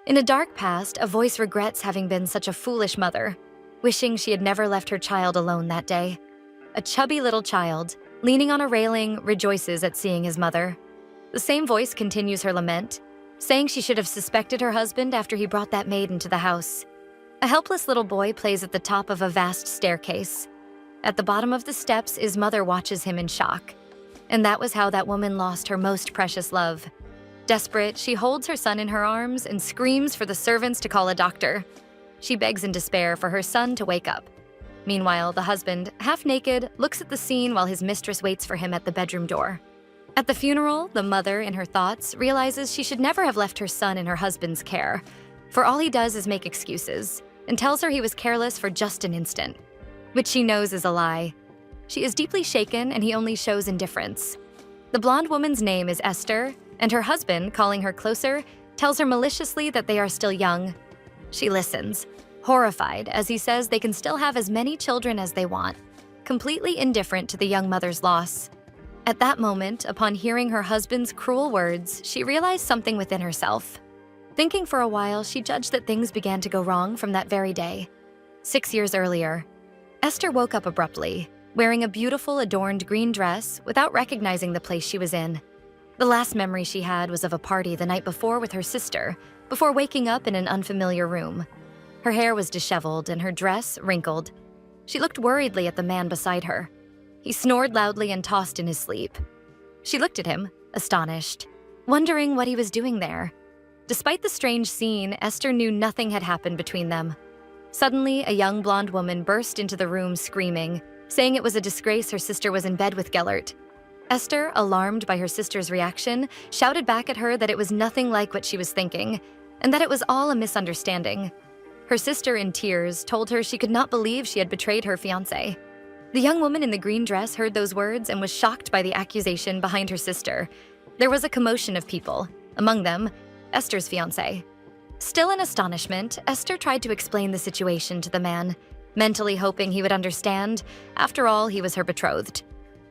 In a dark past, a voice regrets having been such a foolish mother, wishing she had never left her child alone that day. A chubby little child, leaning on a railing, rejoices at seeing his mother. The same voice continues her lament, saying she should have suspected her husband after he brought that maid into the house. A helpless little boy plays at the top of a vast staircase. At the bottom of the steps, his mother watches him in shock. And that was how that woman lost her most precious love. Desperate, she holds her son in her arms and screams for the servants to call a doctor. She begs in despair for her son to wake up. Meanwhile, the husband, half naked, looks at the scene while his mistress waits for him at the bedroom door. At the funeral, the mother, in her thoughts, realizes she should never have left her son in her husband's care, for all he does is make excuses, and tells her he was careless for just an instant, which she knows is a lie. She is deeply shaken and he only shows indifference. The blonde woman's name is Esther, and her husband, calling her closer, tells her maliciously that they are still young. She listens, horrified, as he says they can still have as many children as they want, completely indifferent to the young mother's loss. At that moment, upon hearing her husband's cruel words, she realized something within herself. Thinking for a while, she judged that things began to go wrong from that very day. 6 years earlier, Esther woke up abruptly, wearing a beautiful adorned green dress without recognizing the place she was in. The last memory she had was of a party the night before with her sister, before waking up in an unfamiliar room. Her hair was disheveled and her dress wrinkled. She looked worriedly at the man beside her. He snored loudly and tossed in his sleep. She looked at him, astonished, wondering what he was doing there. Despite the strange scene, Esther knew nothing had happened between them. Suddenly, a young blonde woman burst into the room screaming, saying it was a disgrace her sister was in bed with Gellert. Esther, alarmed by her sister's reaction, shouted back at her that it was nothing like what she was thinking, and that it was all a misunderstanding. Her sister, in tears, told her she could not believe she had betrayed her fiancé. The young woman in the green dress heard those words and was shocked by the accusation behind her sister. There was a commotion of people, among them, Esther's fiancé. Still in astonishment, Esther tried to explain the situation to the man, mentally hoping he would understand. After all, he was her betrothed.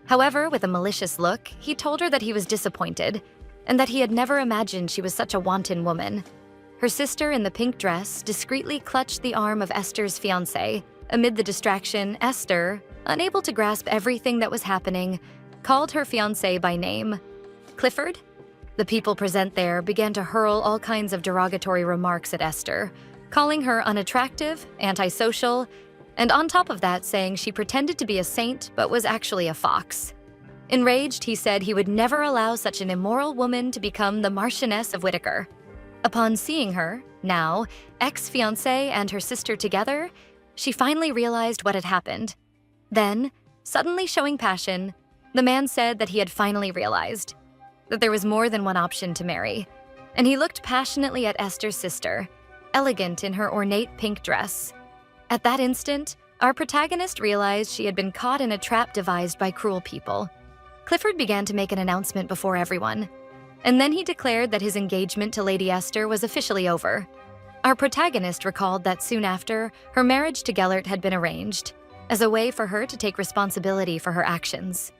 However, with a malicious look, he told her that he was disappointed and that he had never imagined she was such a wanton woman. Her sister in the pink dress discreetly clutched the arm of Esther's fiancé. Amid the distraction, Esther, unable to grasp everything that was happening, called her fiancé by name. Clifford? The people present there began to hurl all kinds of derogatory remarks at Esther, calling her unattractive, antisocial, and on top of that saying she pretended to be a saint but was actually a fox. Enraged, he said he would never allow such an immoral woman to become the Marchioness of Whittaker. Upon seeing her, now, ex-fiancé and her sister together, she finally realized what had happened. Then, suddenly showing passion, the man said that he had finally realized that there was more than one option to marry, and he looked passionately at Esther's sister, elegant in her ornate pink dress. At that instant, our protagonist realized she had been caught in a trap devised by cruel people. Clifford began to make an announcement before everyone, and then he declared that his engagement to Lady Esther was officially over. Our protagonist recalled that soon after, her marriage to Gellert had been arranged, as a way for her to take responsibility for her actions.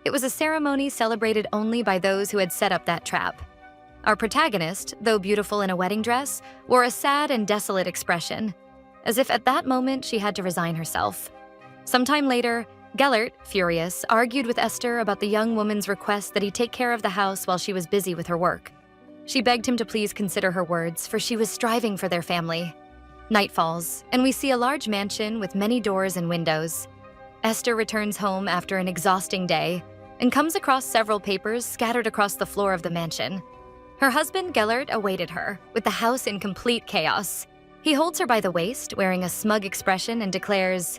It was a ceremony celebrated only by those who had set up that trap. Our protagonist, though beautiful in a wedding dress, wore a sad and desolate expression, as if at that moment she had to resign herself. Sometime later, Gellert, furious, argued with Esther about the young woman's request that he take care of the house while she was busy with her work. She begged him to please consider her words, for she was striving for their family. Night falls, and we see a large mansion with many doors and windows. Esther returns home after an exhausting day and comes across several papers scattered across the floor of the mansion. Her husband, Gellert, awaited her, with the house in complete chaos. He holds her by the waist, wearing a smug expression, and declares,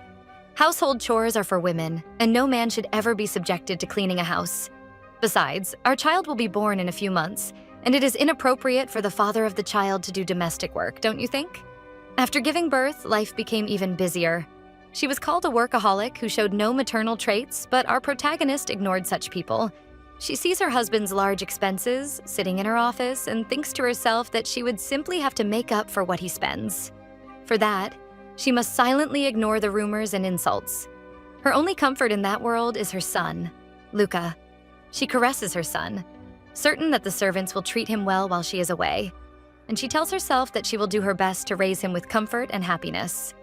"Household chores are for women, and no man should ever be subjected to cleaning a house. Besides, our child will be born in a few months, and it is inappropriate for the father of the child to do domestic work, don't you think?" After giving birth, life became even busier. She was called a workaholic who showed no maternal traits, but our protagonist ignored such people. She sees her husband's large expenses, sitting in her office, and thinks to herself that she would simply have to make up for what he spends. For that, she must silently ignore the rumors and insults. Her only comfort in that world is her son, Luca. She caresses her son, certain that the servants will treat him well while she is away. and she tells herself that she will do her best to raise him with comfort and happiness.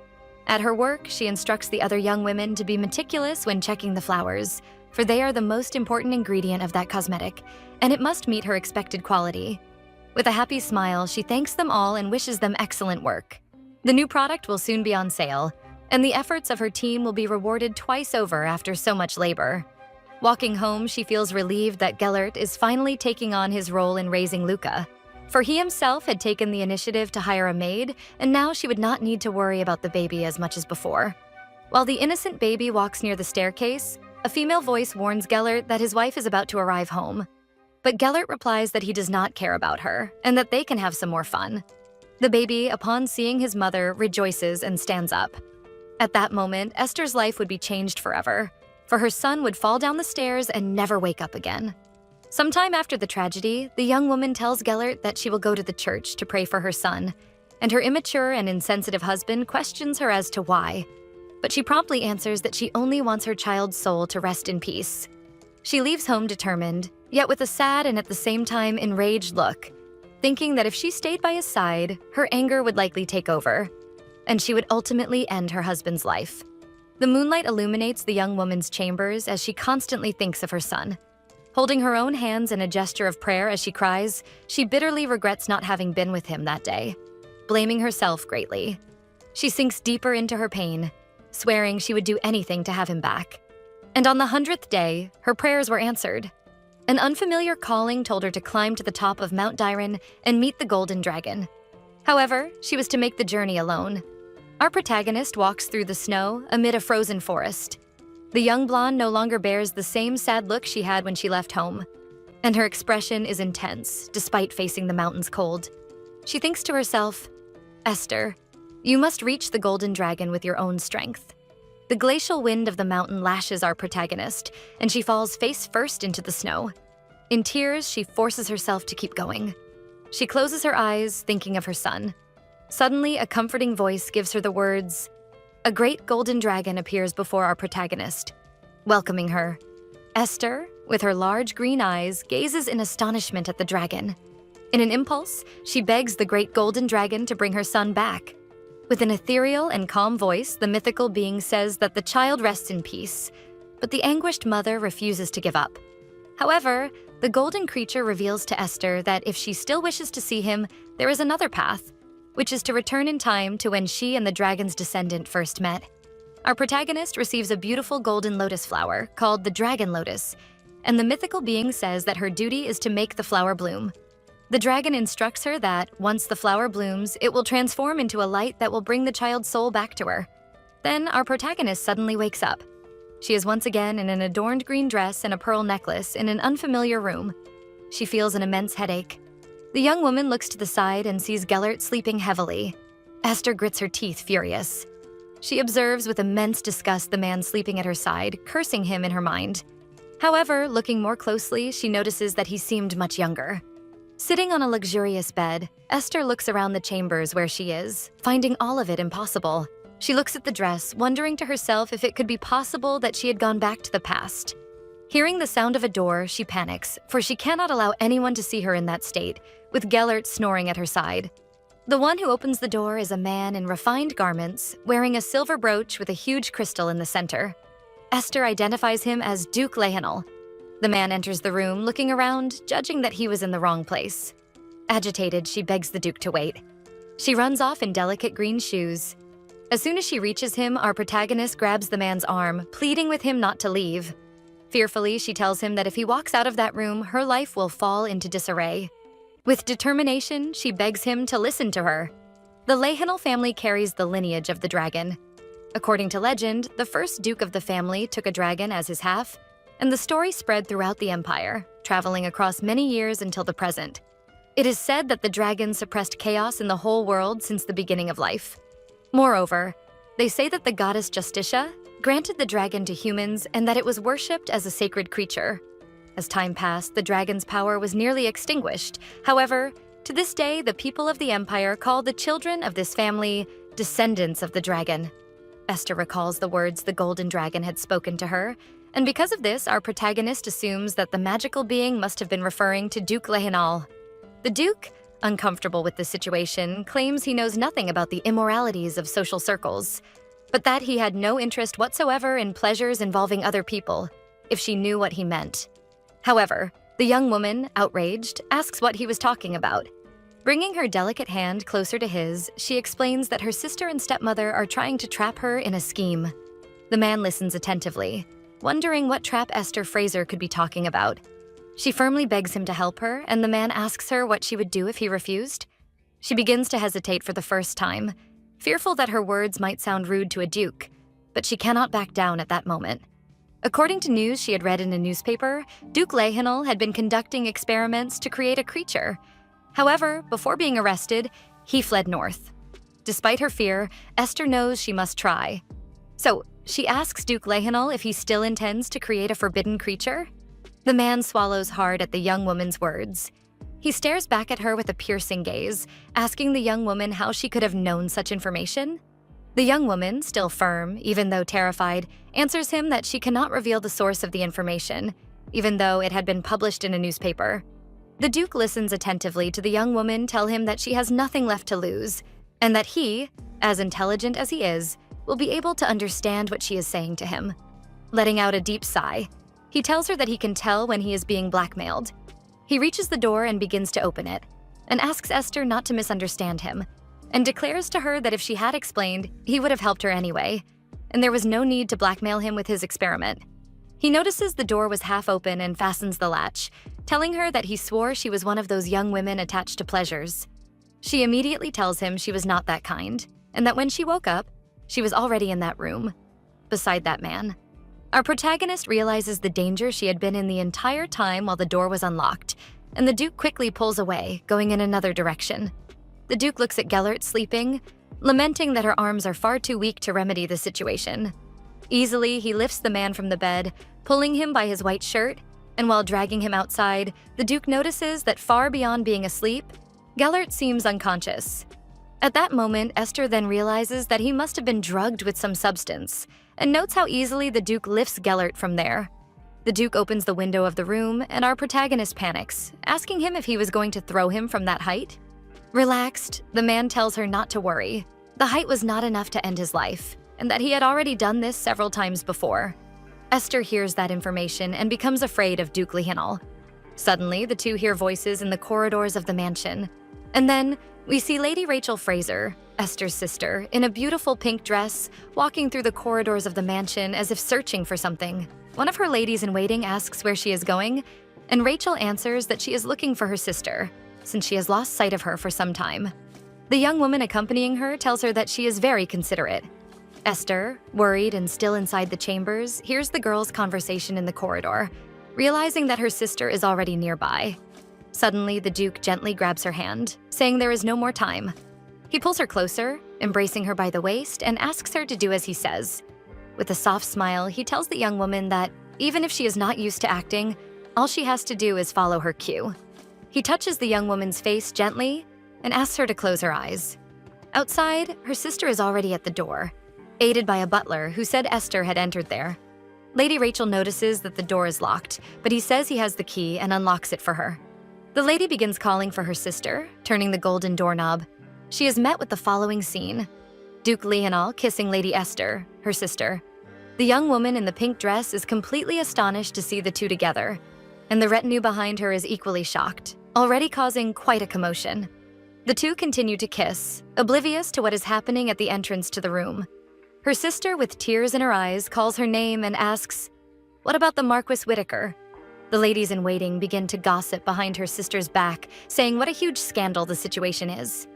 At her work, she instructs the other young women to be meticulous when checking the flowers, for they are the most important ingredient of that cosmetic, and it must meet her expected quality. With a happy smile, she thanks them all and wishes them excellent work. The new product will soon be on sale, and the efforts of her team will be rewarded twice over after so much labor. Walking home, she feels relieved that Gellert is finally taking on his role in raising Luca, for he himself had taken the initiative to hire a maid, and now she would not need to worry about the baby as much as before. While the innocent baby walks near the staircase, a female voice warns Gellert that his wife is about to arrive home. But Gellert replies that he does not care about her, and that they can have some more fun. The baby, upon seeing his mother, rejoices and stands up. At that moment, Esther's life would be changed forever, for her son would fall down the stairs and never wake up again. Sometime after the tragedy, the young woman tells Gellert that she will go to the church to pray for her son, and her immature and insensitive husband questions her as to why. But she promptly answers that she only wants her child's soul to rest in peace. She leaves home determined, yet with a sad and at the same time enraged look, thinking that if she stayed by his side, her anger would likely take over, and she would ultimately end her husband's life. The moonlight illuminates the young woman's chambers as she constantly thinks of her son. Holding her own hands in a gesture of prayer as she cries, she bitterly regrets not having been with him that day, blaming herself greatly. She sinks deeper into her pain, swearing she would do anything to have him back. And on the 100th day, her prayers were answered. An unfamiliar calling told her to climb to the top of Mount Dairen and meet the Golden Dragon. However, she was to make the journey alone. Our protagonist walks through the snow amid a frozen forest. The young blonde no longer bears the same sad look she had when she left home, and her expression is intense despite facing the mountain's cold. She thinks to herself, "Esther, you must reach the Golden Dragon with your own strength." The glacial wind of the mountain lashes our protagonist, and she falls face first into the snow. In tears, she forces herself to keep going. She closes her eyes, thinking of her son. Suddenly, a comforting voice gives her the words, "A great golden dragon appears before our protagonist, welcoming her." Esther, with her large green eyes, gazes in astonishment at the dragon. In an impulse, she begs the great golden dragon to bring her son back. With an ethereal and calm voice, the mythical being says that the child rests in peace, but the anguished mother refuses to give up. However, the golden creature reveals to Esther that if she still wishes to see him, there is another path, which is to return in time to when she and the dragon's descendant first met. Our protagonist receives a beautiful golden lotus flower called the dragon lotus, and the mythical being says that her duty is to make the flower bloom. The dragon instructs her that, once the flower blooms, it will transform into a light that will bring the child's soul back to her. Then our protagonist suddenly wakes up. She is once again in an adorned green dress and a pearl necklace in an unfamiliar room. She feels an immense headache. The young woman looks to the side and sees Gellert sleeping heavily. Esther grits her teeth, furious. She observes with immense disgust the man sleeping at her side, cursing him in her mind. However, looking more closely, she notices that he seemed much younger. Sitting on a luxurious bed, Esther looks around the chambers where she is, finding all of it impossible. She looks at the dress, wondering to herself if it could be possible that she had gone back to the past. Hearing the sound of a door, she panics, for she cannot allow anyone to see her in that state, with Gellert snoring at her side. The one who opens the door is a man in refined garments, wearing a silver brooch with a huge crystal in the center. Esther identifies him as Duke Lehanel. The man enters the room, looking around, judging that he was in the wrong place. Agitated, she begs the Duke to wait. She runs off in delicate green shoes. As soon as she reaches him, our protagonist grabs the man's arm, pleading with him not to leave. Fearfully, she tells him that if he walks out of that room, her life will fall into disarray. With determination, she begs him to listen to her. The Lehanel family carries the lineage of the dragon. According to legend, the first duke of the family took a dragon as his half, and the story spread throughout the empire, traveling across many years until the present. It is said that the dragon suppressed chaos in the whole world since the beginning of life. Moreover, they say that the goddess Justitia granted the dragon to humans and that it was worshipped as a sacred creature. As time passed, the dragon's power was nearly extinguished. However, to this day, the people of the empire call the children of this family descendants of the dragon. Esther recalls the words the golden dragon had spoken to her, and because of this, our protagonist assumes that the magical being must have been referring to Duke Lehanel. The Duke, uncomfortable with the situation, claims he knows nothing about the immoralities of social circles, but that he had no interest whatsoever in pleasures involving other people, if she knew what he meant. However, the young woman, outraged, asks what he was talking about. Bringing her delicate hand closer to his, she explains that her sister and stepmother are trying to trap her in a scheme. The man listens attentively, wondering what trap Esther Fraser could be talking about. She firmly begs him to help her, and the man asks her what she would do if he refused. She begins to hesitate for the first time, fearful that her words might sound rude to a duke, but she cannot back down at that moment. According to news she had read in a newspaper, Duke Lehinel had been conducting experiments to create a creature. However, before being arrested, he fled north. Despite her fear, Esther knows she must try. So, she asks Duke Lehinel if he still intends to create a forbidden creature. The man swallows hard at the young woman's words. He stares back at her with a piercing gaze, asking the young woman how she could have known such information. The young woman, still firm, even though terrified, answers him that she cannot reveal the source of the information, even though it had been published in a newspaper. The Duke listens attentively to the young woman tell him that she has nothing left to lose, and that he, as intelligent as he is, will be able to understand what she is saying to him. Letting out a deep sigh, he tells her that he can tell when he is being blackmailed. He reaches the door and begins to open it, and asks Esther not to misunderstand him, and declares to her that if she had explained, he would have helped her anyway, and there was no need to blackmail him with his experiment. He notices the door was half open and fastens the latch, telling her that he swore she was one of those young women attached to pleasures. She immediately tells him she was not that kind, and that when she woke up, she was already in that room, beside that man. Our protagonist realizes the danger she had been in the entire time while the door was unlocked, and the Duke quickly pulls away, going in another direction. The Duke looks at Gellert sleeping, lamenting that her arms are far too weak to remedy the situation. Easily, he lifts the man from the bed, pulling him by his white shirt, and while dragging him outside, the Duke notices that far beyond being asleep, Gellert seems unconscious. At that moment, Esther then realizes that he must have been drugged with some substance, and notes how easily the Duke lifts Gellert from there. The Duke opens the window of the room, and our protagonist panics, asking him if he was going to throw him from that height. Relaxed, the man tells her not to worry. The height was not enough to end his life, and that he had already done this several times before. Esther hears that information and becomes afraid of Duke Lehinel. Suddenly, the two hear voices in the corridors of the mansion. And then, we see Lady Rachel Fraser, Esther's sister, in a beautiful pink dress, walking through the corridors of the mansion as if searching for something. One of her ladies-in-waiting asks where she is going, and Rachel answers that she is looking for her sister, since she has lost sight of her for some time. The young woman accompanying her tells her that she is very considerate. Esther, worried and still inside the chambers, hears the girls' conversation in the corridor, realizing that her sister is already nearby. Suddenly, the Duke gently grabs her hand, saying there is no more time. He pulls her closer, embracing her by the waist, and asks her to do as he says. With a soft smile, he tells the young woman that, even if she is not used to acting, all she has to do is follow her cue. He touches the young woman's face gently and asks her to close her eyes. Outside, her sister is already at the door, aided by a butler who said Esther had entered there. Lady Rachel notices that the door is locked, but he says he has the key and unlocks it for her. The lady begins calling for her sister, turning the golden doorknob. She is met with the following scene. Duke Lehinel kissing Lady Esther, her sister. The young woman in the pink dress is completely astonished to see the two together, and the retinue behind her is equally shocked, already causing quite a commotion. The two continue to kiss, oblivious to what is happening at the entrance to the room. Her sister, with tears in her eyes, calls her name and asks, "What about the Marquis Whitaker?" The ladies-in-waiting begin to gossip behind her sister's back, saying what a huge scandal the situation is.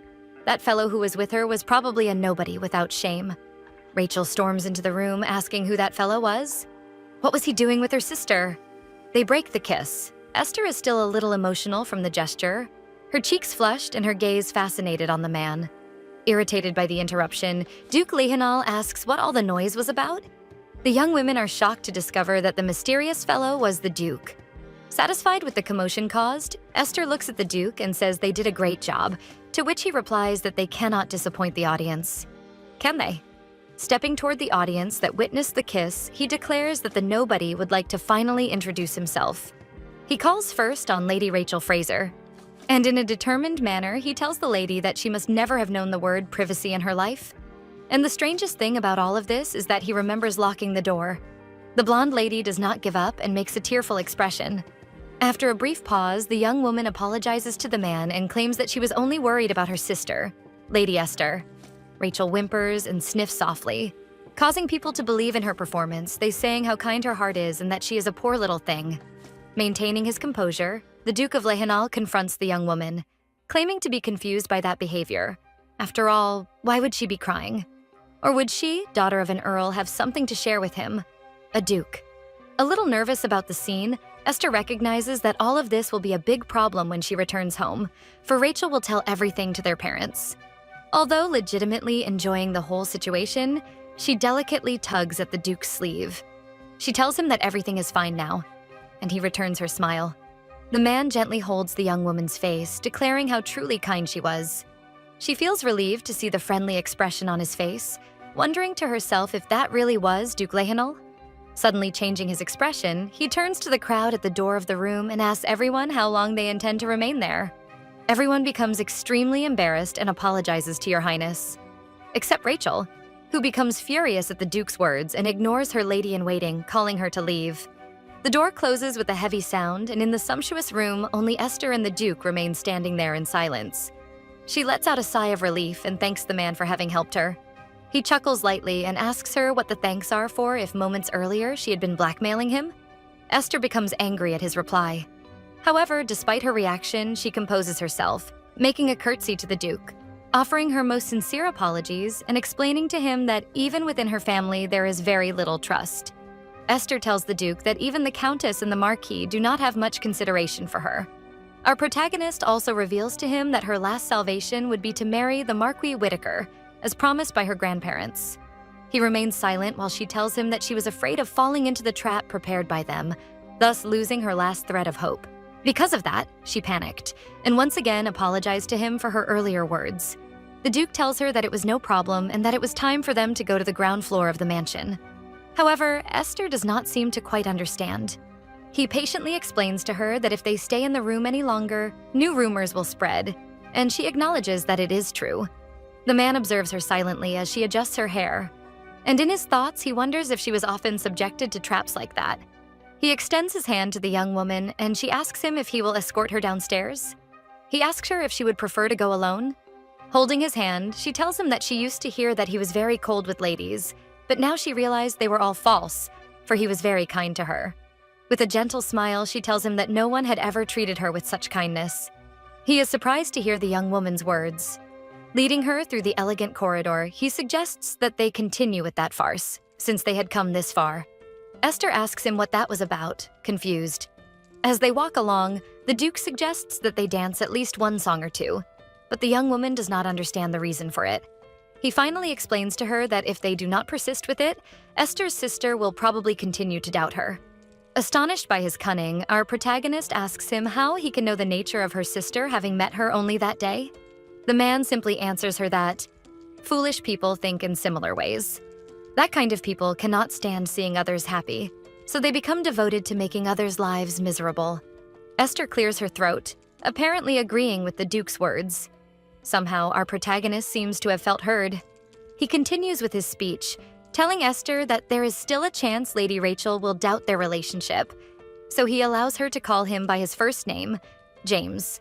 That fellow who was with her was probably a nobody without shame. Rachel storms into the room asking who that fellow was. What was he doing with her sister? They break the kiss. Esther is still a little emotional from the gesture, her cheeks flushed and her gaze fascinated on the man. Irritated by the interruption, Duke Lehinel asks what all the noise was about. The young women are shocked to discover that the mysterious fellow was the Duke. Satisfied with the commotion caused, Esther looks at the Duke and says they did a great job, to which he replies that they cannot disappoint the audience. Can they? Stepping toward the audience that witnessed the kiss, he declares that the nobody would like to finally introduce himself. He calls first on Lady Rachel Fraser. And in a determined manner, he tells the lady that she must never have known the word privacy in her life. And the strangest thing about all of this is that he remembers locking the door. The blonde lady does not give up and makes a tearful expression. After a brief pause, the young woman apologizes to the man and claims that she was only worried about her sister, Lady Esther. Rachel whimpers and sniffs softly, causing people to believe in her performance. They saying how kind her heart is and that she is a poor little thing. Maintaining his composure, the Duke of Lehenal confronts the young woman, claiming to be confused by that behavior. After all, why would she be crying? Or would she, daughter of an earl, have something to share with him? A duke. A little nervous about the scene, Esther recognizes that all of this will be a big problem when she returns home, for Rachel will tell everything to their parents. Although legitimately enjoying the whole situation, she delicately tugs at the Duke's sleeve. She tells him that everything is fine now, and he returns her smile. The man gently holds the young woman's face, declaring how truly kind she was. She feels relieved to see the friendly expression on his face, wondering to herself if that really was Duke Lehenal. Suddenly changing his expression, he turns to the crowd at the door of the room and asks everyone how long they intend to remain there. Everyone becomes extremely embarrassed and apologizes to Your Highness, except Rachel, who becomes furious at the Duke's words and ignores her lady-in-waiting, calling her to leave. The door closes with a heavy sound, and in the sumptuous room, only Esther and the Duke remain standing there in silence. She lets out a sigh of relief and thanks the man for having helped her. He chuckles lightly and asks her what the thanks are for if moments earlier she had been blackmailing him. Esther becomes angry at his reply. However, despite her reaction, she composes herself, making a curtsy to the Duke, offering her most sincere apologies and explaining to him that even within her family there is very little trust. Esther tells the Duke that even the Countess and the Marquis do not have much consideration for her. Our protagonist also reveals to him that her last salvation would be to marry the Marquis Whitaker, as promised by her grandparents. He remains silent while she tells him that she was afraid of falling into the trap prepared by them, thus losing her last thread of hope. Because of that, she panicked, and once again apologized to him for her earlier words. The Duke tells her that it was no problem and that it was time for them to go to the ground floor of the mansion. However, Esther does not seem to quite understand. He patiently explains to her that if they stay in the room any longer, new rumors will spread, and she acknowledges that it is true. The man observes her silently as she adjusts her hair, and in his thoughts, he wonders if she was often subjected to traps like that. He extends his hand to the young woman, and she asks him if he will escort her downstairs. He asks her if she would prefer to go alone. Holding his hand, she tells him that she used to hear that he was very cold with ladies, but now she realized they were all false, for he was very kind to her. With a gentle smile, she tells him that no one had ever treated her with such kindness. He is surprised to hear the young woman's words. Leading her through the elegant corridor, he suggests that they continue with that farce, since they had come this far. Esther asks him what that was about, confused. As they walk along, the Duke suggests that they dance at least one song or two, but the young woman does not understand the reason for it. He finally explains to her that if they do not persist with it, Esther's sister will probably continue to doubt her. Astonished by his cunning, our protagonist asks him how he can know the nature of her sister having met her only that day. The man simply answers her that foolish people think in similar ways. That kind of people cannot stand seeing others happy, so they become devoted to making others' lives miserable. Esther clears her throat, apparently agreeing with the Duke's words. Somehow, our protagonist seems to have felt heard. He continues with his speech, telling Esther that there is still a chance Lady Rachel will doubt their relationship, so he allows her to call him by his first name, James.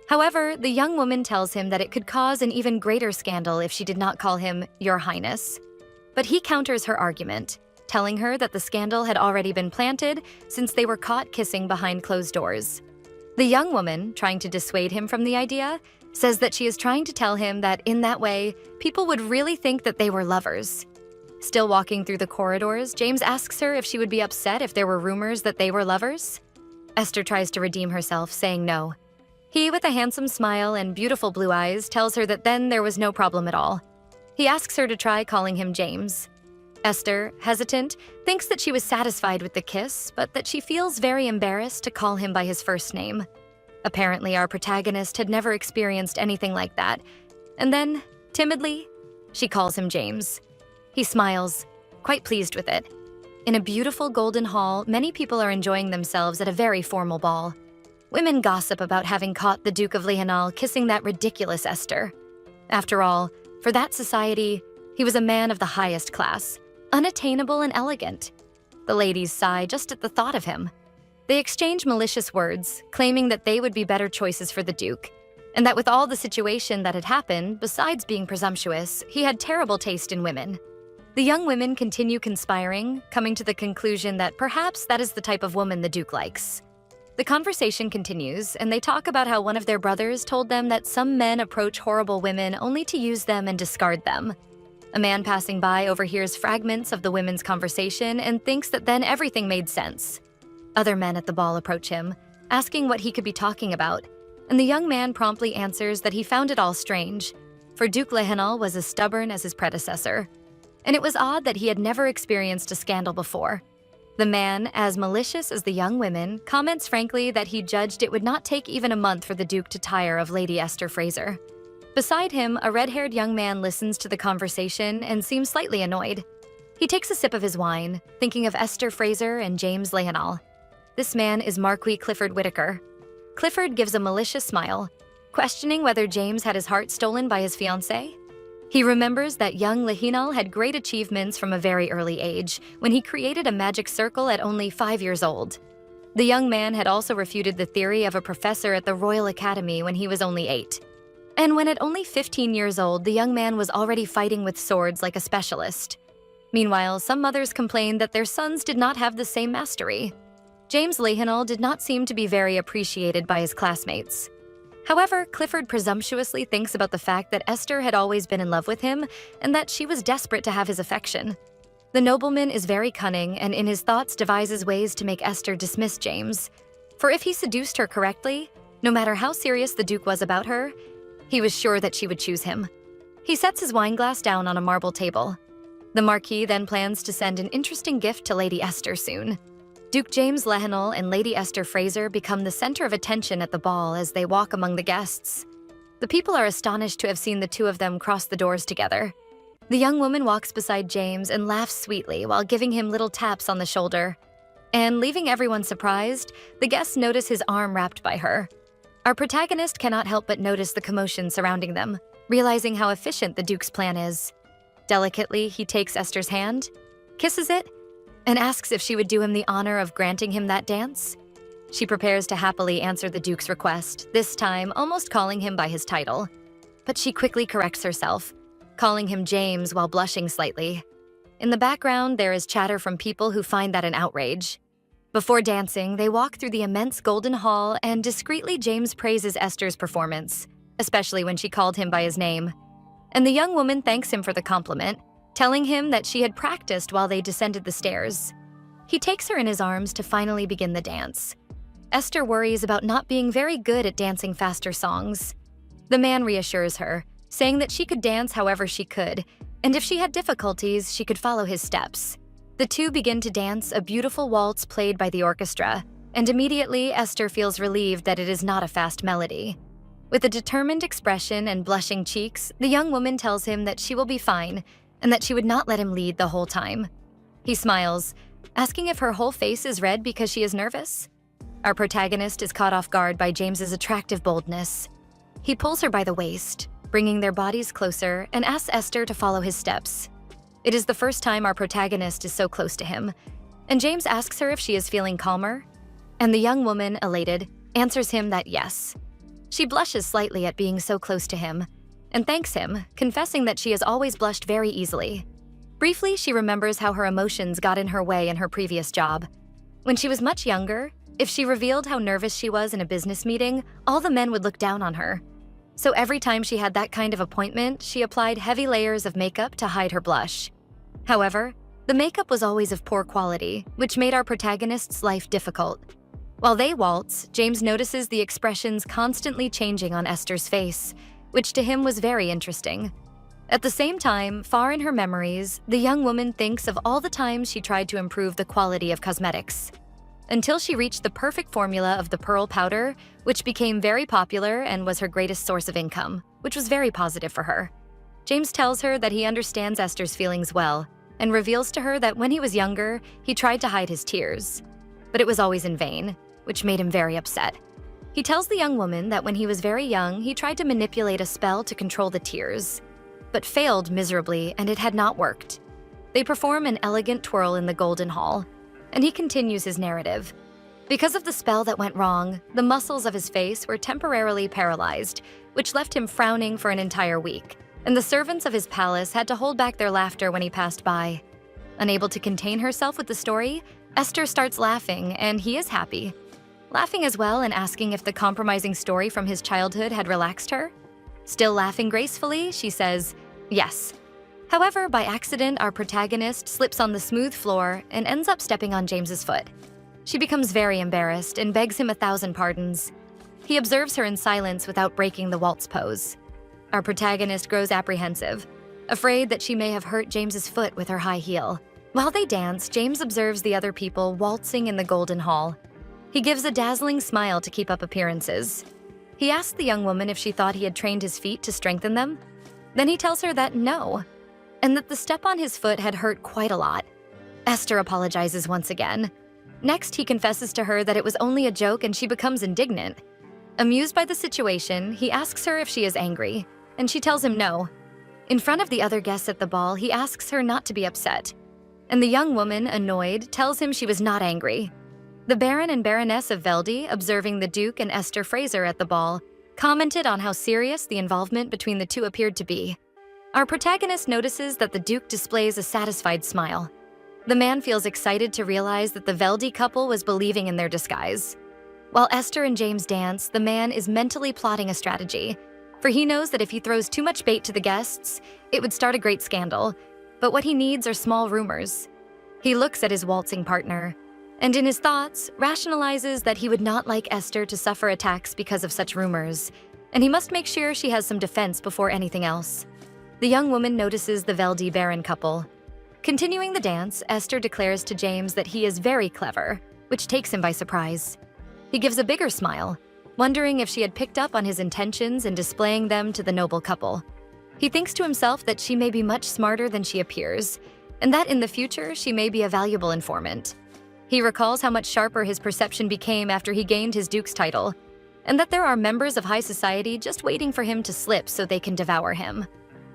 However, the young woman tells him that it could cause an even greater scandal if she did not call him Your Highness. But he counters her argument, telling her that the scandal had already been planted since they were caught kissing behind closed doors. The young woman, trying to dissuade him from the idea, says that she is trying to tell him that in that way, people would really think that they were lovers. Still walking through the corridors, James asks her if she would be upset if there were rumors that they were lovers. Esther tries to redeem herself, saying no. He, with a handsome smile and beautiful blue eyes, tells her that then there was no problem at all. He asks her to try calling him James. Esther, hesitant, thinks that she was satisfied with the kiss, but that she feels very embarrassed to call him by his first name. Apparently, our protagonist had never experienced anything like that, and then, timidly, she calls him James. He smiles, quite pleased with it. In a beautiful golden hall, many people are enjoying themselves at a very formal ball. Women gossip about having caught the Duke of Leonal kissing that ridiculous Esther. After all, for that society, he was a man of the highest class, unattainable and elegant. The ladies sigh just at the thought of him. They exchange malicious words, claiming that they would be better choices for the Duke, and that with all the situation that had happened, besides being presumptuous, he had terrible taste in women. The young women continue conspiring, coming to the conclusion that perhaps that is the type of woman the Duke likes. The conversation continues, and they talk about how one of their brothers told them that some men approach horrible women only to use them and discard them. A man passing by overhears fragments of the women's conversation and thinks that then everything made sense. Other men at the ball approach him, asking what he could be talking about, and the young man promptly answers that he found it all strange, for Duke Lehenal was as stubborn as his predecessor, and it was odd that he had never experienced a scandal before. The man, as malicious as the young women, comments frankly that he judged it would not take even a month for the Duke to tire of Lady Esther Fraser. Beside him, a red-haired young man listens to the conversation and seems slightly annoyed. He takes a sip of his wine, thinking of Esther Fraser and James Lehenal. This man is Marquis Clifford Whittaker. Clifford gives a malicious smile, questioning whether James had his heart stolen by his fiancée. He remembers that young Lehenal had great achievements from a very early age, when he created a magic circle at only 5 years old. The young man had also refuted the theory of a professor at the Royal Academy when he was only 8. And when at only 15 years old, the young man was already fighting with swords like a specialist. Meanwhile, some mothers complained that their sons did not have the same mastery. James Lehenal did not seem to be very appreciated by his classmates. However, Clifford presumptuously thinks about the fact that Esther had always been in love with him and that she was desperate to have his affection. The nobleman is very cunning and in his thoughts devises ways to make Esther dismiss James. For if he seduced her correctly, no matter how serious the Duke was about her, he was sure that she would choose him. He sets his wineglass down on a marble table. The Marquis then plans to send an interesting gift to Lady Esther soon. Duke James Lehenal and Lady Esther Fraser become the center of attention at the ball as they walk among the guests. The people are astonished to have seen the two of them cross the doors together. The young woman walks beside James and laughs sweetly while giving him little taps on the shoulder. And leaving everyone surprised, the guests notice his arm wrapped by her. Our protagonist cannot help but notice the commotion surrounding them, realizing how efficient the Duke's plan is. Delicately, he takes Esther's hand, kisses it, and asks if she would do him the honor of granting him that dance. She prepares to happily answer the Duke's request, this time almost calling him by his title. But she quickly corrects herself, calling him James while blushing slightly. In the background, there is chatter from people who find that an outrage. Before dancing, they walk through the immense golden hall and discreetly James praises Esther's performance, especially when she called him by his name. And the young woman thanks him for the compliment, telling him that she had practiced while they descended the stairs. He takes her in his arms to finally begin the dance. Esther worries about not being very good at dancing faster songs. The man reassures her, saying that she could dance however she could, and if she had difficulties, she could follow his steps. The two begin to dance a beautiful waltz played by the orchestra, and immediately Esther feels relieved that it is not a fast melody. With a determined expression and blushing cheeks, the young woman tells him that she will be fine and that she would not let him lead the whole time. He smiles, asking if her whole face is red because she is nervous. Our protagonist is caught off guard by James's attractive boldness. He pulls her by the waist, bringing their bodies closer, and asks Esther to follow his steps. It is the first time our protagonist is so close to him, and James asks her if she is feeling calmer, and the young woman, elated, answers him that yes. She blushes slightly at being so close to him, and thanks him, confessing that she has always blushed very easily. Briefly, she remembers how her emotions got in her way in her previous job. When she was much younger, if she revealed how nervous she was in a business meeting, all the men would look down on her. So every time she had that kind of appointment, she applied heavy layers of makeup to hide her blush. However, the makeup was always of poor quality, which made our protagonist's life difficult. While they waltz, James notices the expressions constantly changing on Esther's face, which to him was very interesting. At the same time, far in her memories, the young woman thinks of all the times she tried to improve the quality of cosmetics, until she reached the perfect formula of the pearl powder, which became very popular and was her greatest source of income, which was very positive for her. James tells her that he understands Esther's feelings well, and reveals to her that when he was younger, he tried to hide his tears. But it was always in vain, which made him very upset. He tells the young woman that when he was very young, he tried to manipulate a spell to control the tears, but failed miserably and it had not worked. They perform an elegant twirl in the Golden Hall, and he continues his narrative. Because of the spell that went wrong, the muscles of his face were temporarily paralyzed, which left him frowning for an entire week, and the servants of his palace had to hold back their laughter when he passed by. Unable to contain herself with the story, Esther starts laughing, and he is happy. Laughing as well and asking if the compromising story from his childhood had relaxed her. Still laughing gracefully, she says, yes. However, by accident, our protagonist slips on the smooth floor and ends up stepping on James's foot. She becomes very embarrassed and begs him 1,000 pardons. He observes her in silence without breaking the waltz pose. Our protagonist grows apprehensive, afraid that she may have hurt James's foot with her high heel. While they dance, James observes the other people waltzing in the Golden Hall. He gives a dazzling smile to keep up appearances. He asks the young woman if she thought he had trained his feet to strengthen them. Then he tells her that no, and that the step on his foot had hurt quite a lot. Esther apologizes once again. Next, he confesses to her that it was only a joke and she becomes indignant. Amused by the situation, he asks her if she is angry, and she tells him no. In front of the other guests at the ball, he asks her not to be upset. And the young woman, annoyed, tells him she was not angry. The Baron and Baroness of Velde, observing the Duke and Esther Fraser at the ball, commented on how serious the involvement between the two appeared to be. Our protagonist notices that the Duke displays a satisfied smile. The man feels excited to realize that the Velde couple was believing in their disguise. While Esther and James dance, the man is mentally plotting a strategy, for he knows that if he throws too much bait to the guests, it would start a great scandal, but what he needs are small rumors. He looks at his waltzing partner, and in his thoughts, rationalizes that he would not like Esther to suffer attacks because of such rumors, and he must make sure she has some defense before anything else. The young woman notices the Velde Baron couple. Continuing the dance, Esther declares to James that he is very clever, which takes him by surprise. He gives a bigger smile, wondering if she had picked up on his intentions in displaying them to the noble couple. He thinks to himself that she may be much smarter than she appears, and that in the future she may be a valuable informant. He recalls how much sharper his perception became after he gained his duke's title, and that there are members of high society just waiting for him to slip so they can devour him.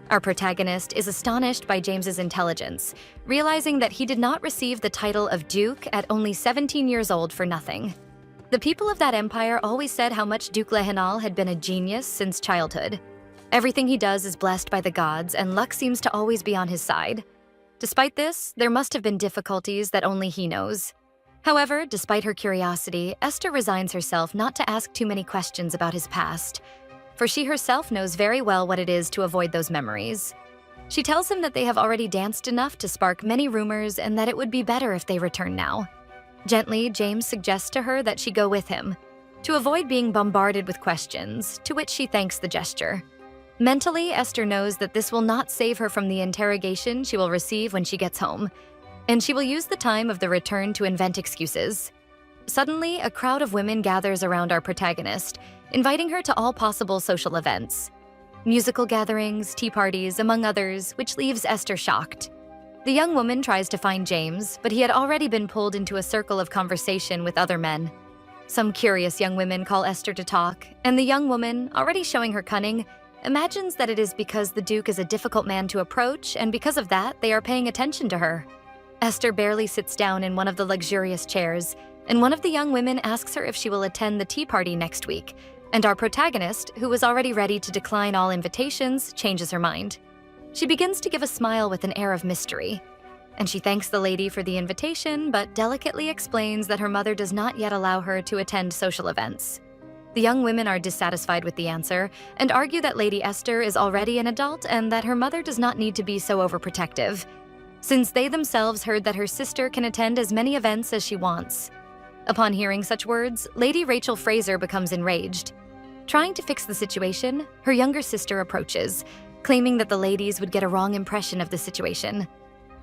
Our protagonist is astonished by James's intelligence, realizing that he did not receive the title of Duke at only 17 years old for nothing. The people of that empire always said how much Duke Lehenal had been a genius since childhood. Everything he does is blessed by the gods, and luck seems to always be on his side. Despite this, there must have been difficulties that only he knows. However, despite her curiosity, Esther resigns herself not to ask too many questions about his past, for she herself knows very well what it is to avoid those memories. She tells him that they have already danced enough to spark many rumors and that it would be better if they return now. Gently, James suggests to her that she go with him, to avoid being bombarded with questions, to which she thanks the gesture. Mentally, Esther knows that this will not save her from the interrogation she will receive when she gets home, and she will use the time of the return to invent excuses. Suddenly, a crowd of women gathers around our protagonist, inviting her to all possible social events. Musical gatherings, tea parties, among others, which leaves Esther shocked. The young woman tries to find James, but he had already been pulled into a circle of conversation with other men. Some curious young women call Esther to talk, and the young woman, already showing her cunning, imagines that it is because the Duke is a difficult man to approach, and because of that, they are paying attention to her. Esther barely sits down in one of the luxurious chairs, and one of the young women asks her if she will attend the tea party next week, and our protagonist, who was already ready to decline all invitations, changes her mind. She begins to give a smile with an air of mystery, and she thanks the lady for the invitation, but delicately explains that her mother does not yet allow her to attend social events. The young women are dissatisfied with the answer and argue that Lady Esther is already an adult and that her mother does not need to be so overprotective, since they themselves heard that her sister can attend as many events as she wants. Upon hearing such words, Lady Rachel Fraser becomes enraged. Trying to fix the situation, her younger sister approaches, claiming that the ladies would get a wrong impression of the situation.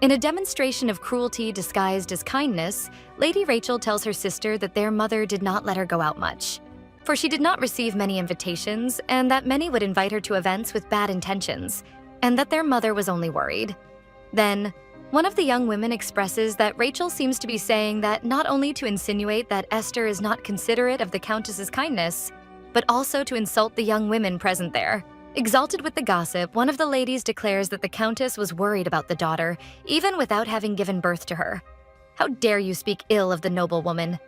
In a demonstration of cruelty disguised as kindness, Lady Rachel tells her sister that their mother did not let her go out much, for she did not receive many invitations and that many would invite her to events with bad intentions, and that their mother was only worried. Then, One of the young women expresses that Rachel seems to be saying that not only to insinuate that Esther is not considerate of the Countess's kindness, but also to insult the young women present there. Exalted with the gossip, one of the ladies declares that the Countess was worried about the daughter, even without having given birth to her. How dare you speak ill of the noble woman?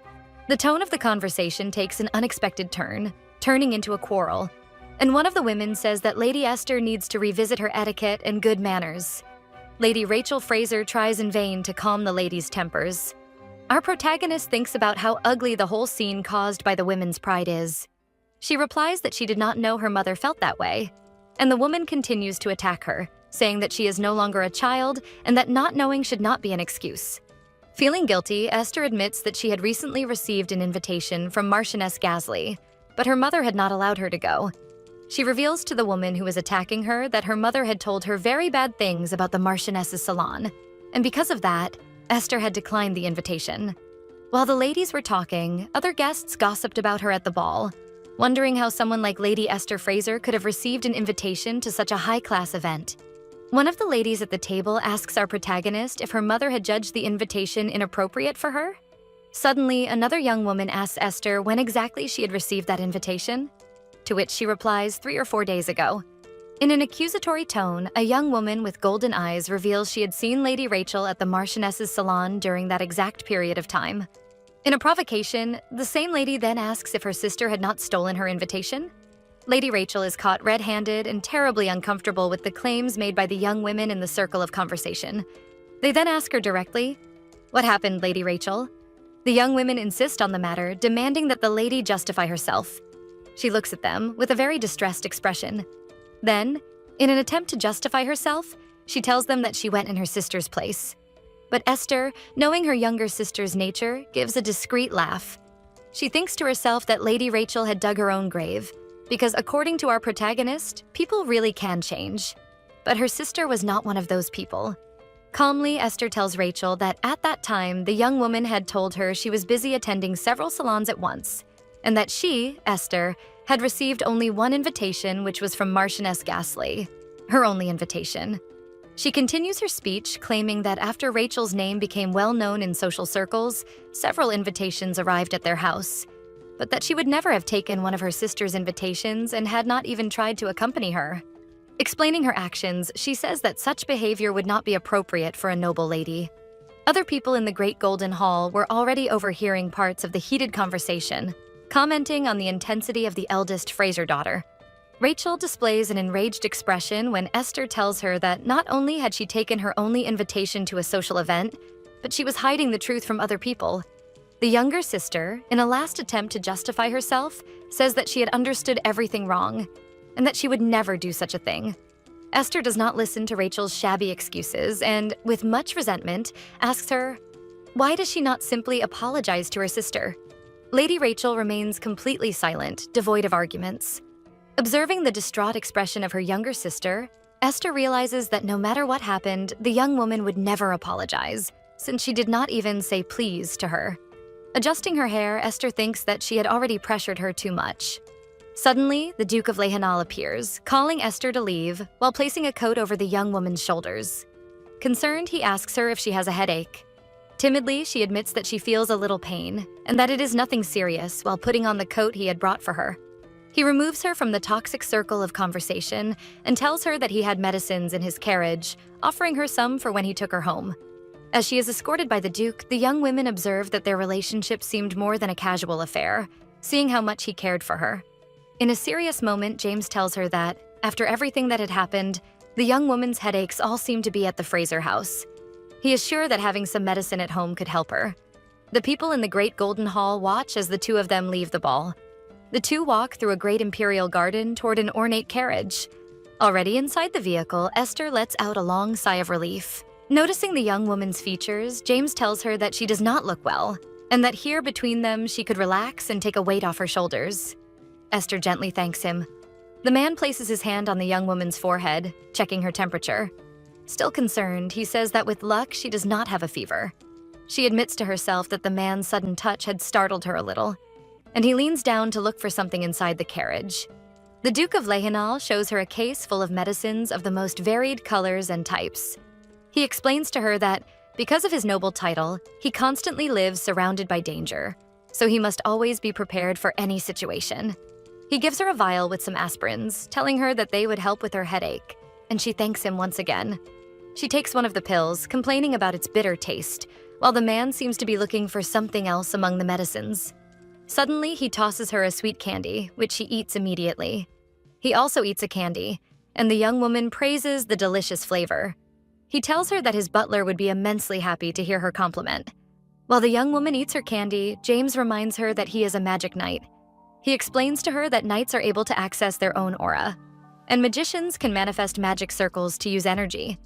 The tone of the conversation takes an unexpected turn, turning into a quarrel, and one of the women says that Lady Esther needs to revisit her etiquette and good manners. Lady Rachel Fraser tries in vain to calm the ladies' tempers. Our protagonist thinks about how ugly the whole scene caused by the women's pride is. She replies that she did not know her mother felt that way, and the woman continues to attack her, saying that she is no longer a child and that not knowing should not be an excuse. Feeling guilty, Esther admits that she had recently received an invitation from Marchioness Gasley, but her mother had not allowed her to go. She reveals to the woman who was attacking her that her mother had told her very bad things about the Marchioness's salon, and because of that, Esther had declined the invitation. While the ladies were talking, other guests gossiped about her at the ball, wondering how someone like Lady Esther Fraser could have received an invitation to such a high-class event. One of the ladies at the table asks our protagonist if her mother had judged the invitation inappropriate for her. Suddenly, another young woman asks Esther when exactly she had received that invitation, to which she replies 3 or 4 days ago. In an accusatory tone, a young woman with golden eyes reveals she had seen Lady Rachel at the Marchioness's salon during that exact period of time. In a provocation, the same lady then asks if her sister had not stolen her invitation. Lady Rachel is caught red-handed and terribly uncomfortable with the claims made by the young women in the circle of conversation. They then ask her directly, "What happened, Lady Rachel?" The young women insist on the matter, demanding that the lady justify herself. She looks at them with a very distressed expression. Then, in an attempt to justify herself, she tells them that she went in her sister's place. But Esther, knowing her younger sister's nature, gives a discreet laugh. She thinks to herself that Lady Rachel had dug her own grave, because according to our protagonist, people really can change. But her sister was not one of those people. Calmly, Esther tells Rachel that at that time, the young woman had told her she was busy attending several salons at once, and that she, Esther, had received only one invitation, which was from Marchioness Gasley, her only invitation. She continues her speech, claiming that after Rachel's name became well known in social circles, several invitations arrived at their house, but that she would never have taken one of her sister's invitations and had not even tried to accompany her. Explaining her actions, she says that such behavior would not be appropriate for a noble lady. Other people in the Great Golden Hall were already overhearing parts of the heated conversation, commenting on the intensity of the eldest Fraser daughter. Rachel displays an enraged expression when Esther tells her that not only had she taken her only invitation to a social event, but she was hiding the truth from other people. The younger sister, in a last attempt to justify herself, says that she had understood everything wrong, and that she would never do such a thing. Esther does not listen to Rachel's shabby excuses and, with much resentment, asks her, why does she not simply apologize to her sister? Lady Rachel remains completely silent, devoid of arguments. Observing the distraught expression of her younger sister, Esther realizes that no matter what happened, the young woman would never apologize, since she did not even say please to her. Adjusting her hair, Esther thinks that she had already pressured her too much. Suddenly, the Duke of Lehenal appears, calling Esther to leave while placing a coat over the young woman's shoulders. Concerned, he asks her if she has a headache. Timidly, she admits that she feels a little pain and that it is nothing serious while putting on the coat he had brought for her. He removes her from the toxic circle of conversation and tells her that he had medicines in his carriage, offering her some for when he took her home. As she is escorted by the Duke, the young women observe that their relationship seemed more than a casual affair, seeing how much he cared for her. In a serious moment, James tells her that, after everything that had happened, the young woman's headaches all seemed to be at the Fraser house. He is sure that having some medicine at home could help her. The people in the Great Golden Hall watch as the two of them leave the ball. The two walk through a great imperial garden toward an ornate carriage. Already inside the vehicle, Esther lets out a long sigh of relief. Noticing the young woman's features, James tells her that she does not look well, and that here between them she could relax and take a weight off her shoulders. Esther gently thanks him. The man places his hand on the young woman's forehead, checking her temperature. Still concerned, he says that with luck she does not have a fever. She admits to herself that the man's sudden touch had startled her a little, and he leans down to look for something inside the carriage. The Duke of Lehenal shows her a case full of medicines of the most varied colors and types. He explains to her that because of his noble title, he constantly lives surrounded by danger, so he must always be prepared for any situation. He gives her a vial with some aspirins, telling her that they would help with her headache, and she thanks him once again. She takes one of the pills, complaining about its bitter taste, while the man seems to be looking for something else among the medicines. Suddenly, he tosses her a sweet candy, which she eats immediately. He also eats a candy, and the young woman praises the delicious flavor. He tells her that his butler would be immensely happy to hear her compliment. While the young woman eats her candy, James reminds her that he is a magic knight. He explains to her that knights are able to access their own aura, and magicians can manifest magic circles to use energy.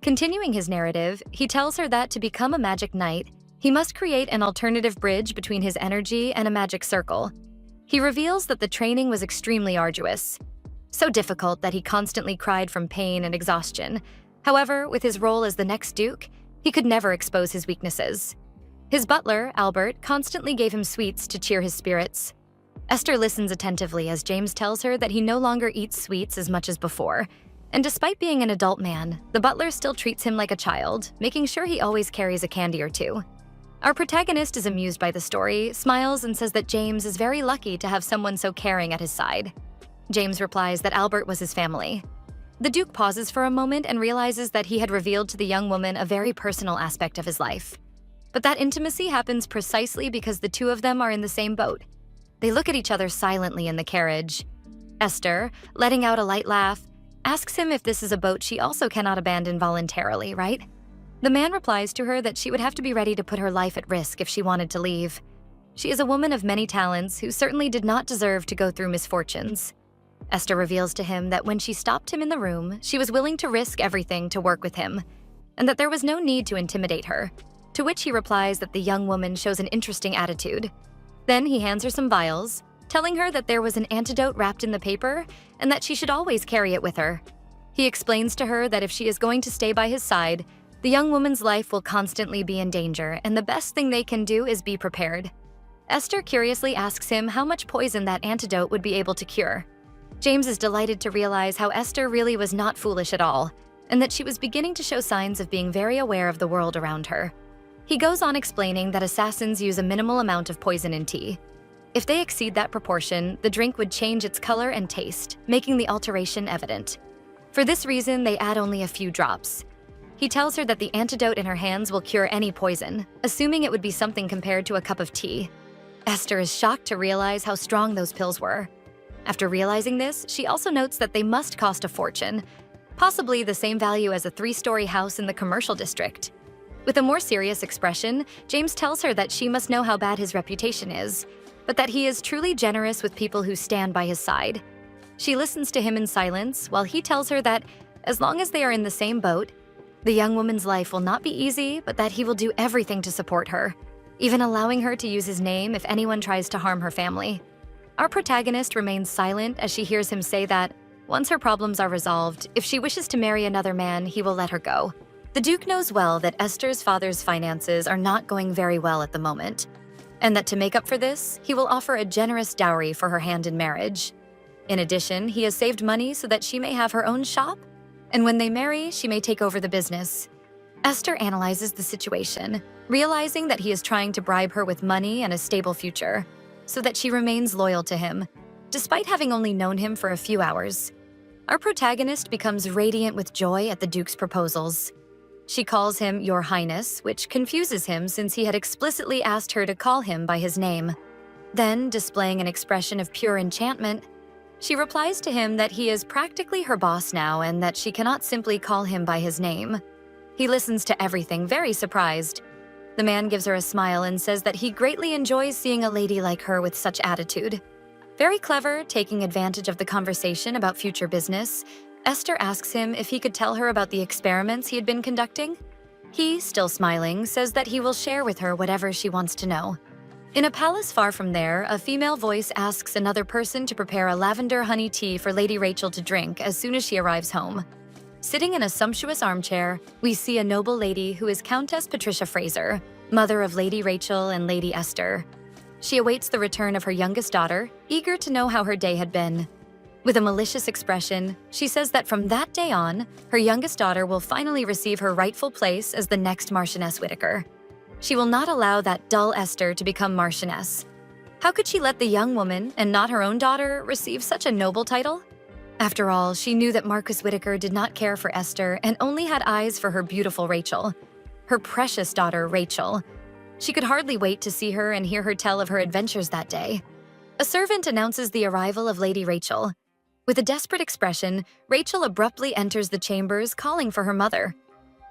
Continuing his narrative, he tells her that to become a magic knight, he must create an alternative bridge between his energy and a magic circle. He reveals that the training was extremely arduous, so difficult that he constantly cried from pain and exhaustion. However, with his role as the next duke, he could never expose his weaknesses. His butler, Albert, constantly gave him sweets to cheer his spirits. Esther listens attentively as James tells her that he no longer eats sweets as much as before, and despite being an adult man, the butler still treats him like a child, making sure he always carries a candy or two. Our protagonist is amused by the story, smiles, and says that James is very lucky to have someone so caring at his side. James replies that Albert was his family. The Duke pauses for a moment and realizes that he had revealed to the young woman a very personal aspect of his life. But that intimacy happens precisely because the two of them are in the same boat. They look at each other silently in the carriage. Esther, letting out a light laugh, asks him if this is a boat she also cannot abandon voluntarily, right? The man replies to her that she would have to be ready to put her life at risk if she wanted to leave. She is a woman of many talents who certainly did not deserve to go through misfortunes. Esther reveals to him that when she stopped him in the room, she was willing to risk everything to work with him, and that there was no need to intimidate her, to which he replies that the young woman shows an interesting attitude. Then he hands her some vials, telling her that there was an antidote wrapped in the paper and that she should always carry it with her. He explains to her that if she is going to stay by his side, the young woman's life will constantly be in danger, and the best thing they can do is be prepared. Esther curiously asks him how much poison that antidote would be able to cure. James is delighted to realize how Esther really was not foolish at all, and that she was beginning to show signs of being very aware of the world around her. He goes on explaining that assassins use a minimal amount of poison in tea. If they exceed that proportion, the drink would change its color and taste, making the alteration evident. For this reason, they add only a few drops. He tells her that the antidote in her hands will cure any poison, assuming it would be something compared to a cup of tea. Esther is shocked to realize how strong those pills were. After realizing this, she also notes that they must cost a fortune, possibly the same value as a 3-story house in the commercial district. With a more serious expression, James tells her that she must know how bad his reputation is, but that he is truly generous with people who stand by his side. She listens to him in silence while he tells her that, as long as they are in the same boat, the young woman's life will not be easy, but that he will do everything to support her, even allowing her to use his name if anyone tries to harm her family. Our protagonist remains silent as she hears him say that, once her problems are resolved, if she wishes to marry another man, he will let her go. The Duke knows well that Esther's father's finances are not going very well at the moment, and that to make up for this, he will offer a generous dowry for her hand in marriage. In addition, he has saved money so that she may have her own shop, and when they marry, she may take over the business. Esther analyzes the situation, realizing that he is trying to bribe her with money and a stable future, so that she remains loyal to him, despite having only known him for a few hours. Our protagonist becomes radiant with joy at the Duke's proposals. She calls him Your Highness, which confuses him since he had explicitly asked her to call him by his name. Then, displaying an expression of pure enchantment, she replies to him that he is practically her boss now and that she cannot simply call him by his name. He listens to everything, very surprised. The man gives her a smile and says that he greatly enjoys seeing a lady like her with such attitude. Very clever, taking advantage of the conversation about future business, Esther asks him if he could tell her about the experiments he had been conducting. He, still smiling, says that he will share with her whatever she wants to know. In a palace far from there, a female voice asks another person to prepare a lavender honey tea for Lady Rachel to drink as soon as she arrives home. Sitting in a sumptuous armchair, we see a noble lady who is Countess Patricia Fraser, mother of Lady Rachel and Lady Esther. She awaits the return of her youngest daughter, eager to know how her day had been. With a malicious expression, she says that from that day on, her youngest daughter will finally receive her rightful place as the next Marchioness Whittaker. She will not allow that dull Esther to become Marchioness. How could she let the young woman, and not her own daughter, receive such a noble title? After all, she knew that Marcus Whittaker did not care for Esther and only had eyes for her beautiful Rachel. Her precious daughter, Rachel. She could hardly wait to see her and hear her tell of her adventures that day. A servant announces the arrival of Lady Rachel. With a desperate expression, Rachel abruptly enters the chambers, calling for her mother.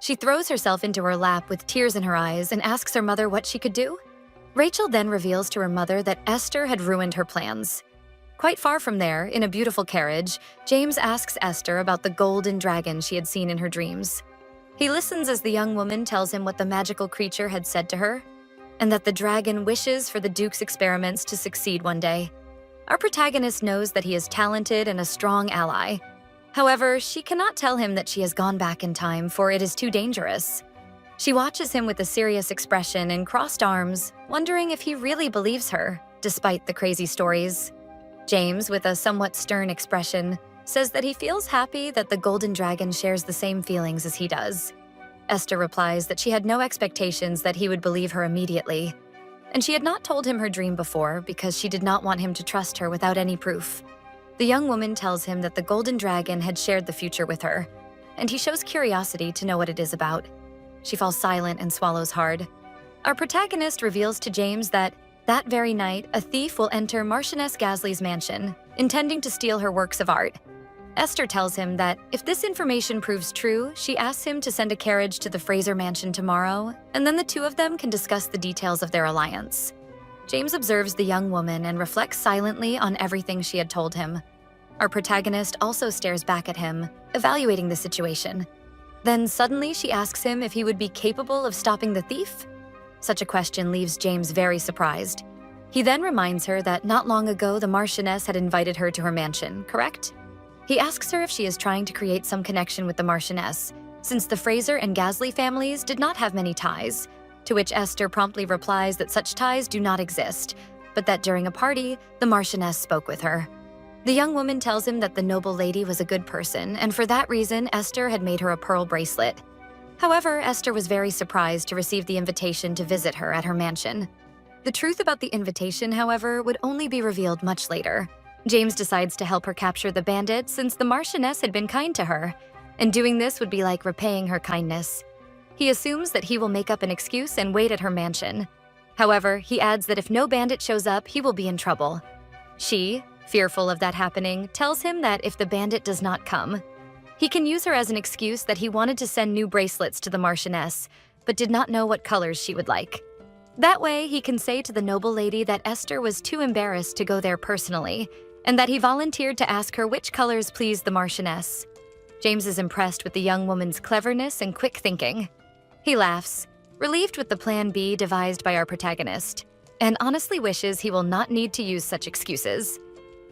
She throws herself into her lap with tears in her eyes and asks her mother what she could do. Rachel then reveals to her mother that Esther had ruined her plans. Quite far from there, in a beautiful carriage, James asks Esther about the golden dragon she had seen in her dreams. He listens as the young woman tells him what the magical creature had said to her, and that the dragon wishes for the Duke's experiments to succeed one day. Our protagonist knows that he is talented and a strong ally. However, she cannot tell him that she has gone back in time, for it is too dangerous. She watches him with a serious expression and crossed arms, wondering if he really believes her, despite the crazy stories. James, with a somewhat stern expression, says that he feels happy that the golden dragon shares the same feelings as he does. Esther replies that she had no expectations that he would believe her immediately, and she had not told him her dream before because she did not want him to trust her without any proof. The young woman tells him that the golden dragon had shared the future with her, and he shows curiosity to know what it is about. She falls silent and swallows hard. Our protagonist reveals to James that very night, a thief will enter Marchioness Gasly's mansion, intending to steal her works of art. Esther tells him that if this information proves true, she asks him to send a carriage to the Fraser mansion tomorrow, and then the two of them can discuss the details of their alliance. James observes the young woman and reflects silently on everything she had told him. Our protagonist also stares back at him, evaluating the situation. Then suddenly she asks him if he would be capable of stopping the thief? Such a question leaves James very surprised. He then reminds her that not long ago the Marchioness had invited her to her mansion, correct? He asks her if she is trying to create some connection with the Marchioness, since the Fraser and Gasly families did not have many ties, to which Esther promptly replies that such ties do not exist, but that during a party, the Marchioness spoke with her. The young woman tells him that the noble lady was a good person, and for that reason, Esther had made her a pearl bracelet. However, Esther was very surprised to receive the invitation to visit her at her mansion. The truth about the invitation, however, would only be revealed much later. James decides to help her capture the bandit since the Marchioness had been kind to her, and doing this would be like repaying her kindness. He assumes that he will make up an excuse and wait at her mansion. However, he adds that if no bandit shows up, he will be in trouble. She, fearful of that happening, tells him that if the bandit does not come, he can use her as an excuse that he wanted to send new bracelets to the Marchioness, but did not know what colors she would like. That way, he can say to the noble lady that Esther was too embarrassed to go there personally, and that he volunteered to ask her which colors pleased the Marchioness. James is impressed with the young woman's cleverness and quick thinking. He laughs, relieved with the plan B devised by our protagonist, and honestly wishes he will not need to use such excuses.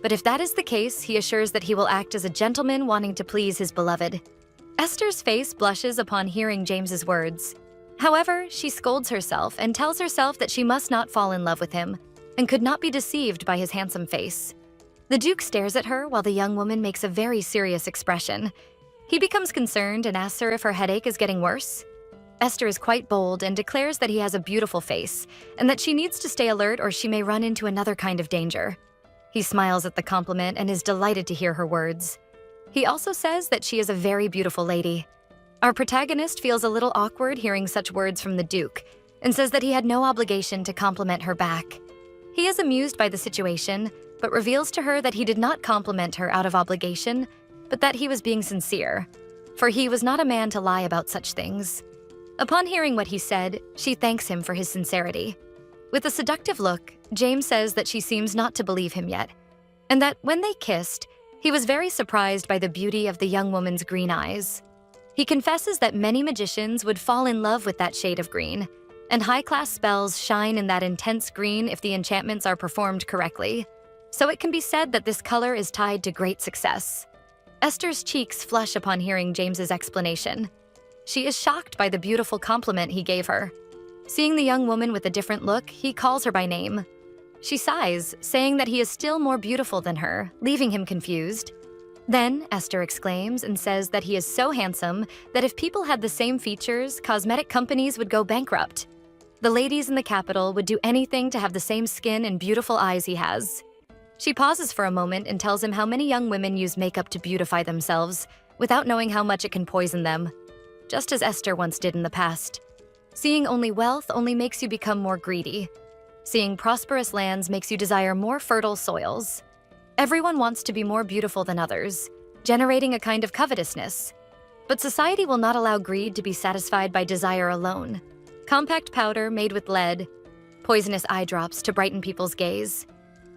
But if that is the case, he assures that he will act as a gentleman wanting to please his beloved. Esther's face blushes upon hearing James's words. However, she scolds herself and tells herself that she must not fall in love with him, and could not be deceived by his handsome face. The Duke stares at her while the young woman makes a very serious expression. He becomes concerned and asks her if her headache is getting worse. Esther is quite bold and declares that he has a beautiful face, and that she needs to stay alert or she may run into another kind of danger. He smiles at the compliment and is delighted to hear her words. He also says that she is a very beautiful lady. Our protagonist feels a little awkward hearing such words from the Duke, and says that he had no obligation to compliment her back. He is amused by the situation, but reveals to her that he did not compliment her out of obligation, but that he was being sincere, for he was not a man to lie about such things. Upon hearing what he said, she thanks him for his sincerity. With a seductive look, James says that she seems not to believe him yet, and that when they kissed, he was very surprised by the beauty of the young woman's green eyes. He confesses that many magicians would fall in love with that shade of green, and high-class spells shine in that intense green if the enchantments are performed correctly. So it can be said that this color is tied to great success. Esther's cheeks flush upon hearing James's explanation. She is shocked by the beautiful compliment he gave her. Seeing the young woman with a different look, he calls her by name. She sighs, saying that he is still more beautiful than her, leaving him confused. Then, Esther exclaims and says that he is so handsome that if people had the same features, cosmetic companies would go bankrupt. The ladies in the capital would do anything to have the same skin and beautiful eyes he has. She pauses for a moment and tells him how many young women use makeup to beautify themselves, without knowing how much it can poison them, just as Esther once did in the past. Seeing only wealth only makes you become more greedy. Seeing prosperous lands makes you desire more fertile soils. Everyone wants to be more beautiful than others, generating a kind of covetousness. But society will not allow greed to be satisfied by desire alone. Compact powder made with lead, poisonous eye drops to brighten people's gaze.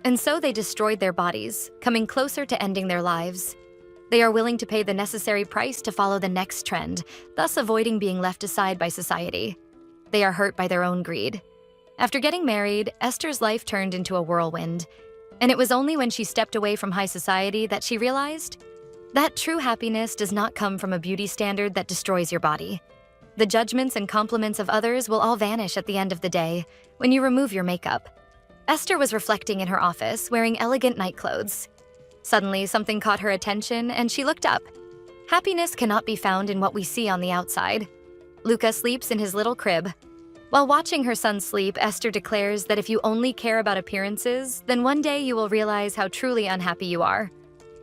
And so they destroyed their bodies, coming closer to ending their lives. They are willing to pay the necessary price to follow the next trend, thus avoiding being left aside by society. They are hurt by their own greed. After getting married, Esther's life turned into a whirlwind, and it was only when she stepped away from high society that she realized that true happiness does not come from a beauty standard that destroys your body. The judgments and compliments of others will all vanish at the end of the day when you remove your makeup. Esther was reflecting in her office, wearing elegant night clothes. Suddenly, something caught her attention, and she looked up. Happiness cannot be found in what we see on the outside. Luca sleeps in his little crib. While watching her son sleep, Esther declares that if you only care about appearances, then one day you will realize how truly unhappy you are.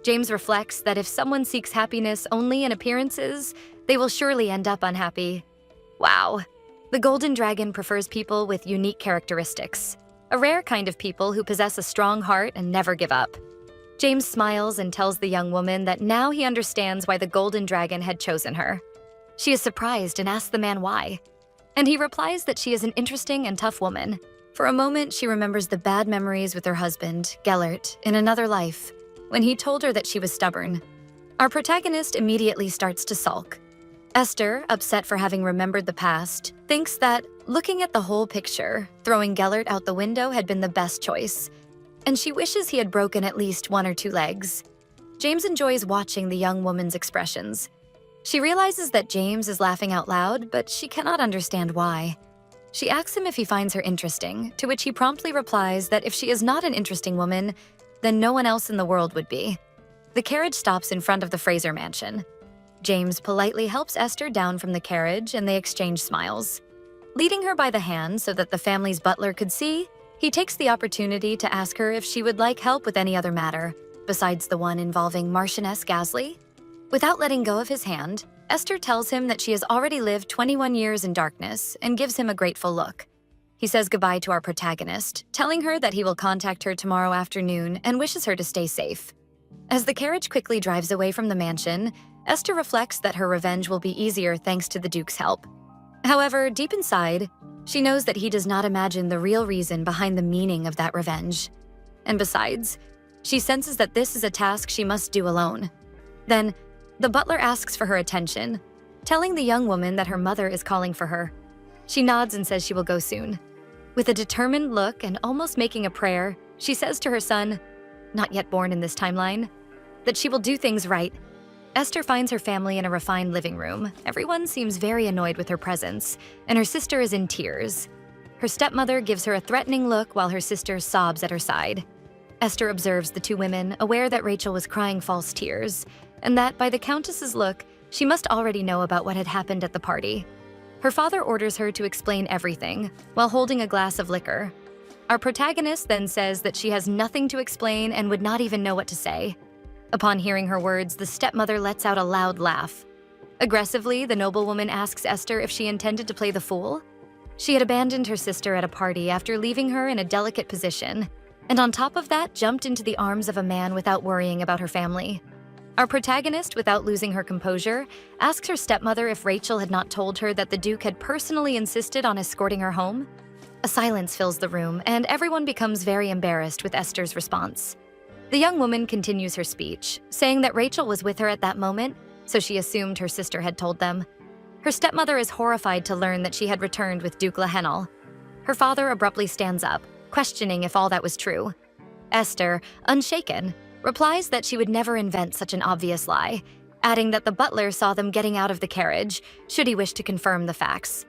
James reflects that if someone seeks happiness only in appearances, they will surely end up unhappy. Wow. The Golden Dragon prefers people with unique characteristics, a rare kind of people who possess a strong heart and never give up. James smiles and tells the young woman that now he understands why the Golden Dragon had chosen her. She is surprised and asks the man why. And he replies that she is an interesting and tough woman. For a moment, she remembers the bad memories with her husband, Gellert, in another life, when he told her that she was stubborn. Our protagonist immediately starts to sulk. Esther, upset for having remembered the past, thinks that, looking at the whole picture, throwing Gellert out the window had been the best choice, and she wishes he had broken at least 1 or 2 legs. James enjoys watching the young woman's expressions. She realizes that James is laughing out loud, but she cannot understand why. She asks him if he finds her interesting, to which he promptly replies that if she is not an interesting woman, then no one else in the world would be. The carriage stops in front of the Fraser mansion. James politely helps Esther down from the carriage, and they exchange smiles. Leading her by the hand so that the family's butler could see, he takes the opportunity to ask her if she would like help with any other matter, besides the one involving Marchioness Gasley. Without letting go of his hand, Esther tells him that she has already lived 21 years in darkness and gives him a grateful look. He says goodbye to our protagonist, telling her that he will contact her tomorrow afternoon and wishes her to stay safe. As the carriage quickly drives away from the mansion, Esther reflects that her revenge will be easier thanks to the Duke's help. However, deep inside, she knows that he does not imagine the real reason behind the meaning of that revenge. And besides, she senses that this is a task she must do alone. Then, the butler asks for her attention, telling the young woman that her mother is calling for her. She nods and says she will go soon. With a determined look and almost making a prayer, she says to her son, not yet born in this timeline, that she will do things right. Esther finds her family in a refined living room. Everyone seems very annoyed with her presence, and her sister is in tears. Her stepmother gives her a threatening look while her sister sobs at her side. Esther observes the 2 women, aware that Rachel was crying false tears, and that by the Countess's look, she must already know about what had happened at the party. Her father orders her to explain everything, while holding a glass of liquor. Our protagonist then says that she has nothing to explain and would not even know what to say. Upon hearing her words, the stepmother lets out a loud laugh. Aggressively, the noblewoman asks Esther if she intended to play the fool. She had abandoned her sister at a party after leaving her in a delicate position, and on top of that, jumped into the arms of a man without worrying about her family. Our protagonist, without losing her composure, asks her stepmother if Rachel had not told her that the Duke had personally insisted on escorting her home. A silence fills the room, and everyone becomes very embarrassed with Esther's response. The young woman continues her speech, saying that Rachel was with her at that moment, so she assumed her sister had told them. Her stepmother is horrified to learn that she had returned with Duke Lahenel. Her father abruptly stands up, questioning if all that was true. Esther, unshaken, replies that she would never invent such an obvious lie, adding that the butler saw them getting out of the carriage, should he wish to confirm the facts.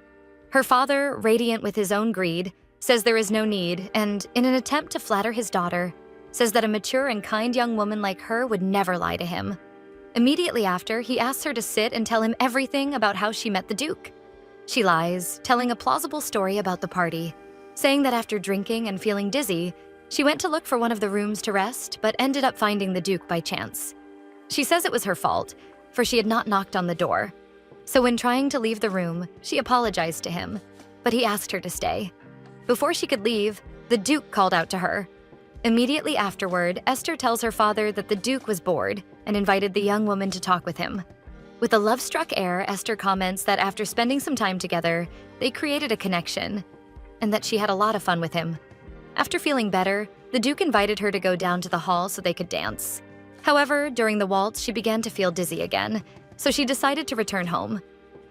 Her father, radiant with his own greed, says there is no need, and in an attempt to flatter his daughter, says that a mature and kind young woman like her would never lie to him. Immediately after, he asks her to sit and tell him everything about how she met the Duke. She lies, telling a plausible story about the party, saying that after drinking and feeling dizzy, she went to look for one of the rooms to rest, but ended up finding the Duke by chance. She says it was her fault, for she had not knocked on the door. So when trying to leave the room, she apologized to him, but he asked her to stay. Before she could leave, the Duke called out to her. Immediately afterward, Esther tells her father that the Duke was bored and invited the young woman to talk with him. With a love-struck air, Esther comments that after spending some time together, they created a connection, and that she had a lot of fun with him. After feeling better, the Duke invited her to go down to the hall so they could dance. However, during the waltz, she began to feel dizzy again, so she decided to return home.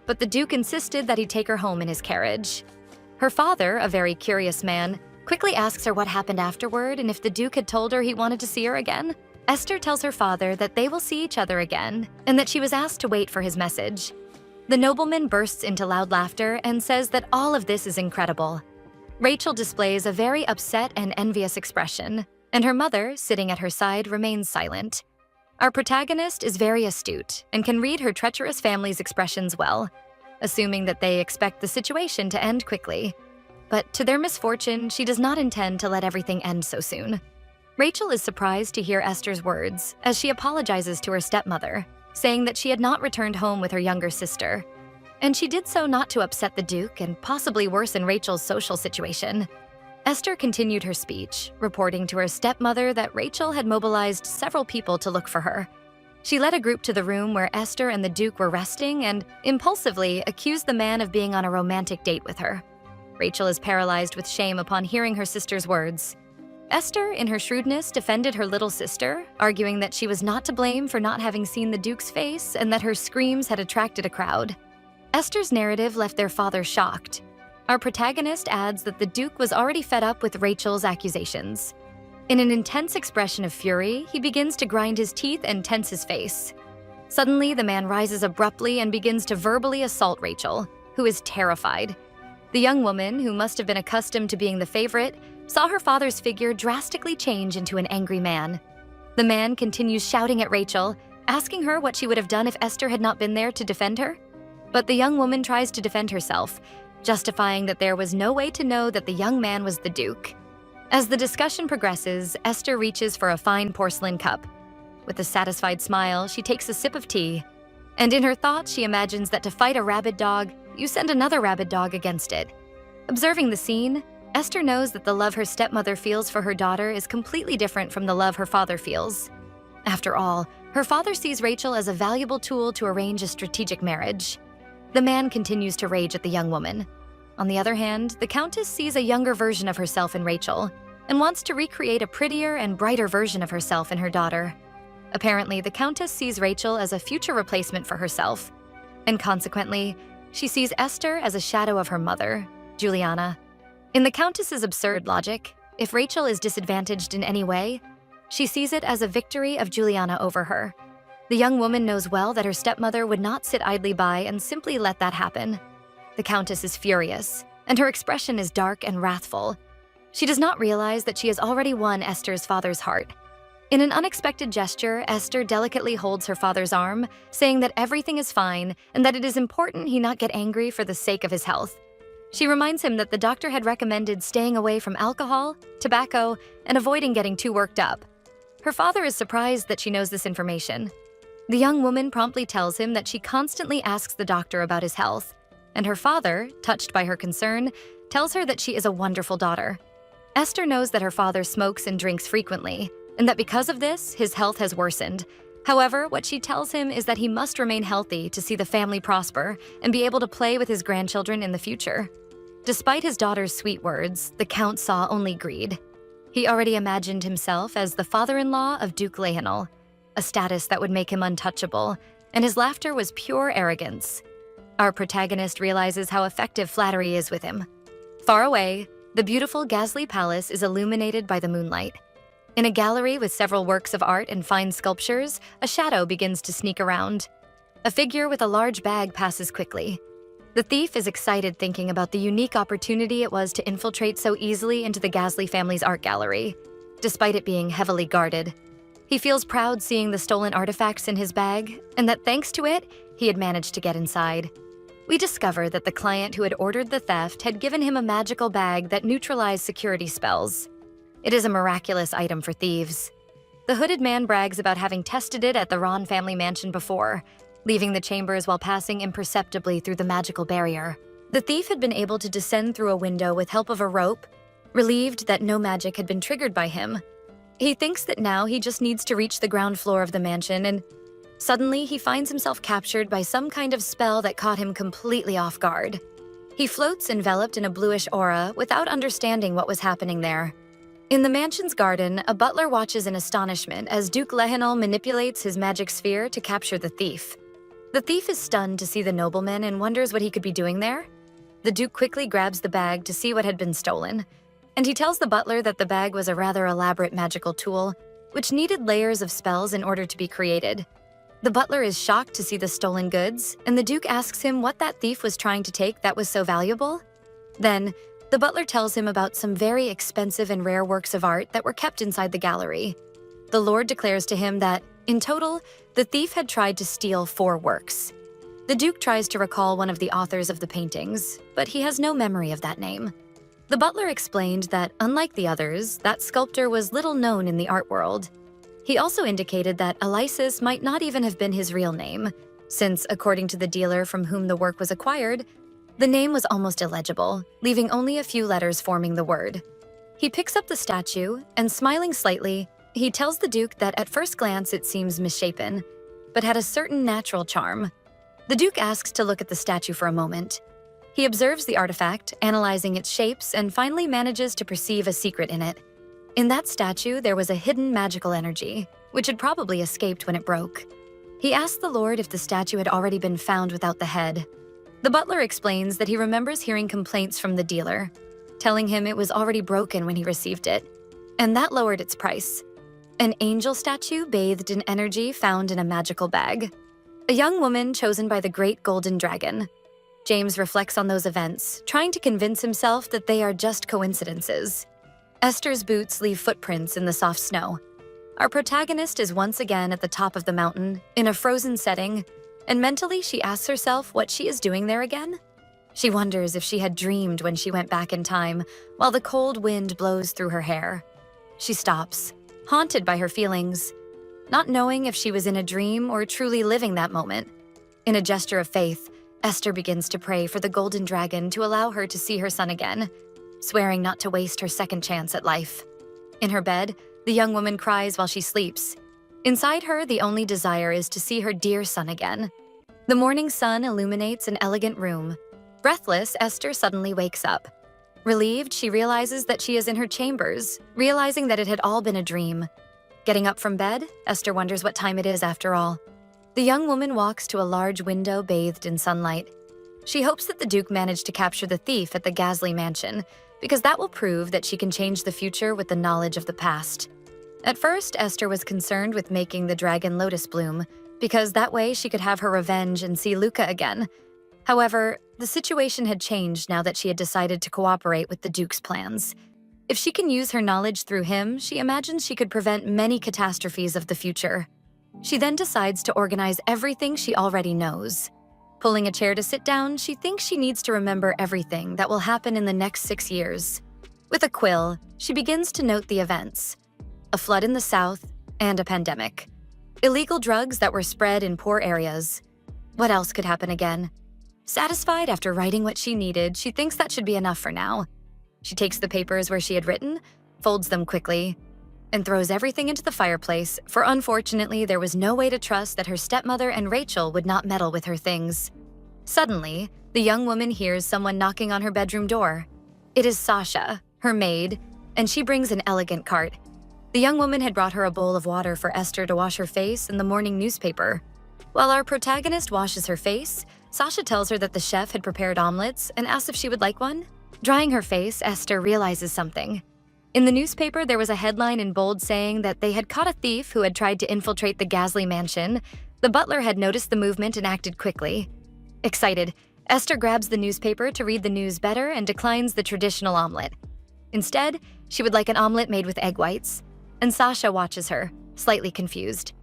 But the Duke insisted that he take her home in his carriage. Her father, a very curious man, quickly asks her what happened afterward and if the Duke had told her he wanted to see her again. Esther tells her father that they will see each other again and that she was asked to wait for his message. The nobleman bursts into loud laughter and says that all of this is incredible. Rachel displays a very upset and envious expression, and her mother, sitting at her side, remains silent. Our protagonist is very astute and can read her treacherous family's expressions well, assuming that they expect the situation to end quickly. But to their misfortune, she does not intend to let everything end so soon. Rachel is surprised to hear Esther's words as she apologizes to her stepmother, saying that she had not returned home with her younger sister, and she did so not to upset the Duke and possibly worsen Rachel's social situation. Esther continued her speech, reporting to her stepmother that Rachel had mobilized several people to look for her. She led a group to the room where Esther and the Duke were resting and, impulsively, accused the man of being on a romantic date with her. Rachel is paralyzed with shame upon hearing her sister's words. Esther, in her shrewdness, defended her little sister, arguing that she was not to blame for not having seen the Duke's face and that her screams had attracted a crowd. Esther's narrative left their father shocked. Our protagonist adds that the Duke was already fed up with Rachel's accusations. In an intense expression of fury, he begins to grind his teeth and tense his face. Suddenly, the man rises abruptly and begins to verbally assault Rachel, who is terrified. The young woman, who must have been accustomed to being the favorite, saw her father's figure drastically change into an angry man. The man continues shouting at Rachel, asking her what she would have done if Esther had not been there to defend her. But the young woman tries to defend herself, justifying that there was no way to know that the young man was the Duke. As the discussion progresses, Esther reaches for a fine porcelain cup. With a satisfied smile, she takes a sip of tea, and in her thoughts, she imagines that to fight a rabid dog, you send another rabid dog against it. Observing the scene, Esther knows that the love her stepmother feels for her daughter is completely different from the love her father feels. After all, her father sees Rachel as a valuable tool to arrange a strategic marriage. The man continues to rage at the young woman. On the other hand, the Countess sees a younger version of herself in Rachel and wants to recreate a prettier and brighter version of herself in her daughter. Apparently, the Countess sees Rachel as a future replacement for herself, and consequently, she sees Esther as a shadow of her mother, Juliana. In the Countess's absurd logic, if Rachel is disadvantaged in any way, she sees it as a victory of Juliana over her. The young woman knows well that her stepmother would not sit idly by and simply let that happen. The Countess is furious, and her expression is dark and wrathful. She does not realize that she has already won Esther's father's heart. In an unexpected gesture, Esther delicately holds her father's arm, saying that everything is fine and that it is important he not get angry for the sake of his health. She reminds him that the doctor had recommended staying away from alcohol, tobacco, and avoiding getting too worked up. Her father is surprised that she knows this information. The young woman promptly tells him that she constantly asks the doctor about his health, and her father, touched by her concern, tells her that she is a wonderful daughter. Esther knows that her father smokes and drinks frequently, and that because of this, his health has worsened. However, what she tells him is that he must remain healthy to see the family prosper and be able to play with his grandchildren in the future. Despite his daughter's sweet words, the Count saw only greed. He already imagined himself as the father-in-law of Duke Leonel, a status that would make him untouchable, and his laughter was pure arrogance. Our protagonist realizes how effective flattery is with him. Far away, the beautiful Gasly Palace is illuminated by the moonlight. In a gallery with several works of art and fine sculptures, a shadow begins to sneak around. A figure with a large bag passes quickly. The thief is excited thinking about the unique opportunity it was to infiltrate so easily into the Gasly family's art gallery, despite it being heavily guarded. He feels proud seeing the stolen artifacts in his bag, and that thanks to it, he had managed to get inside. We discover that the client who had ordered the theft had given him a magical bag that neutralized security spells. It is a miraculous item for thieves. The hooded man brags about having tested it at the Ron family mansion before, leaving the chambers while passing imperceptibly through the magical barrier. The thief had been able to descend through a window with help of a rope, relieved that no magic had been triggered by him. He thinks that now he just needs to reach the ground floor of the mansion, and suddenly he finds himself captured by some kind of spell that caught him completely off guard. He floats enveloped in a bluish aura without understanding what was happening there. In the mansion's garden, a butler watches in astonishment as Duke Lehinol manipulates his magic sphere to capture the thief. The thief is stunned to see the nobleman and wonders what he could be doing there. The Duke quickly grabs the bag to see what had been stolen, and he tells the butler that the bag was a rather elaborate magical tool, which needed layers of spells in order to be created. The butler is shocked to see the stolen goods, and the Duke asks him what that thief was trying to take that was so valuable. Then, the butler tells him about some very expensive and rare works of art that were kept inside the gallery. The Lord declares to him that, in total, the thief had tried to steal 4 works. The Duke tries to recall one of the authors of the paintings, but he has no memory of that name. The butler explained that, unlike the others, that sculptor was little known in the art world. He also indicated that Elysis might not even have been his real name, since, according to the dealer from whom the work was acquired, the name was almost illegible, leaving only a few letters forming the word. He picks up the statue, and smiling slightly, he tells the Duke that at first glance it seems misshapen, but had a certain natural charm. The Duke asks to look at the statue for a moment. He observes the artifact, analyzing its shapes, and finally manages to perceive a secret in it. In that statue, there was a hidden magical energy, which had probably escaped when it broke. He asks the Lord if the statue had already been found without the head. The butler explains that he remembers hearing complaints from the dealer, telling him it was already broken when he received it, and that lowered its price. An angel statue bathed in energy found in a magical bag. A young woman chosen by the great golden dragon. James reflects on those events, trying to convince himself that they are just coincidences. Esther's boots leave footprints in the soft snow. Our protagonist is once again at the top of the mountain, in a frozen setting, and mentally she asks herself what she is doing there again. She wonders if she had dreamed when she went back in time, while the cold wind blows through her hair. She stops, haunted by her feelings, not knowing if she was in a dream or truly living that moment. In a gesture of faith, Esther begins to pray for the golden dragon to allow her to see her son again, swearing not to waste her second chance at life. In her bed, the young woman cries while she sleeps. Inside her, the only desire is to see her dear son again. The morning sun illuminates an elegant room. Breathless, Esther suddenly wakes up. Relieved, she realizes that she is in her chambers, realizing that it had all been a dream. Getting up from bed, Esther wonders what time it is after all. The young woman walks to a large window bathed in sunlight. She hopes that the Duke managed to capture the thief at the Gasly mansion, because that will prove that she can change the future with the knowledge of the past. At first, Esther was concerned with making the dragon lotus bloom, because that way she could have her revenge and see Luca again. However, the situation had changed now that she had decided to cooperate with the Duke's plans. If she can use her knowledge through him, she imagines she could prevent many catastrophes of the future. She then decides to organize everything she already knows. Pulling a chair to sit down, she thinks she needs to remember everything that will happen in the next 6 years. With a quill, she begins to note the events. A flood in the south, and a pandemic. Illegal drugs that were spread in poor areas. What else could happen again? Satisfied after writing what she needed, she thinks that should be enough for now. She takes the papers where she had written, folds them quickly, and throws everything into the fireplace, for unfortunately there was no way to trust that her stepmother and Rachel would not meddle with her things. Suddenly, the young woman hears someone knocking on her bedroom door. It is Sasha, her maid, and she brings an elegant cart. The young woman had brought her a bowl of water for Esther to wash her face in the morning newspaper. While our protagonist washes her face, Sasha tells her that the chef had prepared omelets and asks if she would like one. Drying her face, Esther realizes something. In the newspaper, there was a headline in bold saying that they had caught a thief who had tried to infiltrate the Gasly mansion. The butler had noticed the movement and acted quickly. Excited, Esther grabs the newspaper to read the news better and declines the traditional omelet. Instead, she would like an omelet made with egg whites, and Sasha watches her, slightly confused.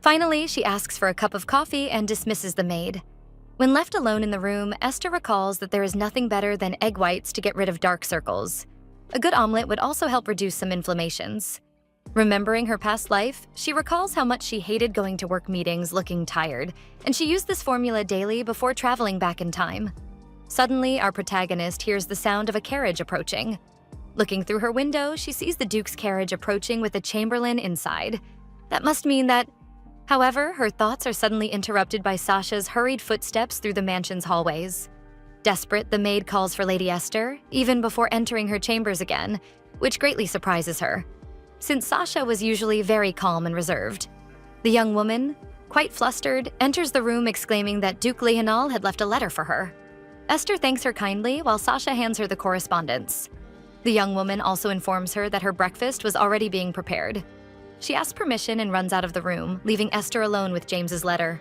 Finally, she asks for a cup of coffee and dismisses the maid. When left alone in the room, Esther recalls that there is nothing better than egg whites to get rid of dark circles. A good omelet would also help reduce some inflammations. Remembering her past life, she recalls how much she hated going to work meetings looking tired, and she used this formula daily before traveling back in time. Suddenly, our protagonist hears the sound of a carriage approaching. Looking through her window, she sees the Duke's carriage approaching with a chamberlain inside. That must mean that... However, her thoughts are suddenly interrupted by Sasha's hurried footsteps through the mansion's hallways. Desperate, the maid calls for Lady Esther, even before entering her chambers again, which greatly surprises her, since Sasha was usually very calm and reserved. The young woman, quite flustered, enters the room exclaiming that Duke Leonal had left a letter for her. Esther thanks her kindly while Sasha hands her the correspondence. The young woman also informs her that her breakfast was already being prepared. She asks permission and runs out of the room, leaving Esther alone with James's letter.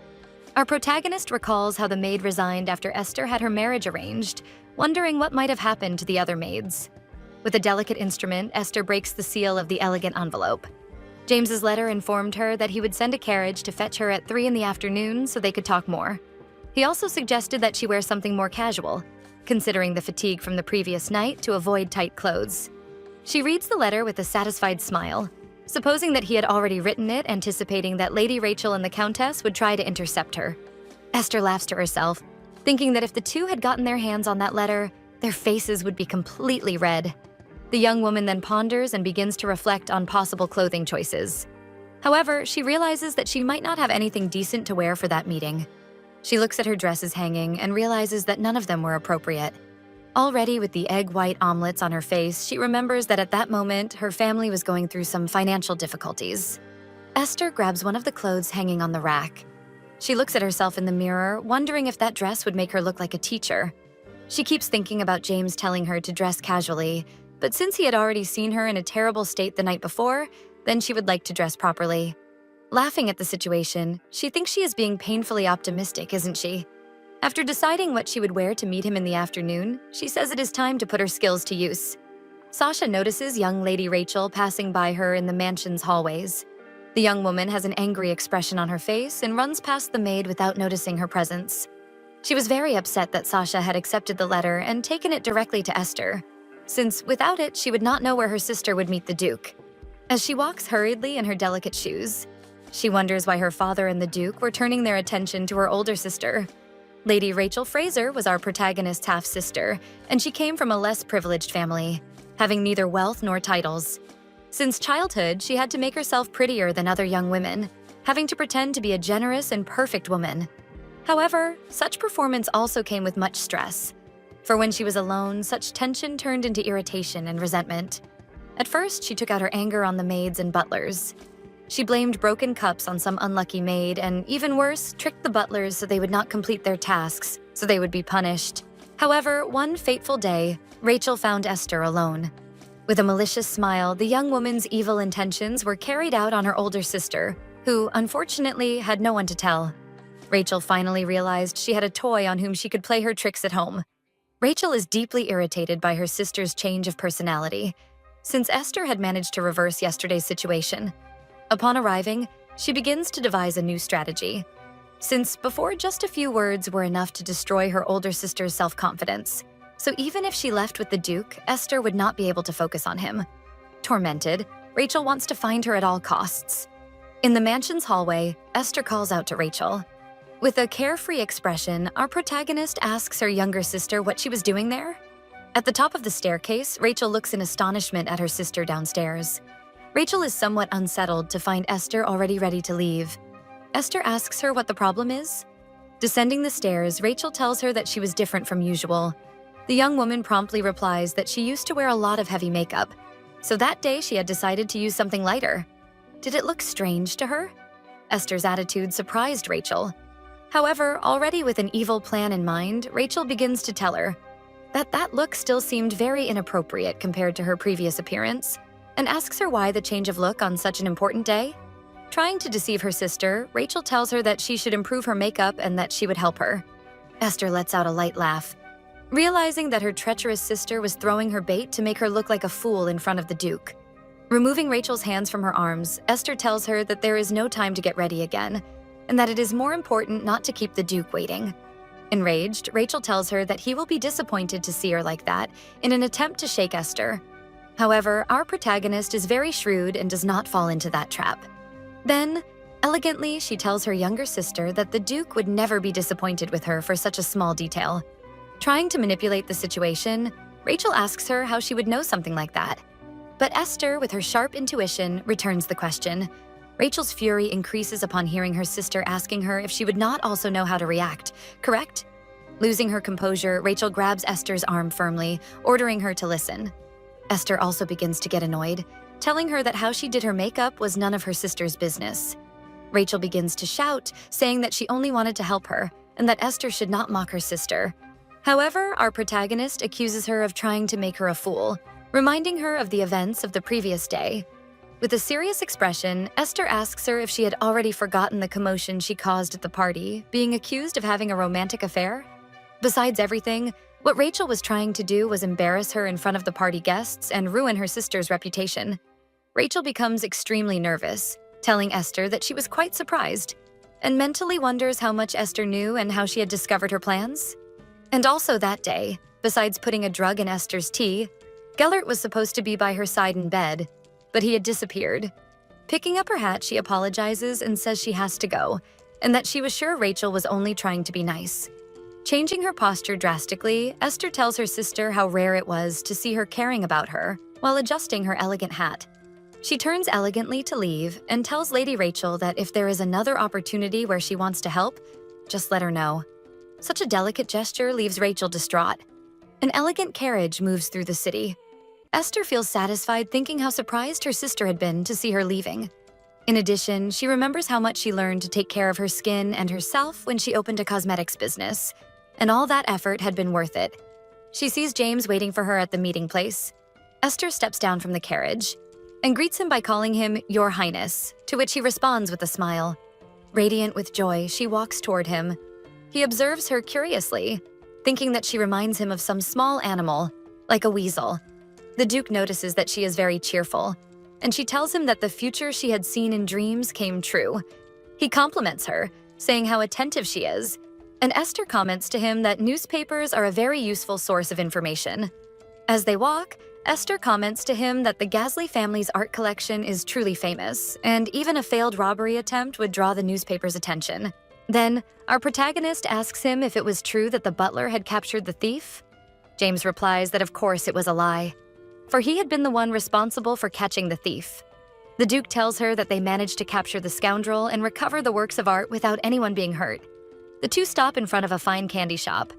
Our protagonist recalls how the maid resigned after Esther had her marriage arranged, wondering what might have happened to the other maids. With a delicate instrument, Esther breaks the seal of the elegant envelope. James's letter informed her that he would send a carriage to fetch her at 3 in the afternoon so they could talk more. He also suggested that she wear something more casual, considering the fatigue from the previous night, to avoid tight clothes. She reads the letter with a satisfied smile, supposing that he had already written it, anticipating that Lady Rachel and the Countess would try to intercept her. Esther laughs to herself, thinking that if the two had gotten their hands on that letter, their faces would be completely red. The young woman then ponders and begins to reflect on possible clothing choices. However, she realizes that she might not have anything decent to wear for that meeting. She looks at her dresses hanging and realizes that none of them were appropriate. Already with the egg white omelets on her face, she remembers that at that moment, her family was going through some financial difficulties. Esther grabs one of the clothes hanging on the rack. She looks at herself in the mirror, wondering if that dress would make her look like a teacher. She keeps thinking about James telling her to dress casually, but since he had already seen her in a terrible state the night before, then she would like to dress properly. Laughing at the situation, she thinks she is being painfully optimistic, isn't she? After deciding what she would wear to meet him in the afternoon, she says it is time to put her skills to use. Sasha notices young Lady Rachel passing by her in the mansion's hallways. The young woman has an angry expression on her face and runs past the maid without noticing her presence. She was very upset that Sasha had accepted the letter and taken it directly to Esther, since without it, she would not know where her sister would meet the Duke. As she walks hurriedly in her delicate shoes, she wonders why her father and the Duke were turning their attention to her older sister. Lady Rachel Fraser was our protagonist's half-sister, and she came from a less privileged family, having neither wealth nor titles. Since childhood, she had to make herself prettier than other young women, having to pretend to be a generous and perfect woman. However, such performance also came with much stress. For when she was alone, such tension turned into irritation and resentment. At first, she took out her anger on the maids and butlers. She blamed broken cups on some unlucky maid and, even worse, tricked the butlers so they would not complete their tasks, so they would be punished. However, one fateful day, Rachel found Esther alone. With a malicious smile, the young woman's evil intentions were carried out on her older sister, who, unfortunately, had no one to tell. Rachel finally realized she had a toy on whom she could play her tricks at home. Rachel is deeply irritated by her sister's change of personality, since Esther had managed to reverse yesterday's situation. Upon arriving, she begins to devise a new strategy, since before just a few words were enough to destroy her older sister's self-confidence. So even if she left with the Duke, Esther would not be able to focus on him. Tormented, Rachel wants to find her at all costs. In the mansion's hallway, Esther calls out to Rachel. With a carefree expression, our protagonist asks her younger sister what she was doing there. At the top of the staircase, Rachel looks in astonishment at her sister downstairs. Rachel is somewhat unsettled to find Esther already ready to leave. Esther asks her what the problem is. Descending the stairs, Rachel tells her that she was different from usual. The young woman promptly replies that she used to wear a lot of heavy makeup, so that day she had decided to use something lighter. Did it look strange to her? Esther's attitude surprised Rachel. However, already with an evil plan in mind, Rachel begins to tell her that look still seemed very inappropriate compared to her previous appearance, and asks her why the change of look on such an important day. Trying to deceive her sister, Rachel tells her that she should improve her makeup and that she would help her. Esther lets out a light laugh, realizing that her treacherous sister was throwing her bait to make her look like a fool in front of the Duke. Removing Rachel's hands from her arms, Esther tells her that there is no time to get ready again, and that it is more important not to keep the Duke waiting. Enraged, Rachel tells her that he will be disappointed to see her like that in an attempt to shake Esther. However, our protagonist is very shrewd and does not fall into that trap. Then, elegantly, she tells her younger sister that the Duke would never be disappointed with her for such a small detail. Trying to manipulate the situation, Rachel asks her how she would know something like that. But Esther, with her sharp intuition, returns the question. Rachel's fury increases upon hearing her sister asking her if she would not also know how to react, correct? Losing her composure, Rachel grabs Esther's arm firmly, ordering her to listen. Esther also begins to get annoyed, telling her that how she did her makeup was none of her sister's business. Rachel begins to shout, saying that she only wanted to help her, and that Esther should not mock her sister. However, our protagonist accuses her of trying to make her a fool, reminding her of the events of the previous day. With a serious expression, Esther asks her if she had already forgotten the commotion she caused at the party, being accused of having a romantic affair. Besides everything, what Rachel was trying to do was embarrass her in front of the party guests and ruin her sister's reputation. Rachel becomes extremely nervous, telling Esther that she was quite surprised, and mentally wonders how much Esther knew and how she had discovered her plans. And also that day, besides putting a drug in Esther's tea, Gellert was supposed to be by her side in bed, but he had disappeared. Picking up her hat, she apologizes and says she has to go, and that she was sure Rachel was only trying to be nice. Changing her posture drastically, Esther tells her sister how rare it was to see her caring about her while adjusting her elegant hat. She turns elegantly to leave and tells Lady Rachel that if there is another opportunity where she wants to help, just let her know. Such a delicate gesture leaves Rachel distraught. An elegant carriage moves through the city. Esther feels satisfied thinking how surprised her sister had been to see her leaving. In addition, she remembers how much she learned to take care of her skin and herself when she opened a cosmetics business, and all that effort had been worth it. She sees James waiting for her at the meeting place. Esther steps down from the carriage and greets him by calling him Your Highness, to which he responds with a smile. Radiant with joy, she walks toward him. He observes her curiously, thinking that she reminds him of some small animal, like a weasel. The Duke notices that she is very cheerful, and she tells him that the future she had seen in dreams came true. He compliments her, saying how attentive she is, and Esther comments to him that newspapers are a very useful source of information. As they walk, Esther comments to him that the Gasly family's art collection is truly famous, and even a failed robbery attempt would draw the newspaper's attention. Then, our protagonist asks him if it was true that the butler had captured the thief. James replies that of course it was a lie, for he had been the one responsible for catching the thief. The Duke tells her that they managed to capture the scoundrel and recover the works of art without anyone being hurt. The two stop in front of a fine candy shop.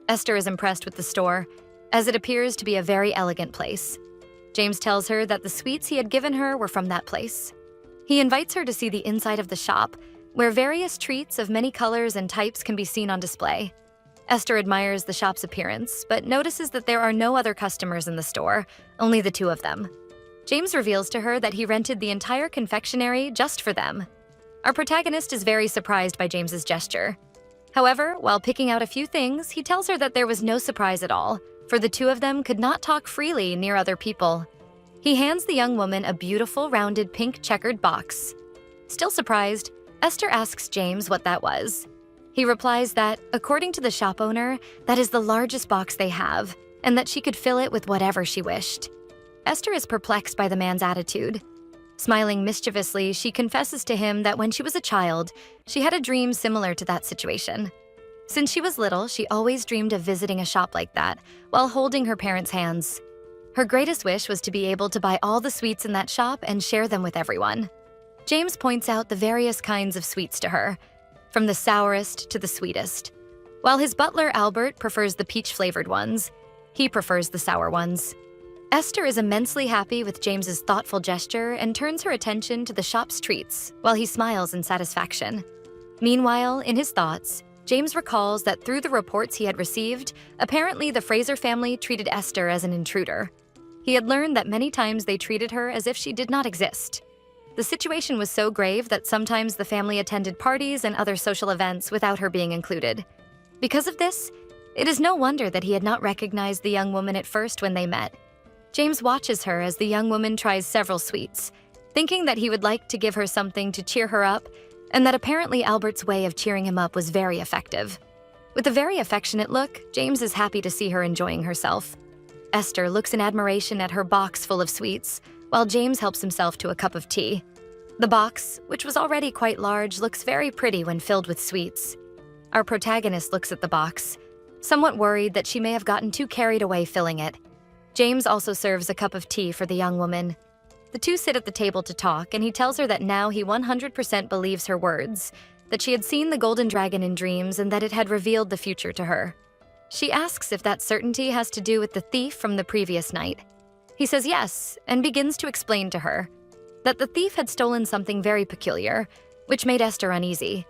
Esther is impressed with the store, as it appears to be a very elegant place. James tells her that the sweets he had given her were from that place. He invites her to see the inside of the shop, where various treats of many colors and types can be seen on display. Esther admires the shop's appearance, but notices that there are no other customers in the store, only the two of them. James reveals to her that he rented the entire confectionery just for them. Our protagonist is very surprised by James's gesture. However, while picking out a few things, he tells her that there was no surprise at all, for the two of them could not talk freely near other people. He hands the young woman a beautiful, rounded, pink checkered box. Still surprised, Esther asks James what that was. He replies that, according to the shop owner, that is the largest box they have, and that she could fill it with whatever she wished. Esther is perplexed by the man's attitude. Smiling mischievously, she confesses to him that when she was a child, she had a dream similar to that situation. Since she was little, she always dreamed of visiting a shop like that, while holding her parents' hands. Her greatest wish was to be able to buy all the sweets in that shop and share them with everyone. James points out the various kinds of sweets to her, from the sourest to the sweetest. While his butler, Albert, prefers the peach-flavored ones, he prefers the sour ones. Esther is immensely happy with James's thoughtful gesture and turns her attention to the shop's treats while he smiles in satisfaction. Meanwhile, in his thoughts, James recalls that through the reports he had received, apparently the Fraser family treated Esther as an intruder. He had learned that many times they treated her as if she did not exist. The situation was so grave that sometimes the family attended parties and other social events without her being included. Because of this, it is no wonder that he had not recognized the young woman at first when they met. James watches her as the young woman tries several sweets, thinking that he would like to give her something to cheer her up, and that apparently Albert's way of cheering him up was very effective. With a very affectionate look, James is happy to see her enjoying herself. Esther looks in admiration at her box full of sweets, while James helps himself to a cup of tea. The box, which was already quite large, looks very pretty when filled with sweets. Our protagonist looks at the box, somewhat worried that she may have gotten too carried away filling it. James also serves a cup of tea for the young woman. The two sit at the table to talk, and he tells her that now he 100% believes her words, that she had seen the golden dragon in dreams and that it had revealed the future to her. She asks if that certainty has to do with the thief from the previous night. He says yes, and begins to explain to her that the thief had stolen something very peculiar, which made Esther uneasy.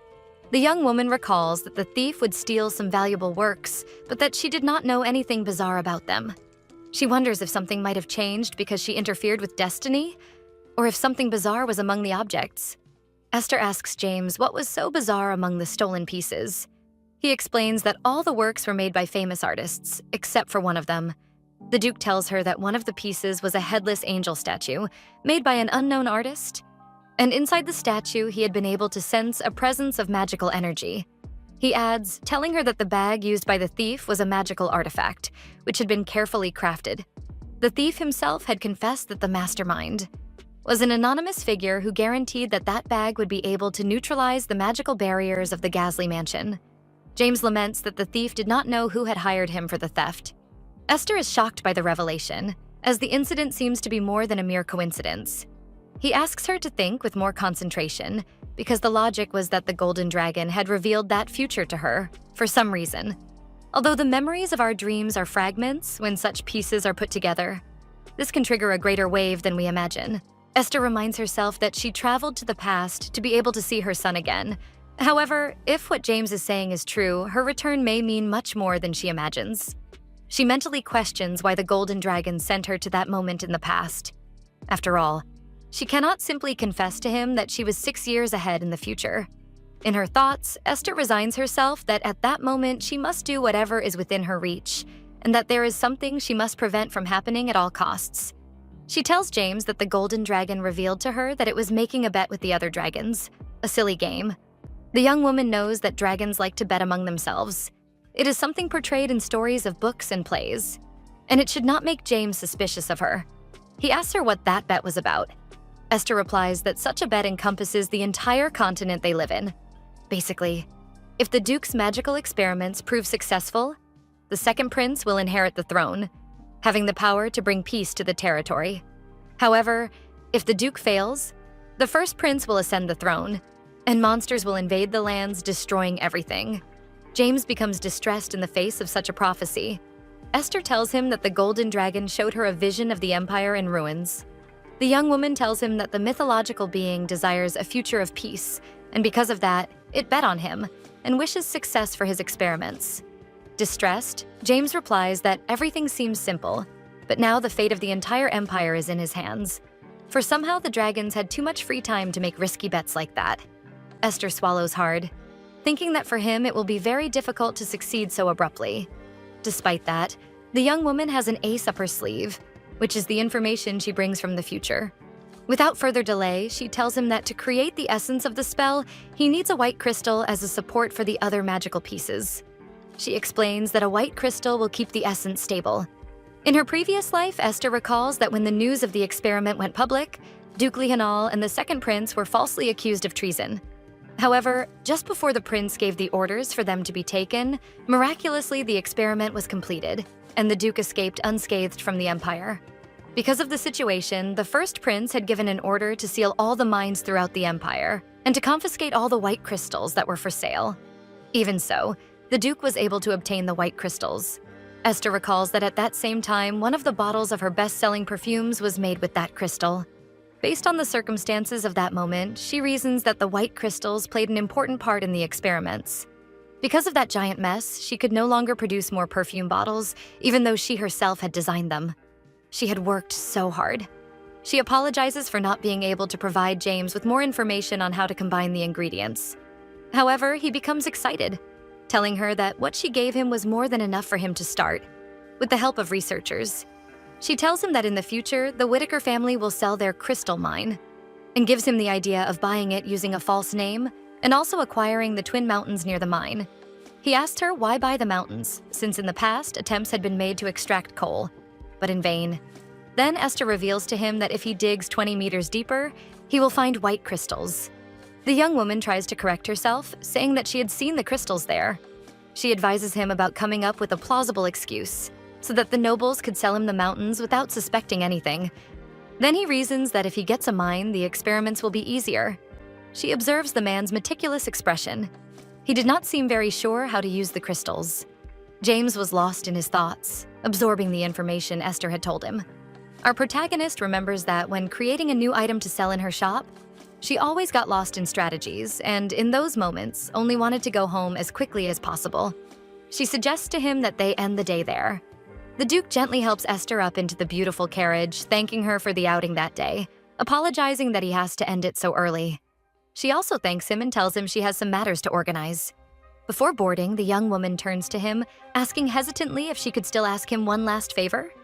The young woman recalls that the thief would steal some valuable works, but that she did not know anything bizarre about them. She wonders if something might have changed because she interfered with destiny, or if something bizarre was among the objects. Esther asks James what was so bizarre among the stolen pieces. He explains that all the works were made by famous artists, except for one of them. The Duke tells her that one of the pieces was a headless angel statue, made by an unknown artist, and inside the statue he had been able to sense a presence of magical energy. He adds, telling her that the bag used by the thief was a magical artifact, which had been carefully crafted. The thief himself had confessed that the mastermind was an anonymous figure who guaranteed that that bag would be able to neutralize the magical barriers of the Gasley mansion. James laments that the thief did not know who had hired him for the theft. Esther is shocked by the revelation, as the incident seems to be more than a mere coincidence. He asks her to think with more concentration, because the logic was that the golden dragon had revealed that future to her, for some reason. Although the memories of our dreams are fragments when such pieces are put together, this can trigger a greater wave than we imagine. Esther reminds herself that she traveled to the past to be able to see her son again. However, if what James is saying is true, her return may mean much more than she imagines. She mentally questions why the golden dragon sent her to that moment in the past. After all, she cannot simply confess to him that she was 6 years ahead in the future. In her thoughts, Esther resigns herself that at that moment she must do whatever is within her reach, and that there is something she must prevent from happening at all costs. She tells James that the golden dragon revealed to her that it was making a bet with the other dragons, a silly game. The young woman knows that dragons like to bet among themselves. It is something portrayed in stories of books and plays, and it should not make James suspicious of her. He asks her what that bet was about. Esther replies that such a bet encompasses the entire continent they live in. Basically, if the Duke's magical experiments prove successful, the second prince will inherit the throne, having the power to bring peace to the territory. However, if the Duke fails, the first prince will ascend the throne, and monsters will invade the lands, destroying everything. James becomes distressed in the face of such a prophecy. Esther tells him that the golden dragon showed her a vision of the empire in ruins. The young woman tells him that the mythological being desires a future of peace, and because of that, it bet on him and wishes success for his experiments. Distressed, James replies that everything seems simple, but now the fate of the entire empire is in his hands. For somehow the dragons had too much free time to make risky bets like that. Esther swallows hard, thinking that for him it will be very difficult to succeed so abruptly. Despite that, the young woman has an ace up her sleeve, which is the information she brings from the future. Without further delay, she tells him that to create the essence of the spell, he needs a white crystal as a support for the other magical pieces. She explains that a white crystal will keep the essence stable. In her previous life, Esther recalls that when the news of the experiment went public, Duke Leonal and the second prince were falsely accused of treason. However, just before the prince gave the orders for them to be taken, miraculously the experiment was completed, and the Duke escaped unscathed from the empire. Because of the situation, the first prince had given an order to seal all the mines throughout the empire, and to confiscate all the white crystals that were for sale. Even so, the Duke was able to obtain the white crystals. Esther recalls that at that same time, one of the bottles of her best-selling perfumes was made with that crystal. Based on the circumstances of that moment, she reasons that the white crystals played an important part in the experiments. Because of that giant mess, she could no longer produce more perfume bottles, even though she herself had designed them. She had worked so hard. She apologizes for not being able to provide James with more information on how to combine the ingredients. However, he becomes excited, telling her that what she gave him was more than enough for him to start, with the help of researchers. She tells him that in the future, the Whitaker family will sell their crystal mine, and gives him the idea of buying it using a false name and also acquiring the twin mountains near the mine. He asked her why buy the mountains, since in the past, attempts had been made to extract coal, but in vain. Then Esther reveals to him that if he digs 20 meters deeper, he will find white crystals. The young woman tries to correct herself, saying that she had seen the crystals there. She advises him about coming up with a plausible excuse, so that the nobles could sell him the mountains without suspecting anything. Then he reasons that if he gets a mine, the experiments will be easier. She observes the man's meticulous expression. He did not seem very sure how to use the crystals. James was lost in his thoughts, absorbing the information Esther had told him. Our protagonist remembers that when creating a new item to sell in her shop, she always got lost in strategies and, in those moments, only wanted to go home as quickly as possible. She suggests to him that they end the day there. The Duke gently helps Esther up into the beautiful carriage, thanking her for the outing that day, apologizing that he has to end it so early. She also thanks him and tells him she has some matters to organize. Before boarding, the young woman turns to him, asking hesitantly if she could still ask him one last favor.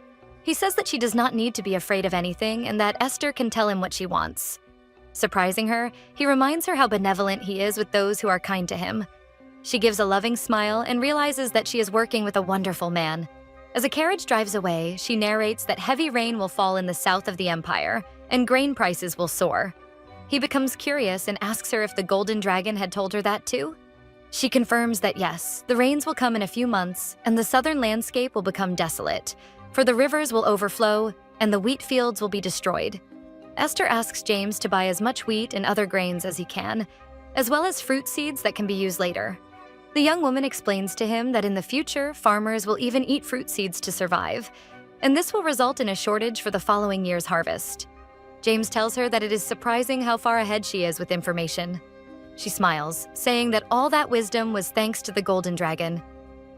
He says that she does not need to be afraid of anything and that Esther can tell him what she wants. Surprising her, he reminds her how benevolent he is with those who are kind to him. She gives a loving smile and realizes that she is working with a wonderful man. As a carriage drives away, she narrates that heavy rain will fall in the south of the empire and grain prices will soar. He becomes curious and asks her if the Golden Dragon had told her that too. She confirms that yes, the rains will come in a few months and the southern landscape will become desolate, for the rivers will overflow and the wheat fields will be destroyed. Esther asks James to buy as much wheat and other grains as he can, as well as fruit seeds that can be used later. The young woman explains to him that in the future, farmers will even eat fruit seeds to survive, and this will result in a shortage for the following year's harvest. James tells her that it is surprising how far ahead she is with information. She smiles, saying that all that wisdom was thanks to the Golden Dragon.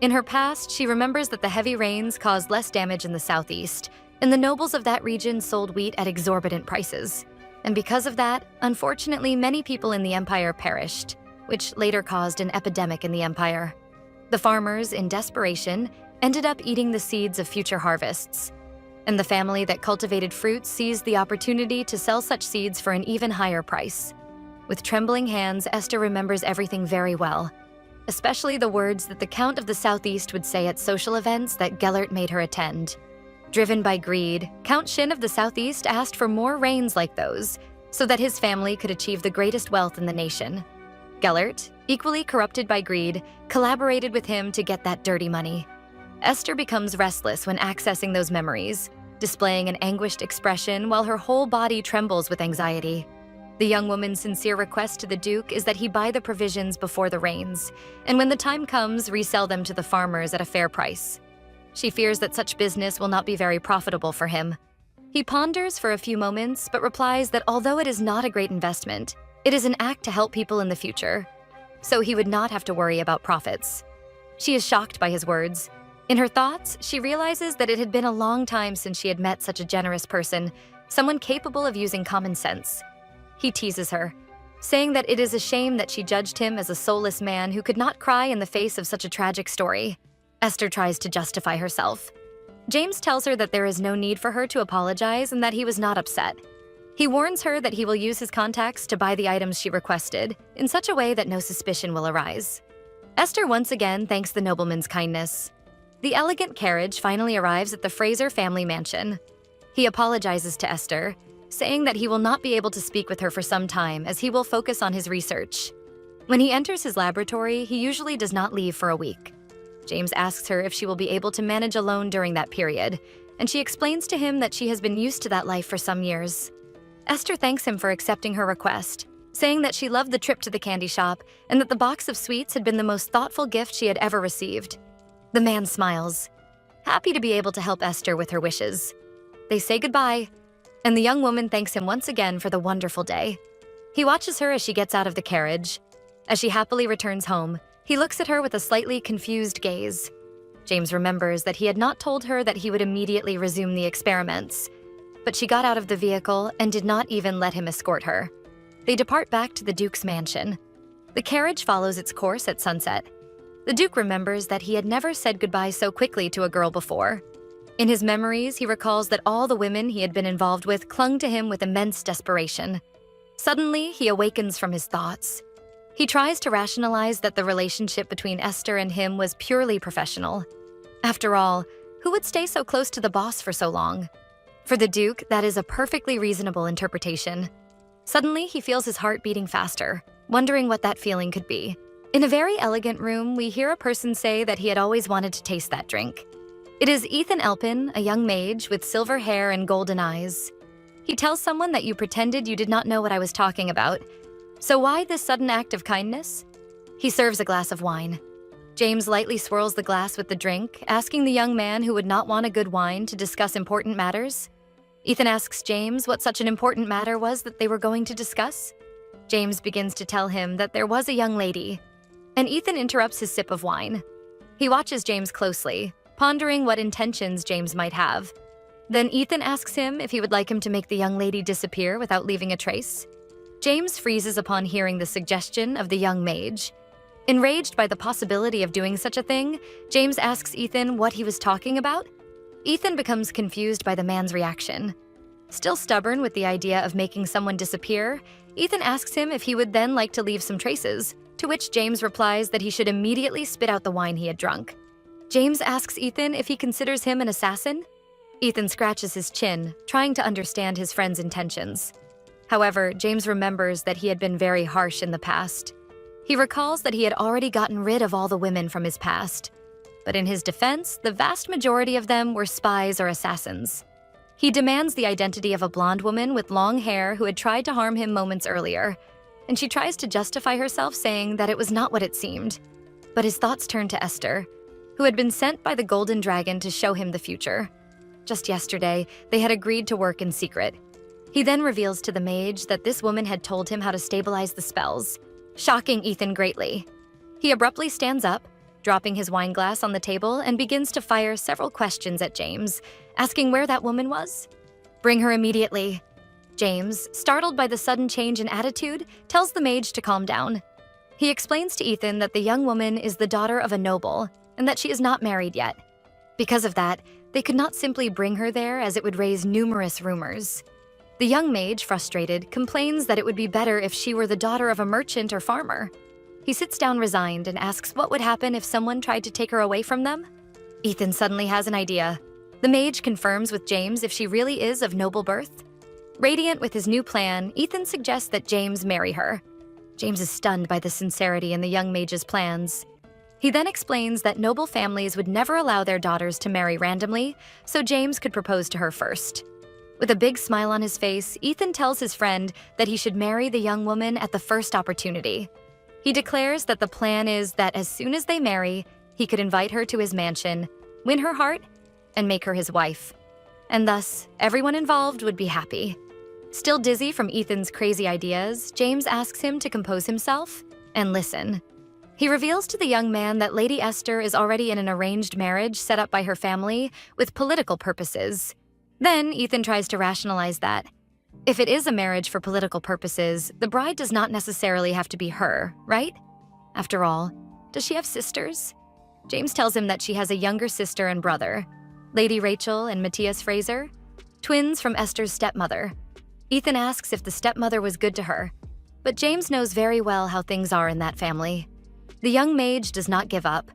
In her past, she remembers that the heavy rains caused less damage in the southeast, and the nobles of that region sold wheat at exorbitant prices. And because of that, unfortunately, many people in the empire perished, which later caused an epidemic in the empire. The farmers, in desperation, ended up eating the seeds of future harvests. And the family that cultivated fruits seized the opportunity to sell such seeds for an even higher price. With trembling hands, Esther remembers everything very well, especially the words that the Count of the Southeast would say at social events that Gellert made her attend. Driven by greed, Count Shin of the Southeast asked for more rains like those, so that his family could achieve the greatest wealth in the nation. Gellert, equally corrupted by greed, collaborated with him to get that dirty money. Esther becomes restless when accessing those memories, displaying an anguished expression while her whole body trembles with anxiety. The young woman's sincere request to the Duke is that he buy the provisions before the rains, and when the time comes, resell them to the farmers at a fair price. She fears that such business will not be very profitable for him. He ponders for a few moments, but replies that although it is not a great investment, it is an act to help people in the future, so he would not have to worry about profits. She is shocked by his words. In her thoughts, she realizes that it had been a long time since she had met such a generous person, someone capable of using common sense. He teases her, saying that it is a shame that she judged him as a soulless man who could not cry in the face of such a tragic story. Esther tries to justify herself. James tells her that there is no need for her to apologize and that he was not upset. He warns her that he will use his contacts to buy the items she requested in such a way that no suspicion will arise. Esther once again thanks the nobleman's kindness. The elegant carriage finally arrives at the Fraser family mansion. He apologizes to Esther, saying that he will not be able to speak with her for some time as he will focus on his research. When he enters his laboratory, he usually does not leave for a week. James asks her if she will be able to manage alone during that period, and she explains to him that she has been used to that life for some years. Esther thanks him for accepting her request, saying that she loved the trip to the candy shop and that the box of sweets had been the most thoughtful gift she had ever received. The man smiles, happy to be able to help Esther with her wishes. They say goodbye, and the young woman thanks him once again for the wonderful day. He watches her as she gets out of the carriage. As she happily returns home, he looks at her with a slightly confused gaze. James remembers that he had not told her that he would immediately resume the experiments, but she got out of the vehicle and did not even let him escort her. They depart back to the Duke's mansion. The carriage follows its course at sunset. The Duke remembers that he had never said goodbye so quickly to a girl before. In his memories, he recalls that all the women he had been involved with clung to him with immense desperation. Suddenly, he awakens from his thoughts. He tries to rationalize that the relationship between Esther and him was purely professional. After all, who would stay so close to the boss for so long? For the Duke, that is a perfectly reasonable interpretation. Suddenly, he feels his heart beating faster, wondering what that feeling could be. In a very elegant room, we hear a person say that he had always wanted to taste that drink. It is Ethan Elpin, a young mage with silver hair and golden eyes. He tells someone that you pretended you did not know what I was talking about. So why this sudden act of kindness? He serves a glass of wine. James lightly swirls the glass with the drink, asking the young man who would not want a good wine to discuss important matters. Ethan asks James what such an important matter was that they were going to discuss. James begins to tell him that there was a young lady, and Ethan interrupts his sip of wine. He watches James closely, pondering what intentions James might have. Then Ethan asks him if he would like him to make the young lady disappear without leaving a trace. James freezes upon hearing the suggestion of the young mage. Enraged by the possibility of doing such a thing, James asks Ethan what he was talking about. Ethan becomes confused by the man's reaction. Still stubborn with the idea of making someone disappear, Ethan asks him if he would then like to leave some traces, to which James replies that he should immediately spit out the wine he had drunk. James asks Ethan if he considers him an assassin. Ethan scratches his chin, trying to understand his friend's intentions. However, James remembers that he had been very harsh in the past. He recalls that he had already gotten rid of all the women from his past. But in his defense, the vast majority of them were spies or assassins. He demands the identity of a blonde woman with long hair who had tried to harm him moments earlier, and she tries to justify herself, saying that it was not what it seemed. But his thoughts turn to Esther, who had been sent by the Golden Dragon to show him the future. Just yesterday, they had agreed to work in secret. He then reveals to the mage that this woman had told him how to stabilize the spells, shocking Ethan greatly. He abruptly stands up, dropping his wine glass on the table, and begins to fire several questions at James, asking where that woman was. "Bring her immediately." James, startled by the sudden change in attitude, tells the mage to calm down. He explains to Ethan that the young woman is the daughter of a noble, and that she is not married yet. Because of that, they could not simply bring her there, as it would raise numerous rumors. The young mage, frustrated, complains that it would be better if she were the daughter of a merchant or farmer. He sits down resigned and asks what would happen if someone tried to take her away from them. Ethan suddenly has an idea. The mage confirms with James if she really is of noble birth. Radiant with his new plan, Ethan suggests that James marry her. James is stunned by the sincerity in the young mage's plans. He then explains that noble families would never allow their daughters to marry randomly, so James could propose to her first. With a big smile on his face, Ethan tells his friend that he should marry the young woman at the first opportunity. He declares that the plan is that as soon as they marry, he could invite her to his mansion, win her heart, and make her his wife. And thus, everyone involved would be happy. Still dizzy from Ethan's crazy ideas, James asks him to compose himself and listen. He reveals to the young man that Lady Esther is already in an arranged marriage set up by her family with political purposes. Then Ethan tries to rationalize that. If it is a marriage for political purposes, the bride does not necessarily have to be her, right? After all, does she have sisters? James tells him that she has a younger sister and brother, Lady Rachel and Matthias Fraser, twins from Esther's stepmother. Ethan asks if the stepmother was good to her, but James knows very well how things are in that family. The young mage does not give up,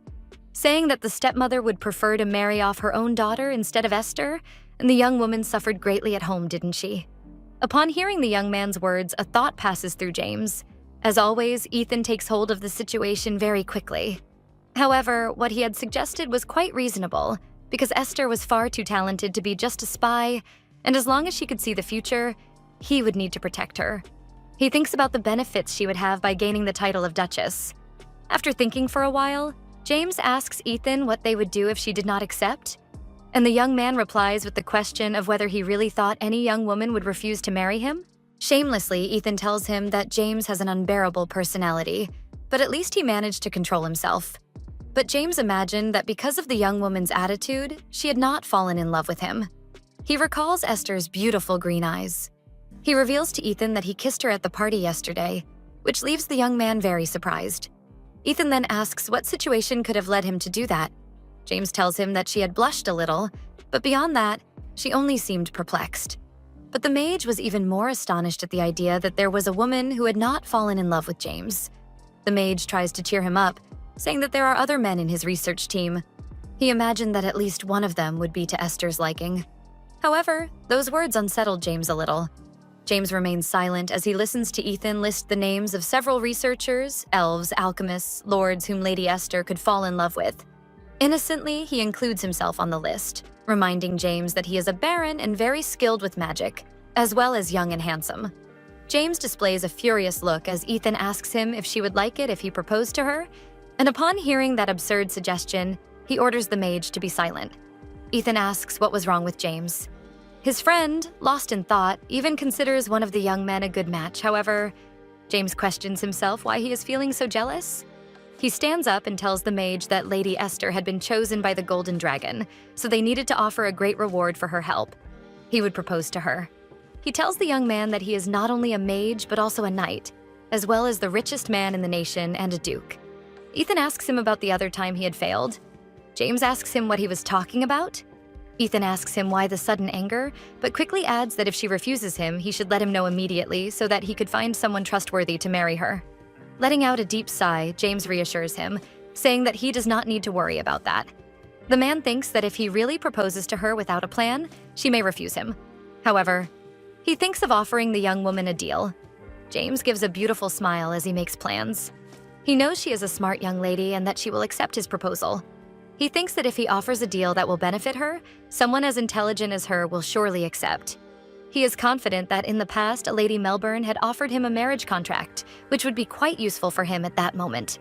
saying that the stepmother would prefer to marry off her own daughter instead of Esther, and the young woman suffered greatly at home, didn't she? Upon hearing the young man's words, a thought passes through James. As always, Ethan takes hold of the situation very quickly. However, what he had suggested was quite reasonable, because Esther was far too talented to be just a spy, and as long as she could see the future, he would need to protect her. He thinks about the benefits she would have by gaining the title of Duchess. After thinking for a while, James asks Ethan what they would do if she did not accept, and the young man replies with the question of whether he really thought any young woman would refuse to marry him. Shamelessly, Ethan tells him that James has an unbearable personality, but at least he managed to control himself. But James imagined that because of the young woman's attitude, she had not fallen in love with him. He recalls Esther's beautiful green eyes. He reveals to Ethan that he kissed her at the party yesterday, which leaves the young man very surprised. Ethan then asks what situation could have led him to do that. James tells him that she had blushed a little, but beyond that, she only seemed perplexed. But the mage was even more astonished at the idea that there was a woman who had not fallen in love with James. The mage tries to cheer him up, saying that there are other men in his research team. He imagined that at least one of them would be to Esther's liking. However, those words unsettled James a little. James remains silent as he listens to Ethan list the names of several researchers, elves, alchemists, lords whom Lady Esther could fall in love with. Innocently, he includes himself on the list, reminding James that he is a baron and very skilled with magic, as well as young and handsome. James displays a furious look as Ethan asks him if she would like it if he proposed to her, and upon hearing that absurd suggestion, he orders the mage to be silent. Ethan asks what was wrong with James. His friend, lost in thought, even considers one of the young men a good match. However, James questions himself why he is feeling so jealous. He stands up and tells the mage that Lady Esther had been chosen by the Golden Dragon, so they needed to offer a great reward for her help. He would propose to her. He tells the young man that he is not only a mage but also a knight, as well as the richest man in the nation and a duke. Ethan asks him about the other time he had failed. James asks him what he was talking about. Ethan asks him why the sudden anger, but quickly adds that if she refuses him, he should let him know immediately so that he could find someone trustworthy to marry her. Letting out a deep sigh, James reassures him, saying that he does not need to worry about that. The man thinks that if he really proposes to her without a plan, she may refuse him. However, he thinks of offering the young woman a deal. James gives a beautiful smile as he makes plans. He knows she is a smart young lady and that she will accept his proposal. He thinks that if he offers a deal that will benefit her, someone as intelligent as her will surely accept. He is confident that in the past, a Lady Melbourne had offered him a marriage contract, which would be quite useful for him at that moment.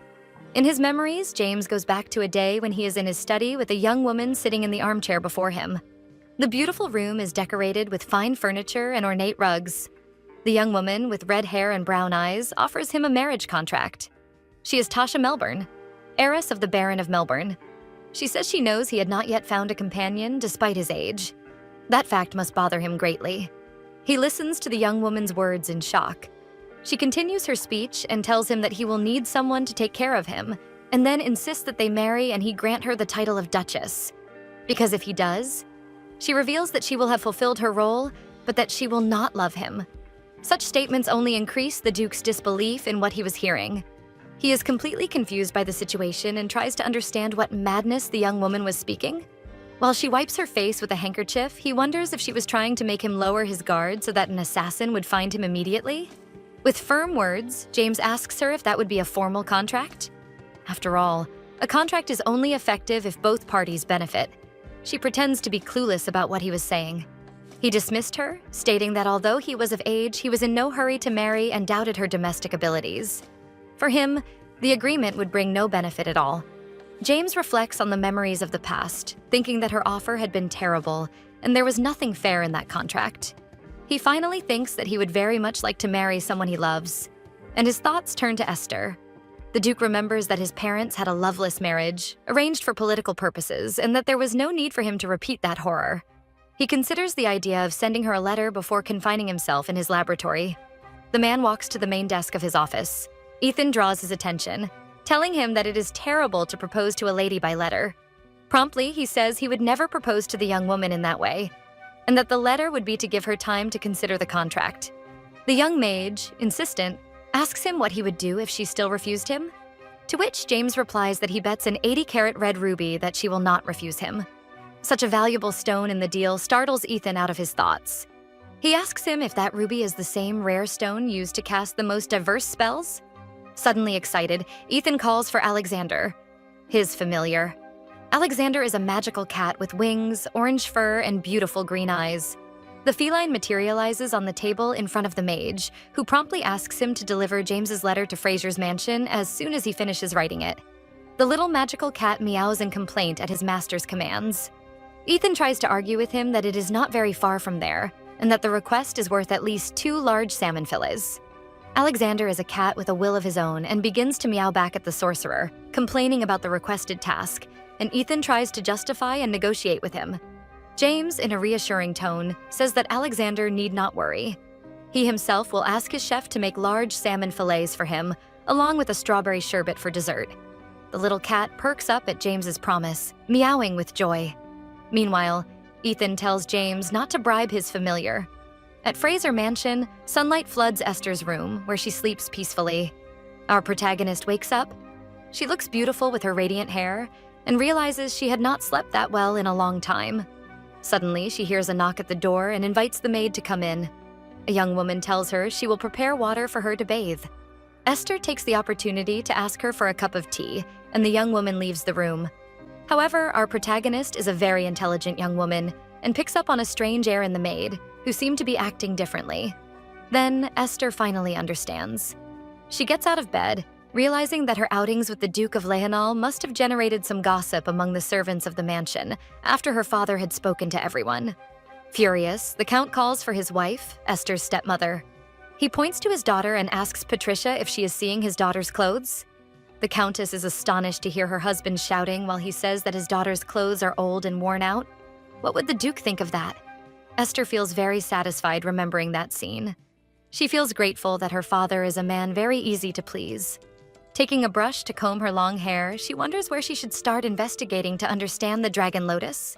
In his memories, James goes back to a day when he is in his study with a young woman sitting in the armchair before him. The beautiful room is decorated with fine furniture and ornate rugs. The young woman, with red hair and brown eyes, offers him a marriage contract. She is Tasha Melbourne, heiress of the Baron of Melbourne. She says she knows he had not yet found a companion despite his age. That fact must bother him greatly. He listens to the young woman's words in shock. She continues her speech and tells him that he will need someone to take care of him, and then insists that they marry and he grant her the title of Duchess. Because if he does, she reveals that she will have fulfilled her role, but that she will not love him. Such statements only increase the Duke's disbelief in what he was hearing. He is completely confused by the situation and tries to understand what madness the young woman was speaking. While she wipes her face with a handkerchief, he wonders if she was trying to make him lower his guard so that an assassin would find him immediately. With firm words, James asks her if that would be a formal contract. After all, a contract is only effective if both parties benefit. She pretends to be clueless about what he was saying. He dismissed her, stating that although he was of age, he was in no hurry to marry and doubted her domestic abilities. For him, the agreement would bring no benefit at all. James reflects on the memories of the past, thinking that her offer had been terrible, and there was nothing fair in that contract. He finally thinks that he would very much like to marry someone he loves, and his thoughts turn to Esther. The Duke remembers that his parents had a loveless marriage, arranged for political purposes, and that there was no need for him to repeat that horror. He considers the idea of sending her a letter before confining himself in his laboratory. The man walks to the main desk of his office. Ethan draws his attention, telling him that it is terrible to propose to a lady by letter. Promptly, he says he would never propose to the young woman in that way, and that the letter would be to give her time to consider the contract. The young mage, insistent, asks him what he would do if she still refused him, to which James replies that he bets an 80-carat red ruby that she will not refuse him. Such a valuable stone in the deal startles Ethan out of his thoughts. He asks him if that ruby is the same rare stone used to cast the most diverse spells. Suddenly excited, Ethan calls for Alexander, his familiar. Alexander is a magical cat with wings, orange fur, and beautiful green eyes. The feline materializes on the table in front of the mage, who promptly asks him to deliver James's letter to Fraser's mansion as soon as he finishes writing it. The little magical cat meows in complaint at his master's commands. Ethan tries to argue with him that it is not very far from there, and that the request is worth at least 2 large salmon fillets. Alexander is a cat with a will of his own and begins to meow back at the sorcerer, complaining about the requested task, and Ethan tries to justify and negotiate with him. James, in a reassuring tone, says that Alexander need not worry. He himself will ask his chef to make large salmon fillets for him, along with a strawberry sherbet for dessert. The little cat perks up at James's promise, meowing with joy. Meanwhile, Ethan tells James not to bribe his familiar. At Fraser Mansion, sunlight floods Esther's room, where she sleeps peacefully. Our protagonist wakes up. She looks beautiful with her radiant hair and realizes she had not slept that well in a long time. Suddenly, she hears a knock at the door and invites the maid to come in. A young woman tells her she will prepare water for her to bathe. Esther takes the opportunity to ask her for a cup of tea, and the young woman leaves the room. However, our protagonist is a very intelligent young woman and picks up on a strange air in the maid, who seem to be acting differently. Then, Esther finally understands. She gets out of bed, realizing that her outings with the Duke of Leonal must have generated some gossip among the servants of the mansion after her father had spoken to everyone. Furious, the Count calls for his wife, Esther's stepmother. He points to his daughter and asks Patricia if she is seeing his daughter's clothes. The Countess is astonished to hear her husband shouting while he says that his daughter's clothes are old and worn out. What would the Duke think of that? Esther feels very satisfied remembering that scene. She feels grateful that her father is a man very easy to please. Taking a brush to comb her long hair, she wonders where she should start investigating to understand the dragon lotus.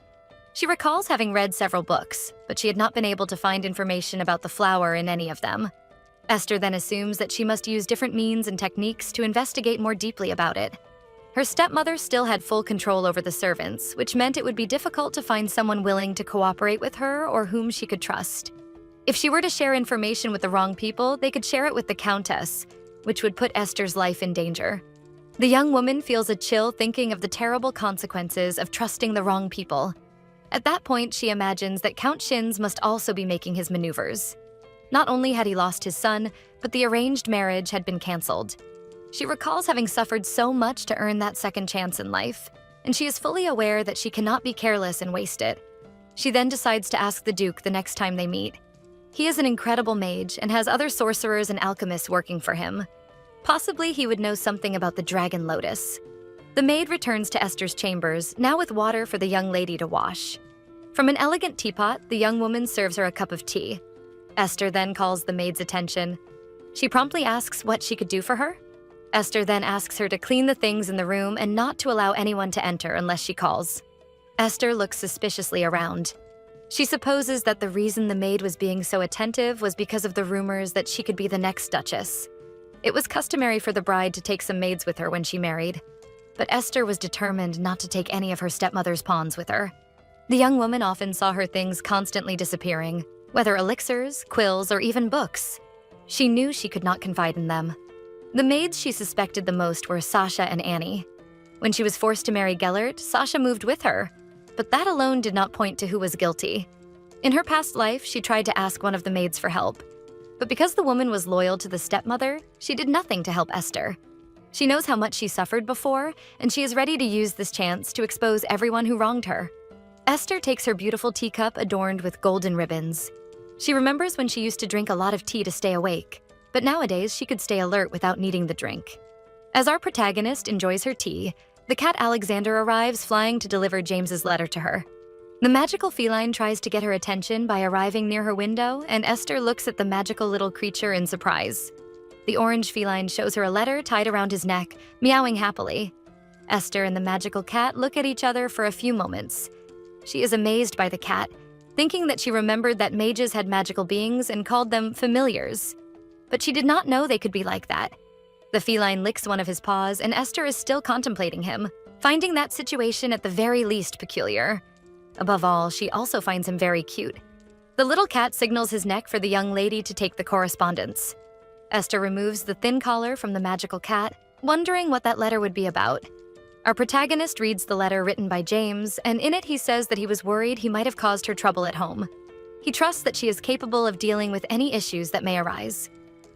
She recalls having read several books, but she had not been able to find information about the flower in any of them. Esther then assumes that she must use different means and techniques to investigate more deeply about it. Her stepmother still had full control over the servants, which meant it would be difficult to find someone willing to cooperate with her or whom she could trust. If she were to share information with the wrong people, they could share it with the Countess, which would put Esther's life in danger. The young woman feels a chill thinking of the terrible consequences of trusting the wrong people. At that point, she imagines that Count Shins must also be making his maneuvers. Not only had he lost his son, but the arranged marriage had been canceled. She recalls having suffered so much to earn that second chance in life, and she is fully aware that she cannot be careless and waste it. She then decides to ask the Duke the next time they meet. He is an incredible mage and has other sorcerers and alchemists working for him. Possibly he would know something about the dragon lotus. The maid returns to Esther's chambers, now with water for the young lady to wash. From an elegant teapot, the young woman serves her a cup of tea. Esther then calls the maid's attention. She promptly asks what she could do for her. Esther then asks her to clean the things in the room and not to allow anyone to enter unless she calls. Esther looks suspiciously around. She supposes that the reason the maid was being so attentive was because of the rumors that she could be the next duchess. It was customary for the bride to take some maids with her when she married, but Esther was determined not to take any of her stepmother's pawns with her. The young woman often saw her things constantly disappearing, whether elixirs, quills, or even books. She knew she could not confide in them. The maids she suspected the most were Sasha and Annie. When she was forced to marry Gellert, Sasha moved with her, but that alone did not point to who was guilty. In her past life, she tried to ask one of the maids for help, but because the woman was loyal to the stepmother, she did nothing to help Esther. She knows how much she suffered before, and she is ready to use this chance to expose everyone who wronged her. Esther takes her beautiful teacup adorned with golden ribbons. She remembers when she used to drink a lot of tea to stay awake, but nowadays she could stay alert without needing the drink. As our protagonist enjoys her tea, the cat Alexander arrives flying to deliver James's letter to her. The magical feline tries to get her attention by arriving near her window, and Esther looks at the magical little creature in surprise. The orange feline shows her a letter tied around his neck, meowing happily. Esther and the magical cat look at each other for a few moments. She is amazed by the cat, thinking that she remembered that mages had magical beings and called them familiars. But she did not know they could be like that. The feline licks one of his paws, and Esther is still contemplating him, finding that situation at the very least peculiar. Above all, she also finds him very cute. The little cat signals his neck for the young lady to take the correspondence. Esther removes the thin collar from the magical cat, wondering what that letter would be about. Our protagonist reads the letter written by James, and in it he says that he was worried he might have caused her trouble at home. He trusts that she is capable of dealing with any issues that may arise.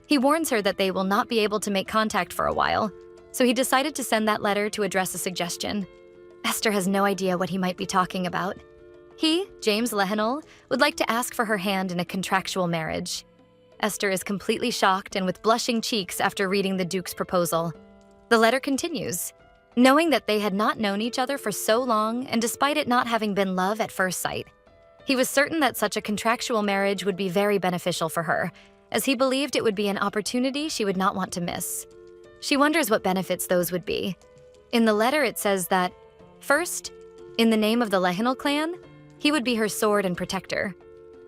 He warns her that they will not be able to make contact for a while, so he decided to send that letter to address a suggestion. Esther has no idea what he might be talking about. He, James Lehenal, would like to ask for her hand in a contractual marriage. Esther is completely shocked and with blushing cheeks after reading the Duke's proposal. The letter continues. Knowing that they had not known each other for so long, and despite it not having been love at first sight, he was certain that such a contractual marriage would be very beneficial for her, as he believed it would be an opportunity she would not want to miss. She wonders what benefits those would be. In the letter, it says that, first, in the name of the Lehinal clan, he would be her sword and protector.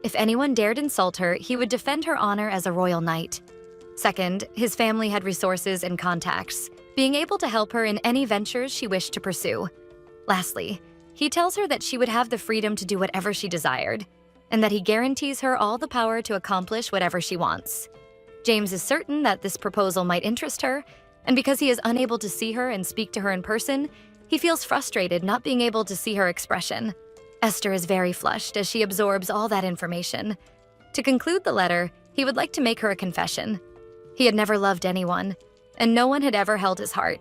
If anyone dared insult her, he would defend her honor as a royal knight. Second, his family had resources and contacts, being able to help her in any ventures she wished to pursue. Lastly, he tells her that she would have the freedom to do whatever she desired, and that he guarantees her all the power to accomplish whatever she wants. James is certain that this proposal might interest her, and because he is unable to see her and speak to her in person, he feels frustrated not being able to see her expression. Esther is very flushed as she absorbs all that information. To conclude the letter, he would like to make her a confession. He had never loved anyone, and no one had ever held his heart.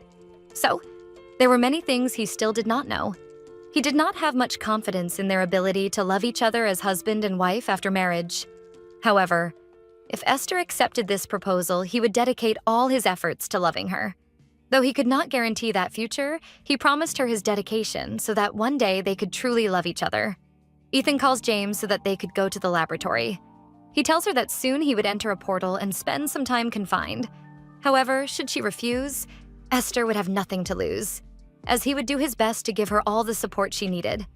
So, there were many things he still did not know. He did not have much confidence in their ability to love each other as husband and wife after marriage. However, if Esther accepted this proposal, he would dedicate all his efforts to loving her. Though he could not guarantee that future, he promised her his dedication so that one day they could truly love each other. Ethan calls James so that they could go to the laboratory. He tells her that soon he would enter a portal and spend some time confined. However, should she refuse, Esther would have nothing to lose, as he would do his best to give her all the support she needed.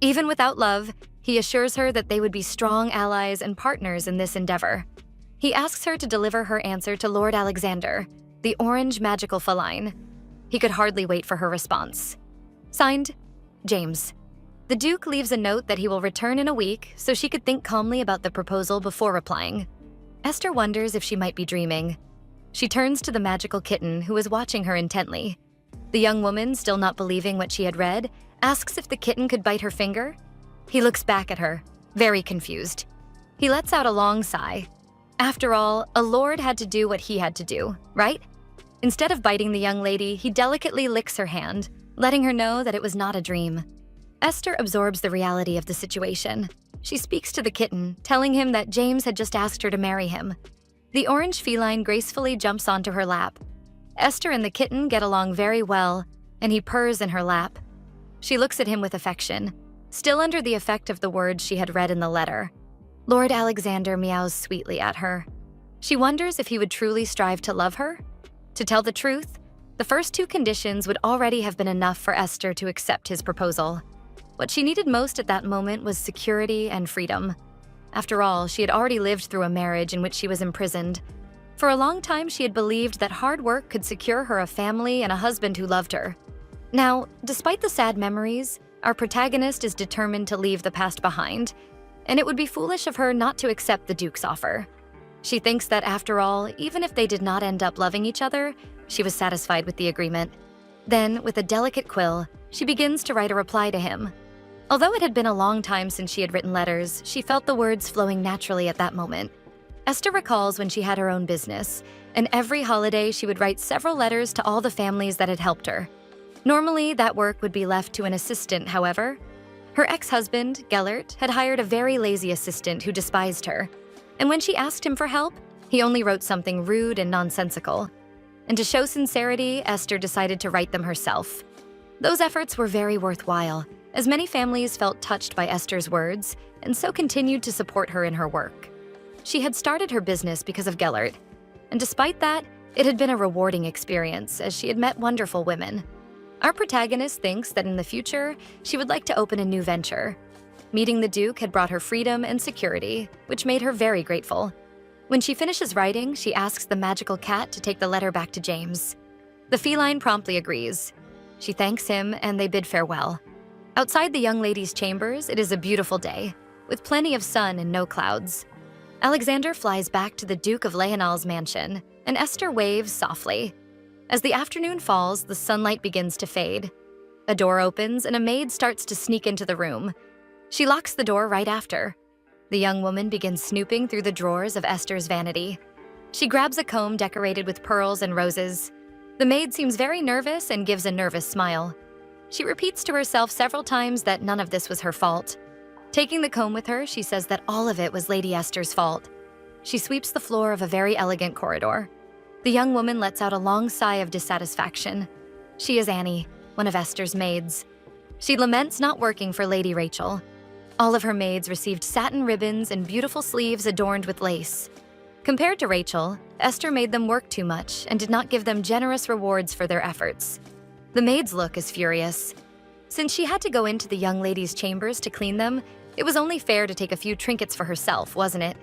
Even without love, he assures her that they would be strong allies and partners in this endeavor. He asks her to deliver her answer to Lord Alexander, the orange magical feline. He could hardly wait for her response. Signed, James. The Duke leaves a note that he will return in a week so she could think calmly about the proposal before replying. Esther wonders if she might be dreaming. She turns to the magical kitten who is watching her intently. The young woman, still not believing what she had read, asks if the kitten could bite her finger. He looks back at her, very confused. He lets out a long sigh. After all, a lord had to do what he had to do, right? Instead of biting the young lady, he delicately licks her hand, letting her know that it was not a dream. Esther absorbs the reality of the situation. She speaks to the kitten, telling him that James had just asked her to marry him. The orange feline gracefully jumps onto her lap. Esther and the kitten get along very well, and he purrs in her lap. She looks at him with affection, still under the effect of the words she had read in the letter. Lord Alexander meows sweetly at her. She wonders if he would truly strive to love her. To tell the truth, the first two conditions would already have been enough for Esther to accept his proposal. What she needed most at that moment was security and freedom. After all, she had already lived through a marriage in which she was imprisoned. For a long time, she had believed that hard work could secure her a family and a husband who loved her. Now, despite the sad memories, our protagonist is determined to leave the past behind, and it would be foolish of her not to accept the Duke's offer. She thinks that after all, even if they did not end up loving each other, she was satisfied with the agreement. Then, with a delicate quill, she begins to write a reply to him. Although it had been a long time since she had written letters, she felt the words flowing naturally at that moment. Esther recalls when she had her own business, and every holiday she would write several letters to all the families that had helped her. Normally, that work would be left to an assistant, however. Her ex-husband, Gellert, had hired a very lazy assistant who despised her, and when she asked him for help, he only wrote something rude and nonsensical. And to show sincerity, Esther decided to write them herself. Those efforts were very worthwhile, as many families felt touched by Esther's words and so continued to support her in her work. She had started her business because of Gellert, and despite that, it had been a rewarding experience as she had met wonderful women. Our protagonist thinks that in the future, she would like to open a new venture. Meeting the Duke had brought her freedom and security, which made her very grateful. When she finishes writing, she asks the magical cat to take the letter back to James. The feline promptly agrees. She thanks him, and they bid farewell. Outside the young lady's chambers, it is a beautiful day, with plenty of sun and no clouds. Alexander flies back to the Duke of Lehinal's mansion, and Esther waves softly. As the afternoon falls, the sunlight begins to fade. A door opens, and a maid starts to sneak into the room. She locks the door right after. The young woman begins snooping through the drawers of Esther's vanity. She grabs a comb decorated with pearls and roses. The maid seems very nervous and gives a nervous smile. She repeats to herself several times that none of this was her fault. Taking the comb with her, she says that all of it was Lady Esther's fault. She sweeps the floor of a very elegant corridor. The young woman lets out a long sigh of dissatisfaction. She is Annie, one of Esther's maids. She laments not working for Lady Rachel. All of her maids received satin ribbons and beautiful sleeves adorned with lace. Compared to Rachel, Esther made them work too much and did not give them generous rewards for their efforts. The maid's look is furious. Since she had to go into the young ladies' chambers to clean them, it was only fair to take a few trinkets for herself, wasn't it?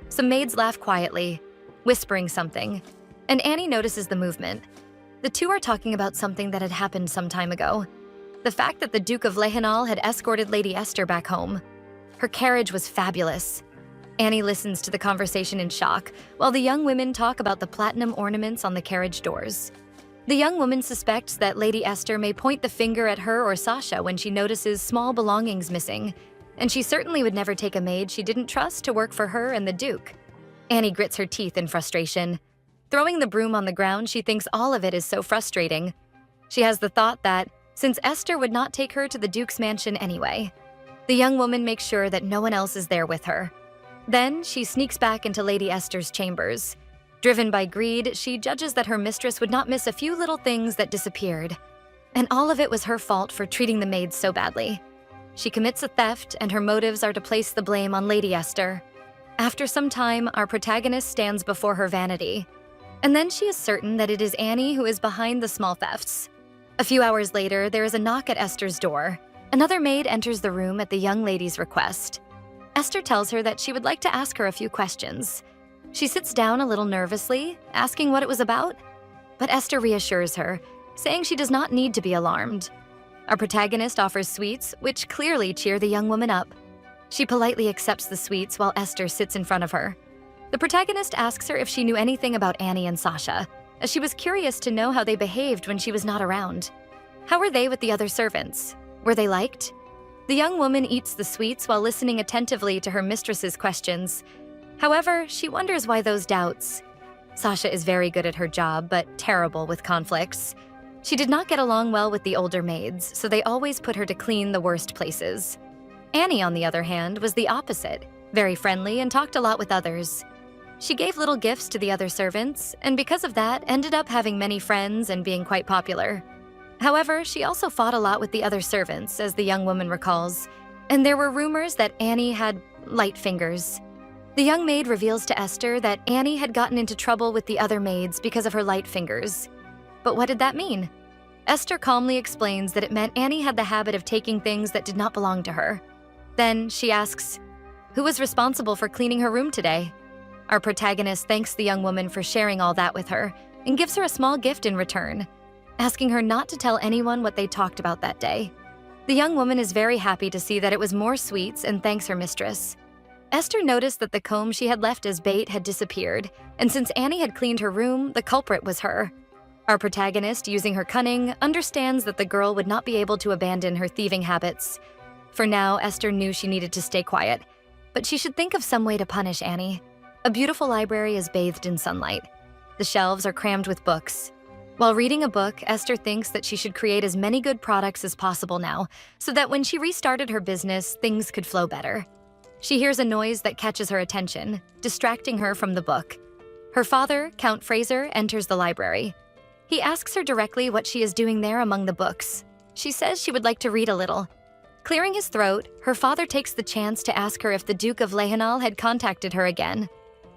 Some maids laugh quietly, whispering something, and Annie notices the movement. The two are talking about something that had happened some time ago. The fact that the Duke of Lehenal had escorted Lady Esther back home. Her carriage was fabulous. Annie listens to the conversation in shock, while the young women talk about the platinum ornaments on the carriage doors. The young woman suspects that Lady Esther may point the finger at her or Sasha when she notices small belongings missing, and she certainly would never take a maid she didn't trust to work for her and the Duke. Annie grits her teeth in frustration. Throwing the broom on the ground, she thinks all of it is so frustrating. She has the thought that, since Esther would not take her to the Duke's mansion anyway, the young woman makes sure that no one else is there with her. Then, she sneaks back into Lady Esther's chambers. Driven by greed, she judges that her mistress would not miss a few little things that disappeared. And all of it was her fault for treating the maids so badly. She commits a theft, and her motives are to place the blame on Lady Esther. After some time, our protagonist stands before her vanity. And then she is certain that it is Annie who is behind the small thefts. A few hours later, there is a knock at Esther's door. Another maid enters the room at the young lady's request. Esther tells her that she would like to ask her a few questions. She sits down a little nervously, asking what it was about. But Esther reassures her, saying she does not need to be alarmed. Our protagonist offers sweets, which clearly cheer the young woman up. She politely accepts the sweets while Esther sits in front of her. The protagonist asks her if she knew anything about Annie and Sasha, as she was curious to know how they behaved when she was not around. How were they with the other servants? Were they liked? The young woman eats the sweets while listening attentively to her mistress's questions. However, she wonders why those doubts. Sasha is very good at her job, but terrible with conflicts. She did not get along well with the older maids, so they always put her to clean the worst places. Annie, on the other hand, was the opposite, very friendly and talked a lot with others. She gave little gifts to the other servants, and because of that, ended up having many friends and being quite popular. However, she also fought a lot with the other servants, as the young woman recalls, and there were rumors that Annie had light fingers. The young maid reveals to Esther that Annie had gotten into trouble with the other maids because of her light fingers. But what did that mean? Esther calmly explains that it meant Annie had the habit of taking things that did not belong to her. Then she asks, who was responsible for cleaning her room today? Our protagonist thanks the young woman for sharing all that with her and gives her a small gift in return, asking her not to tell anyone what they talked about that day. The young woman is very happy to see that it was more sweets and thanks her mistress. Esther noticed that the comb she had left as bait had disappeared, and since Annie had cleaned her room, the culprit was her. Our protagonist, using her cunning, understands that the girl would not be able to abandon her thieving habits. For now, Esther knew she needed to stay quiet, but she should think of some way to punish Annie. A beautiful library is bathed in sunlight. The shelves are crammed with books. While reading a book, Esther thinks that she should create as many good products as possible now, so that when she restarted her business, things could flow better. She hears a noise that catches her attention, distracting her from the book. Her father, Count Fraser, enters the library. He asks her directly what she is doing there among the books. She says she would like to read a little. Clearing his throat, her father takes the chance to ask her if the Duke of Lehenal had contacted her again.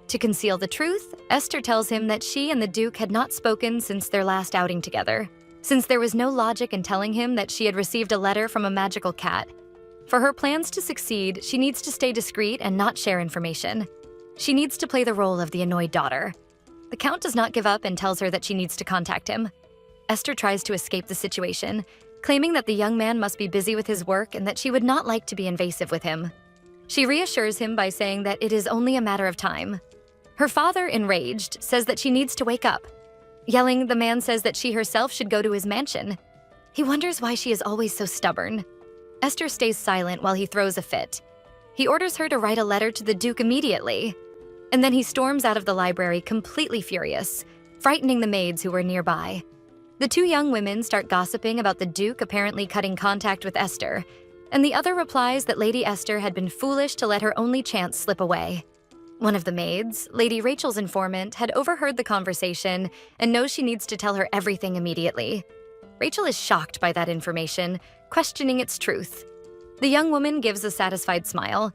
To conceal the truth, Esther tells him that she and the Duke had not spoken since their last outing together, since there was no logic in telling him that she had received a letter from a magical cat. For her plans to succeed, she needs to stay discreet and not share information. She needs to play the role of the annoyed daughter. The Count does not give up and tells her that she needs to contact him. Esther tries to escape the situation, claiming that the young man must be busy with his work and that she would not like to be invasive with him. She reassures him by saying that it is only a matter of time. Her father, enraged, says that she needs to wake up. Yelling, the man says that she herself should go to his mansion. He wonders why she is always so stubborn. Esther stays silent while he throws a fit. He orders her to write a letter to the Duke immediately. And then he storms out of the library completely furious, frightening the maids who were nearby. The two young women start gossiping about the Duke apparently cutting contact with Esther, and the other replies that Lady Esther had been foolish to let her only chance slip away. One of the maids, Lady Rachel's informant, had overheard the conversation and knows she needs to tell her everything immediately. Rachel is shocked by that information, questioning its truth. The young woman gives a satisfied smile.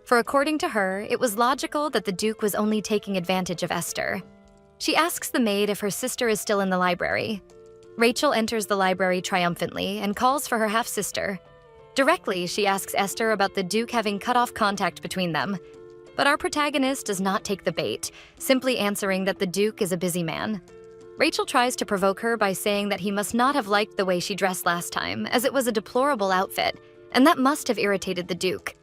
for according to her, it was logical that the Duke was only taking advantage of Esther. She asks the maid if her sister is still in the library. Rachel enters the library triumphantly and calls for her half-sister. Directly, she asks Esther about the Duke having cut off contact between them. But our protagonist does not take the bait, simply answering that the Duke is a busy man. Rachel tries to provoke her by saying that he must not have liked the way she dressed last time, as it was a deplorable outfit, and that must have irritated the Duke.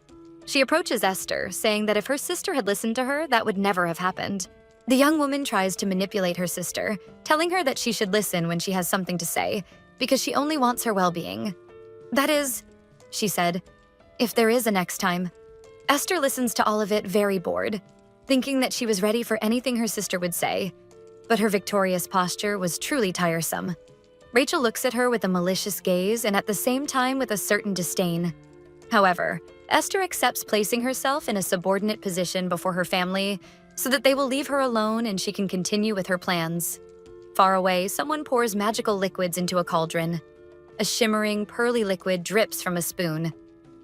She approaches Esther, saying that if her sister had listened to her, that would never have happened. The young woman tries to manipulate her sister, telling her that she should listen when she has something to say, because she only wants her well-being. "That is," she said, "if there is a next time." Esther listens to all of it very bored, thinking that she was ready for anything her sister would say. But her victorious posture was truly tiresome. Rachel looks at her with a malicious gaze and at the same time with a certain disdain. However, Esther accepts placing herself in a subordinate position before her family so that they will leave her alone and she can continue with her plans. Far away, someone pours magical liquids into a cauldron. A shimmering, pearly liquid drips from a spoon.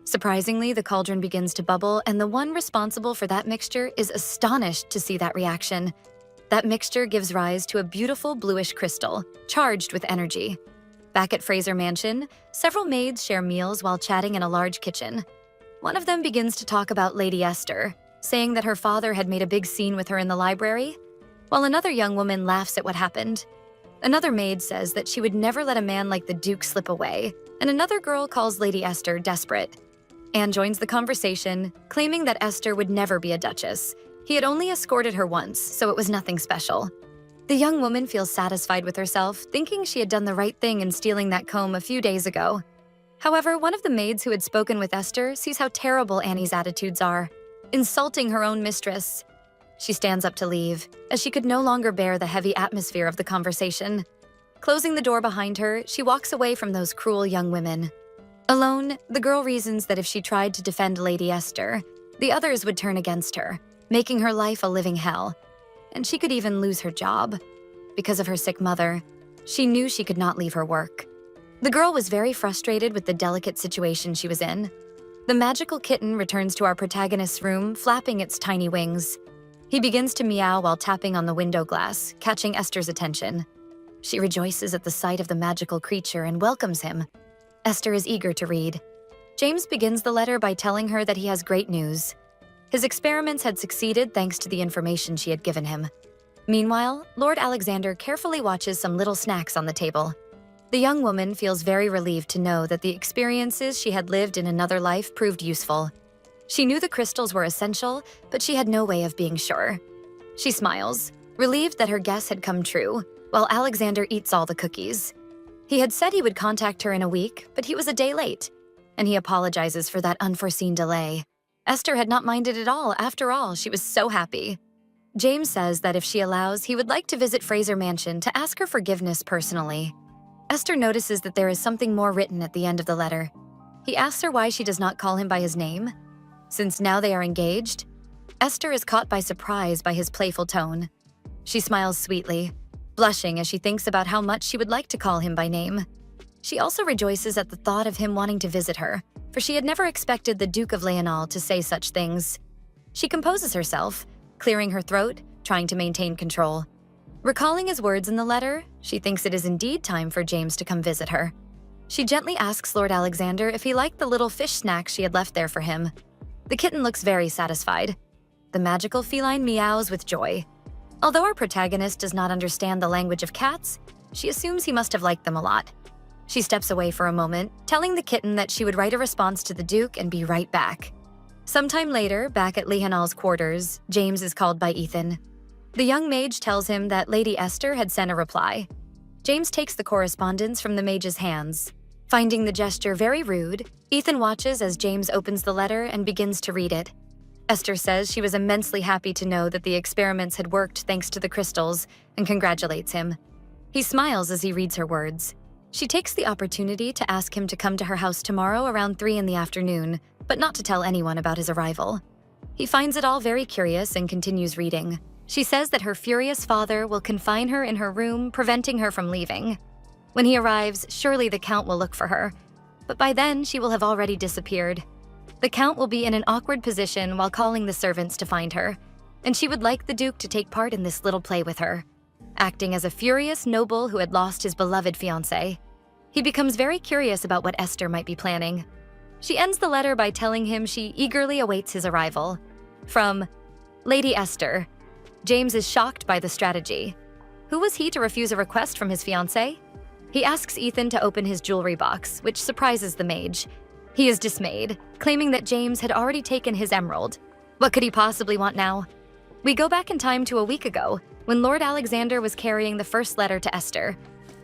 Surprisingly, the cauldron begins to bubble, and the one responsible for that mixture is astonished to see that reaction. That mixture gives rise to a beautiful bluish crystal, charged with energy. Back at Fraser Mansion, several maids share meals while chatting in a large kitchen. One of them begins to talk about Lady Esther, saying that her father had made a big scene with her in the library, while another young woman laughs at what happened. Another maid says that she would never let a man like the Duke slip away, and another girl calls Lady Esther desperate. Anne joins the conversation, claiming that Esther would never be a duchess. He had only escorted her once, so it was nothing special. The young woman feels satisfied with herself, thinking she had done the right thing in stealing that comb a few days ago. However, one of the maids who had spoken with Esther sees how terrible Annie's attitudes are, insulting her own mistress. She stands up to leave, as she could no longer bear the heavy atmosphere of the conversation. Closing the door behind her, she walks away from those cruel young women. Alone, the girl reasons that if she tried to defend Lady Esther, the others would turn against her, making her life a living hell. And she could even lose her job. Because of her sick mother, she knew she could not leave her work. The girl was very frustrated with the delicate situation she was in. The magical kitten returns to our protagonist's room, flapping its tiny wings. He begins to meow while tapping on the window glass, catching Esther's attention. She rejoices at the sight of the magical creature and welcomes him. Esther is eager to read. James begins the letter by telling her that he has great news. His experiments had succeeded thanks to the information she had given him. Meanwhile, Lord Alexander carefully watches some little snacks on the table. The young woman feels very relieved to know that the experiences she had lived in another life proved useful. She knew the crystals were essential, but she had no way of being sure. She smiles, relieved that her guess had come true, while Alexander eats all the cookies. He had said he would contact her in a week, but he was a day late, and he apologizes for that unforeseen delay. Esther had not minded at all. After all, she was so happy. James says that if she allows, he would like to visit Fraser Mansion to ask her forgiveness personally. Esther notices that there is something more written at the end of the letter. He asks her why she does not call him by his name. Since now they are engaged, Esther is caught by surprise by his playful tone. She smiles sweetly, blushing as she thinks about how much she would like to call him by name. She also rejoices at the thought of him wanting to visit her, for she had never expected the Duke of Leonal to say such things. She composes herself, clearing her throat, trying to maintain control. Recalling his words in the letter, she thinks it is indeed time for James to come visit her. She gently asks Lord Alexander if he liked the little fish snacks she had left there for him. The kitten looks very satisfied. The magical feline meows with joy. Although our protagonist does not understand the language of cats, she assumes he must have liked them a lot. She steps away for a moment, telling the kitten that she would write a response to the Duke and be right back. Sometime later, back at Leonal's quarters, James is called by Ethan. The young mage tells him that Lady Esther had sent a reply. James takes the correspondence from the mage's hands. Finding the gesture very rude, Ethan watches as James opens the letter and begins to read it. Esther says she was immensely happy to know that the experiments had worked thanks to the crystals and congratulates him. He smiles as he reads her words. She takes the opportunity to ask him to come to her house tomorrow around 3 in the afternoon, but not to tell anyone about his arrival. He finds it all very curious and continues reading. She says that her furious father will confine her in her room, preventing her from leaving. When he arrives, surely the Count will look for her, but by then she will have already disappeared. The Count will be in an awkward position while calling the servants to find her, and she would like the Duke to take part in this little play with her, acting as a furious noble who had lost his beloved fiancé. He becomes very curious about what Esther might be planning. She ends the letter by telling him she eagerly awaits his arrival. From Lady Esther, James is shocked by the strategy. Who was he to refuse a request from his fiancée? He asks Ethan to open his jewelry box, which surprises the mage. He is dismayed, claiming that James had already taken his emerald. What could he possibly want now? We go back in time to a week ago, when Lord Alexander was carrying the first letter to Esther.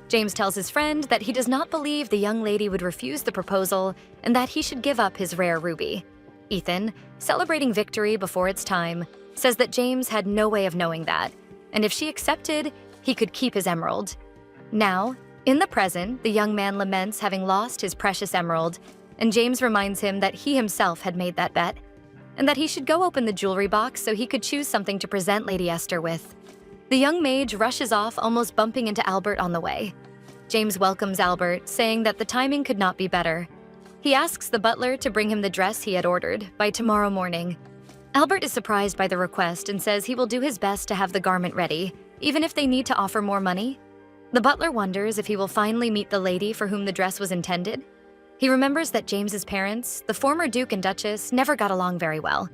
James tells his friend that he does not believe the young lady would refuse the proposal and that he should give up his rare ruby. Ethan, celebrating victory before its time, says that James had no way of knowing that, and if she accepted, he could keep his emerald. Now, in the present, the young man laments having lost his precious emerald, and James reminds him that he himself had made that bet, and that he should go open the jewelry box so he could choose something to present Lady Esther with. The young mage rushes off, almost bumping into Albert on the way. James welcomes Albert, saying that the timing could not be better. He asks the butler to bring him the dress he had ordered by tomorrow morning. Albert is surprised by the request and says he will do his best to have the garment ready, even if they need to offer more money. The butler wonders if he will finally meet the lady for whom the dress was intended. He remembers that James's parents, the former Duke and Duchess, never got along very well.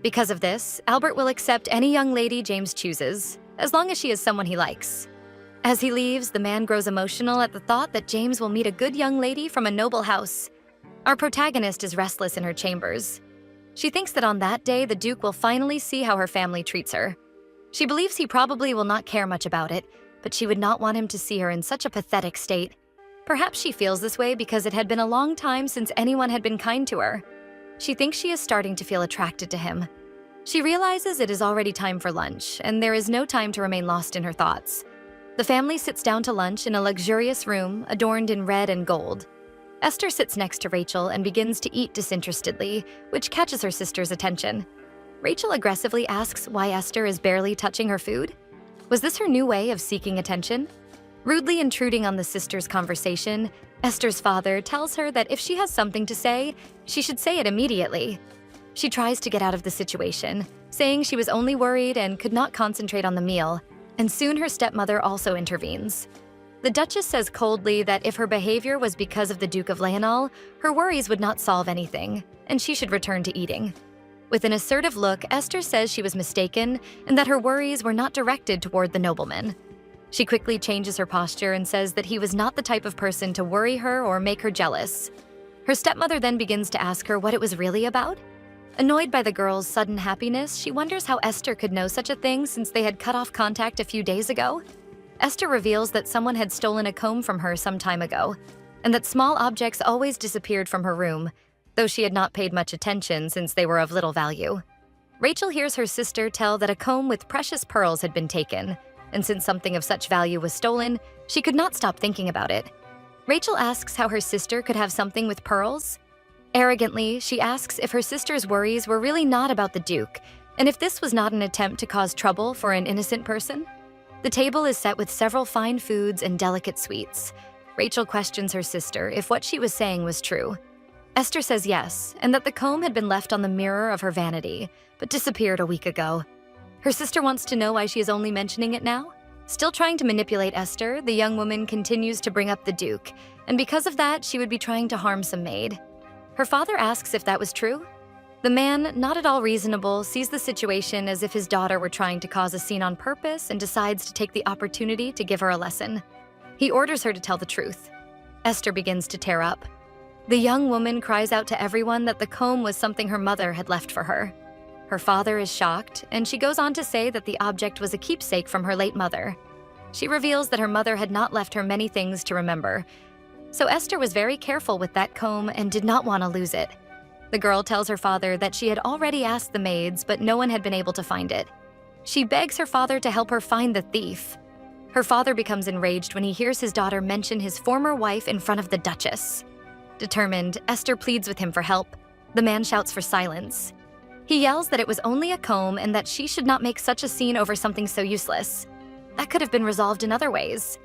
Because of this, Albert will accept any young lady James chooses, as long as she is someone he likes. As he leaves, the man grows emotional at the thought that James will meet a good young lady from a noble house. Our protagonist is restless in her chambers. She thinks that on that day, the Duke will finally see how her family treats her. She believes he probably will not care much about it, but she would not want him to see her in such a pathetic state. Perhaps she feels this way because it had been a long time since anyone had been kind to her. She thinks she is starting to feel attracted to him. She realizes it is already time for lunch, and there is no time to remain lost in her thoughts. The family sits down to lunch in a luxurious room adorned in red and gold. Esther sits next to Rachel and begins to eat disinterestedly, which catches her sister's attention. Rachel aggressively asks why Esther is barely touching her food. Was this her new way of seeking attention? Rudely intruding on the sisters' conversation, Esther's father tells her that if she has something to say, she should say it immediately. She tries to get out of the situation, saying she was only worried and could not concentrate on the meal, and soon her stepmother also intervenes. The Duchess says coldly that if her behavior was because of the Duke of Leonal, her worries would not solve anything, and she should return to eating. With an assertive look, Esther says she was mistaken and that her worries were not directed toward the nobleman. She quickly changes her posture and says that he was not the type of person to worry her or make her jealous. Her stepmother then begins to ask her what it was really about. Annoyed by the girl's sudden happiness, she wonders how Esther could know such a thing since they had cut off contact a few days ago. Esther reveals that someone had stolen a comb from her some time ago, and that small objects always disappeared from her room, though she had not paid much attention since they were of little value. Rachel hears her sister tell that a comb with precious pearls had been taken, and since something of such value was stolen, she could not stop thinking about it. Rachel asks how her sister could have something with pearls. Arrogantly, she asks if her sister's worries were really not about the Duke, and if this was not an attempt to cause trouble for an innocent person. The table is set with several fine foods and delicate sweets. Rachel questions her sister if what she was saying was true. Esther says yes, and that the comb had been left on the mirror of her vanity, but disappeared a week ago. Her sister wants to know why she is only mentioning it now. Still trying to manipulate Esther, the young woman continues to bring up the Duke, and because of that, she would be trying to harm some maid. Her father asks if that was true. The man, not at all reasonable, sees the situation as if his daughter were trying to cause a scene on purpose and decides to take the opportunity to give her a lesson. He orders her to tell the truth. Esther begins to tear up. The young woman cries out to everyone that the comb was something her mother had left for her. Her father is shocked, and she goes on to say that the object was a keepsake from her late mother. She reveals that her mother had not left her many things to remember, so Esther was very careful with that comb and did not want to lose it. The girl tells her father that she had already asked the maids, but no one had been able to find it. She begs her father to help her find the thief. Her father becomes enraged when he hears his daughter mention his former wife in front of the Duchess. Determined, Esther pleads with him for help. The man shouts for silence. He yells that it was only a comb and that she should not make such a scene over something so useless. That could have been resolved in other ways.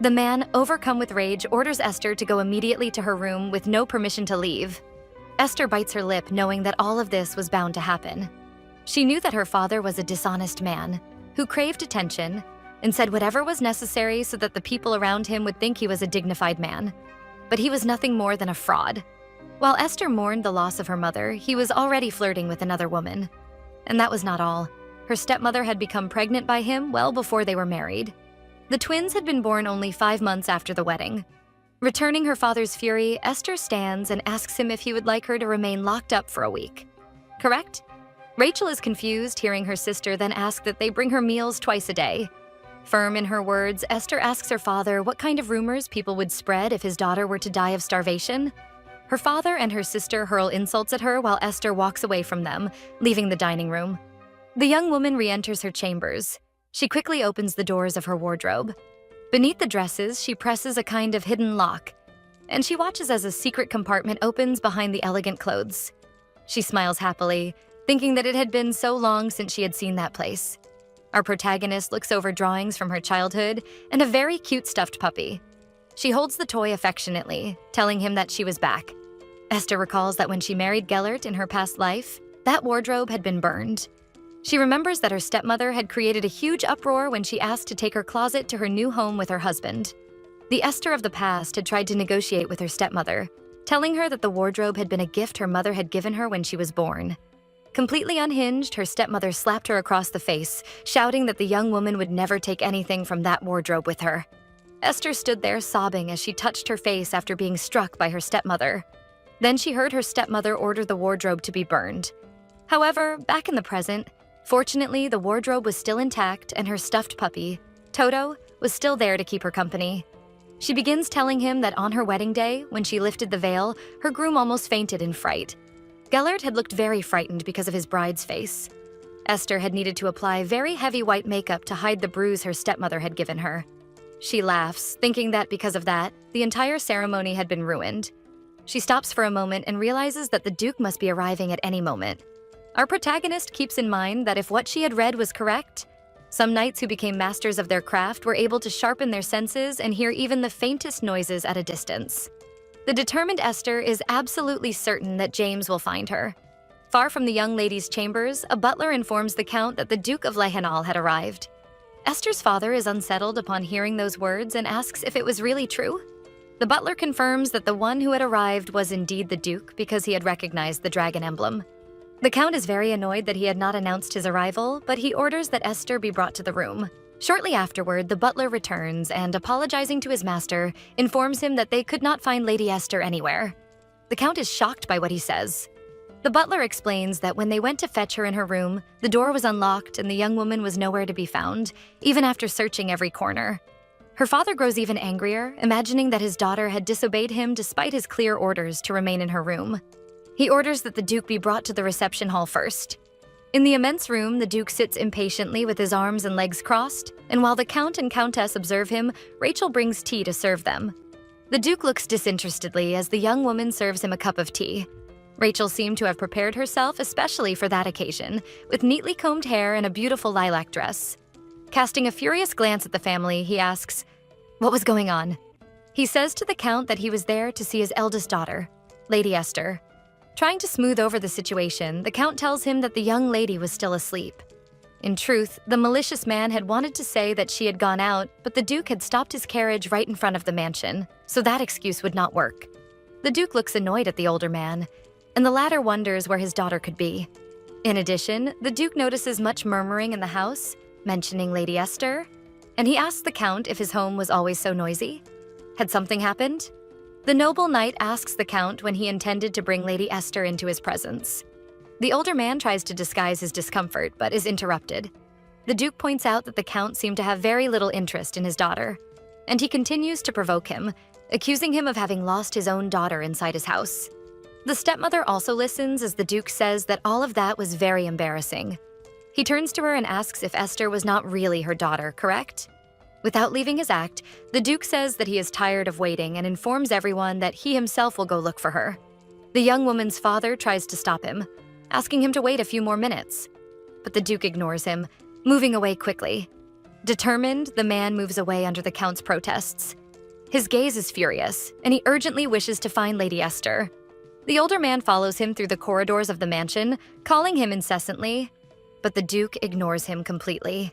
The man, overcome with rage, orders Esther to go immediately to her room with no permission to leave. Esther bites her lip, knowing that all of this was bound to happen. She knew that her father was a dishonest man who craved attention and said whatever was necessary so that the people around him would think he was a dignified man. But he was nothing more than a fraud. While Esther mourned the loss of her mother, he was already flirting with another woman. And that was not all. Her stepmother had become pregnant by him well before they were married. The twins had been born only 5 months after the wedding. Returning her father's fury, Esther stands and asks him if he would like her to remain locked up for a week. Correct? Rachel is confused, hearing her sister then ask that they bring her meals twice a day. Firm in her words, Esther asks her father what kind of rumors people would spread if his daughter were to die of starvation. Her father and her sister hurl insults at her while Esther walks away from them, leaving the dining room. The young woman re-enters her chambers. She quickly opens the doors of her wardrobe. Beneath the dresses, she presses a kind of hidden lock, and she watches as a secret compartment opens behind the elegant clothes. She smiles happily, thinking that it had been so long since she had seen that place. Our protagonist looks over drawings from her childhood and a very cute stuffed puppy. She holds the toy affectionately, telling him that she was back. Esther recalls that when she married Gellert in her past life, that wardrobe had been burned. She remembers that her stepmother had created a huge uproar when she asked to take her closet to her new home with her husband. The Esther of the past had tried to negotiate with her stepmother, telling her that the wardrobe had been a gift her mother had given her when she was born. Completely unhinged, her stepmother slapped her across the face, shouting that the young woman would never take anything from that wardrobe with her. Esther stood there sobbing as she touched her face after being struck by her stepmother. Then she heard her stepmother order the wardrobe to be burned. However, back in the present, fortunately, the wardrobe was still intact and her stuffed puppy, Toto, was still there to keep her company. She begins telling him that on her wedding day, when she lifted the veil, her groom almost fainted in fright. Gellert had looked very frightened because of his bride's face. Esther had needed to apply very heavy white makeup to hide the bruise her stepmother had given her. She laughs, thinking that because of that, the entire ceremony had been ruined. She stops for a moment and realizes that the Duke must be arriving at any moment. Our protagonist keeps in mind that if what she had read was correct, some knights who became masters of their craft were able to sharpen their senses and hear even the faintest noises at a distance. The determined Esther is absolutely certain that James will find her. Far from the young lady's chambers, a butler informs the Count that the Duke of Lehenal had arrived. Esther's father is unsettled upon hearing those words and asks if it was really true. The butler confirms that the one who had arrived was indeed the Duke because he had recognized the dragon emblem. The Count is very annoyed that he had not announced his arrival, but he orders that Esther be brought to the room. Shortly afterward, the butler returns and, apologizing to his master, informs him that they could not find Lady Esther anywhere. The Count is shocked by what he says. The butler explains that when they went to fetch her in her room, the door was unlocked and the young woman was nowhere to be found, even after searching every corner. Her father grows even angrier, imagining that his daughter had disobeyed him despite his clear orders to remain in her room. He orders that the Duke be brought to the reception hall first. In the immense room, the Duke sits impatiently with his arms and legs crossed, and while the Count and Countess observe him, Rachel brings tea to serve them. The Duke looks disinterestedly as the young woman serves him a cup of tea. Rachel seemed to have prepared herself especially for that occasion, with neatly combed hair and a beautiful lilac dress. Casting a furious glance at the family, he asks, "What was going on?" He says to the Count that he was there to see his eldest daughter, Lady Esther. Trying to smooth over the situation, the Count tells him that the young lady was still asleep. In truth, the malicious man had wanted to say that she had gone out, but the Duke had stopped his carriage right in front of the mansion, so that excuse would not work. The Duke looks annoyed at the older man, and the latter wonders where his daughter could be. In addition, the Duke notices much murmuring in the house, mentioning Lady Esther, and he asks the Count if his home was always so noisy. Had something happened? The noble knight asks the Count when he intended to bring Lady Esther into his presence. The older man tries to disguise his discomfort, but is interrupted. The Duke points out that the Count seemed to have very little interest in his daughter, and he continues to provoke him, accusing him of having lost his own daughter inside his house. The stepmother also listens as the Duke says that all of that was very embarrassing. He turns to her and asks if Esther was not really her daughter, correct? Without leaving his act, the Duke says that he is tired of waiting and informs everyone that he himself will go look for her. The young woman's father tries to stop him, asking him to wait a few more minutes. But the Duke ignores him, moving away quickly. Determined, the man moves away under the Count's protests. His gaze is furious, and he urgently wishes to find Lady Esther. The older man follows him through the corridors of the mansion, calling him incessantly, but the Duke ignores him completely.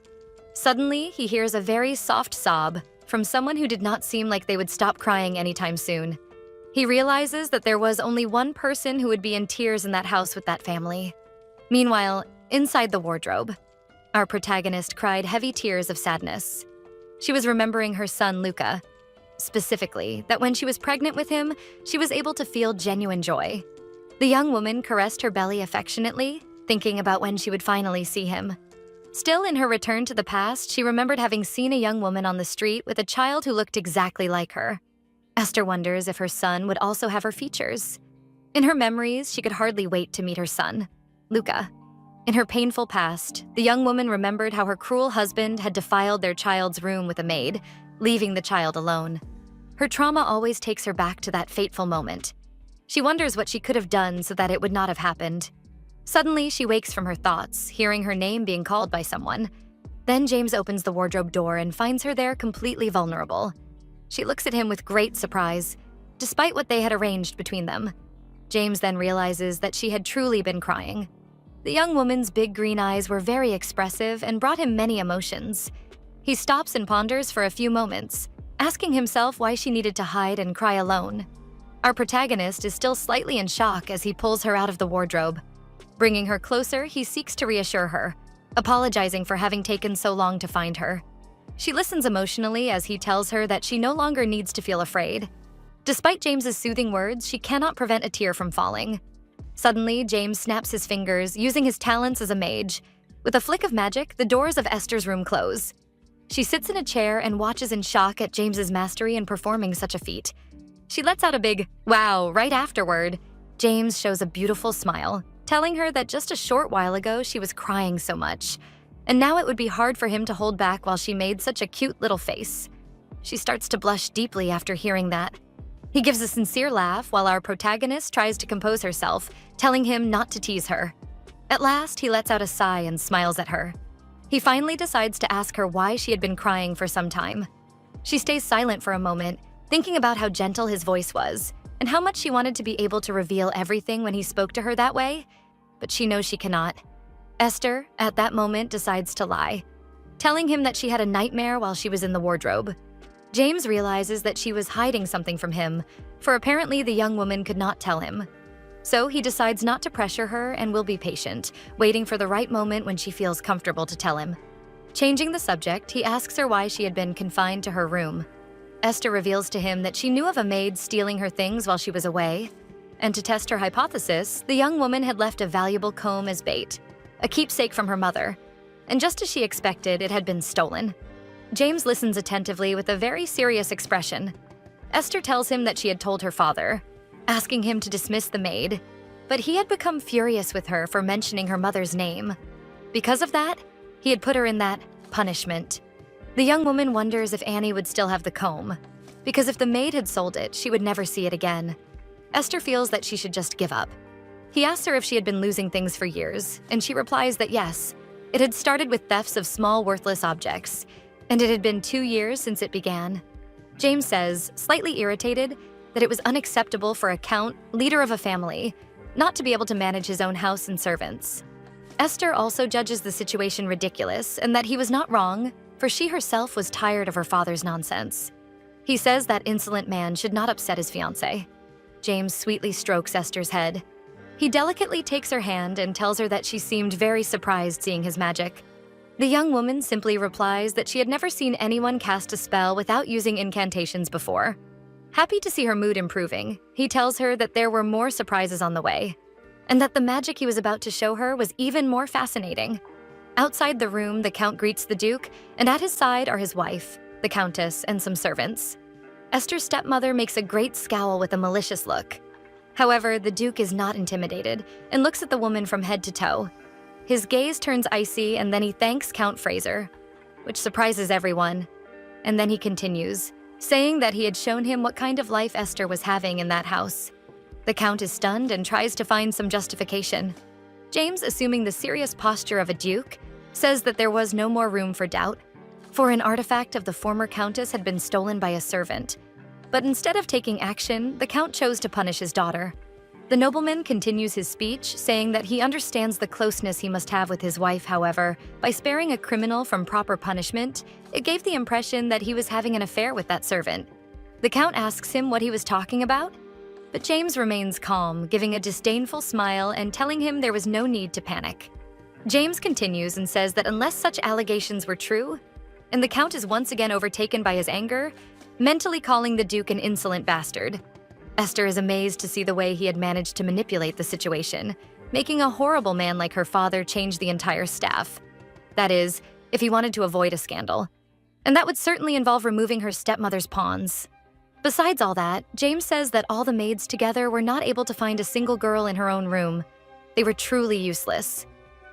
Suddenly, he hears a very soft sob from someone who did not seem like they would stop crying anytime soon. He realizes that there was only one person who would be in tears in that house with that family. Meanwhile, inside the wardrobe, our protagonist cried heavy tears of sadness. She was remembering her son, Luca. Specifically, that when she was pregnant with him, she was able to feel genuine joy. The young woman caressed her belly affectionately, thinking about when she would finally see him. Still, in her return to the past, she remembered having seen a young woman on the street with a child who looked exactly like her. Esther wonders if her son would also have her features. In her memories, she could hardly wait to meet her son, Luca. In her painful past, the young woman remembered how her cruel husband had defiled their child's room with a maid, leaving the child alone. Her trauma always takes her back to that fateful moment. She wonders what she could have done so that it would not have happened. Suddenly, she wakes from her thoughts, hearing her name being called by someone. Then James opens the wardrobe door and finds her there completely vulnerable. She looks at him with great surprise, despite what they had arranged between them. James then realizes that she had truly been crying. The young woman's big green eyes were very expressive and brought him many emotions. He stops and ponders for a few moments, asking himself why she needed to hide and cry alone. Our protagonist is still slightly in shock as he pulls her out of the wardrobe. Bringing her closer, he seeks to reassure her, apologizing for having taken so long to find her. She listens emotionally as he tells her that she no longer needs to feel afraid. Despite James's soothing words, she cannot prevent a tear from falling. Suddenly, James snaps his fingers, using his talents as a mage. With a flick of magic, the doors of Esther's room close. She sits in a chair and watches in shock at James's mastery in performing such a feat. She lets out a big, "wow," right afterward. James shows a beautiful smile, telling her that just a short while ago she was crying so much, and now it would be hard for him to hold back while she made such a cute little face. She starts to blush deeply after hearing that. He gives a sincere laugh while our protagonist tries to compose herself, telling him not to tease her. At last, he lets out a sigh and smiles at her. He finally decides to ask her why she had been crying for some time. She stays silent for a moment, thinking about how gentle his voice was, and how much she wanted to be able to reveal everything when he spoke to her that way, but she knows she cannot. Esther, at that moment, decides to lie, telling him that she had a nightmare while she was in the wardrobe. James realizes that she was hiding something from him, for apparently the young woman could not tell him. So he decides not to pressure her and will be patient, waiting for the right moment when she feels comfortable to tell him. Changing the subject, he asks her why she had been confined to her room. Esther reveals to him that she knew of a maid stealing her things while she was away, and to test her hypothesis, the young woman had left a valuable comb as bait, a keepsake from her mother, and just as she expected, it had been stolen. James listens attentively with a very serious expression. Esther tells him that she had told her father, asking him to dismiss the maid, but he had become furious with her for mentioning her mother's name. Because of that, he had put her in that punishment. The young woman wonders if Annie would still have the comb, because if the maid had sold it, she would never see it again. Esther feels that she should just give up. He asks her if she had been losing things for years, and she replies that yes, it had started with thefts of small worthless objects, and it had been 2 years since it began. James says, slightly irritated, that it was unacceptable for a count, leader of a family, not to be able to manage his own house and servants. Esther also judges the situation ridiculous and that he was not wrong, for she herself was tired of her father's nonsense. He says that insolent man should not upset his fiancée. James sweetly strokes Esther's head. He delicately takes her hand and tells her that she seemed very surprised seeing his magic. The young woman simply replies that she had never seen anyone cast a spell without using incantations before. Happy to see her mood improving, he tells her that there were more surprises on the way, and that the magic he was about to show her was even more fascinating. Outside the room, the Count greets the Duke, and at his side are his wife, the Countess, and some servants. Esther's stepmother makes a great scowl with a malicious look. However, the Duke is not intimidated and looks at the woman from head to toe. His gaze turns icy, and then he thanks Count Fraser, which surprises everyone. And then he continues, saying that he had shown him what kind of life Esther was having in that house. The Count is stunned and tries to find some justification. James, assuming the serious posture of a duke, says that there was no more room for doubt, for an artifact of the former Countess had been stolen by a servant. But instead of taking action, the Count chose to punish his daughter. The nobleman continues his speech, saying that he understands the closeness he must have with his wife. However, by sparing a criminal from proper punishment, it gave the impression that he was having an affair with that servant. The Count asks him what he was talking about, but James remains calm, giving a disdainful smile and telling him there was no need to panic. James continues and says that unless such allegations were true, and the Count is once again overtaken by his anger, mentally calling the Duke an insolent bastard. Esther is amazed to see the way he had managed to manipulate the situation, making a horrible man like her father change the entire staff. That is, if he wanted to avoid a scandal. And that would certainly involve removing her stepmother's pawns. Besides all that, James says that all the maids together were not able to find a single girl in her own room. They were truly useless.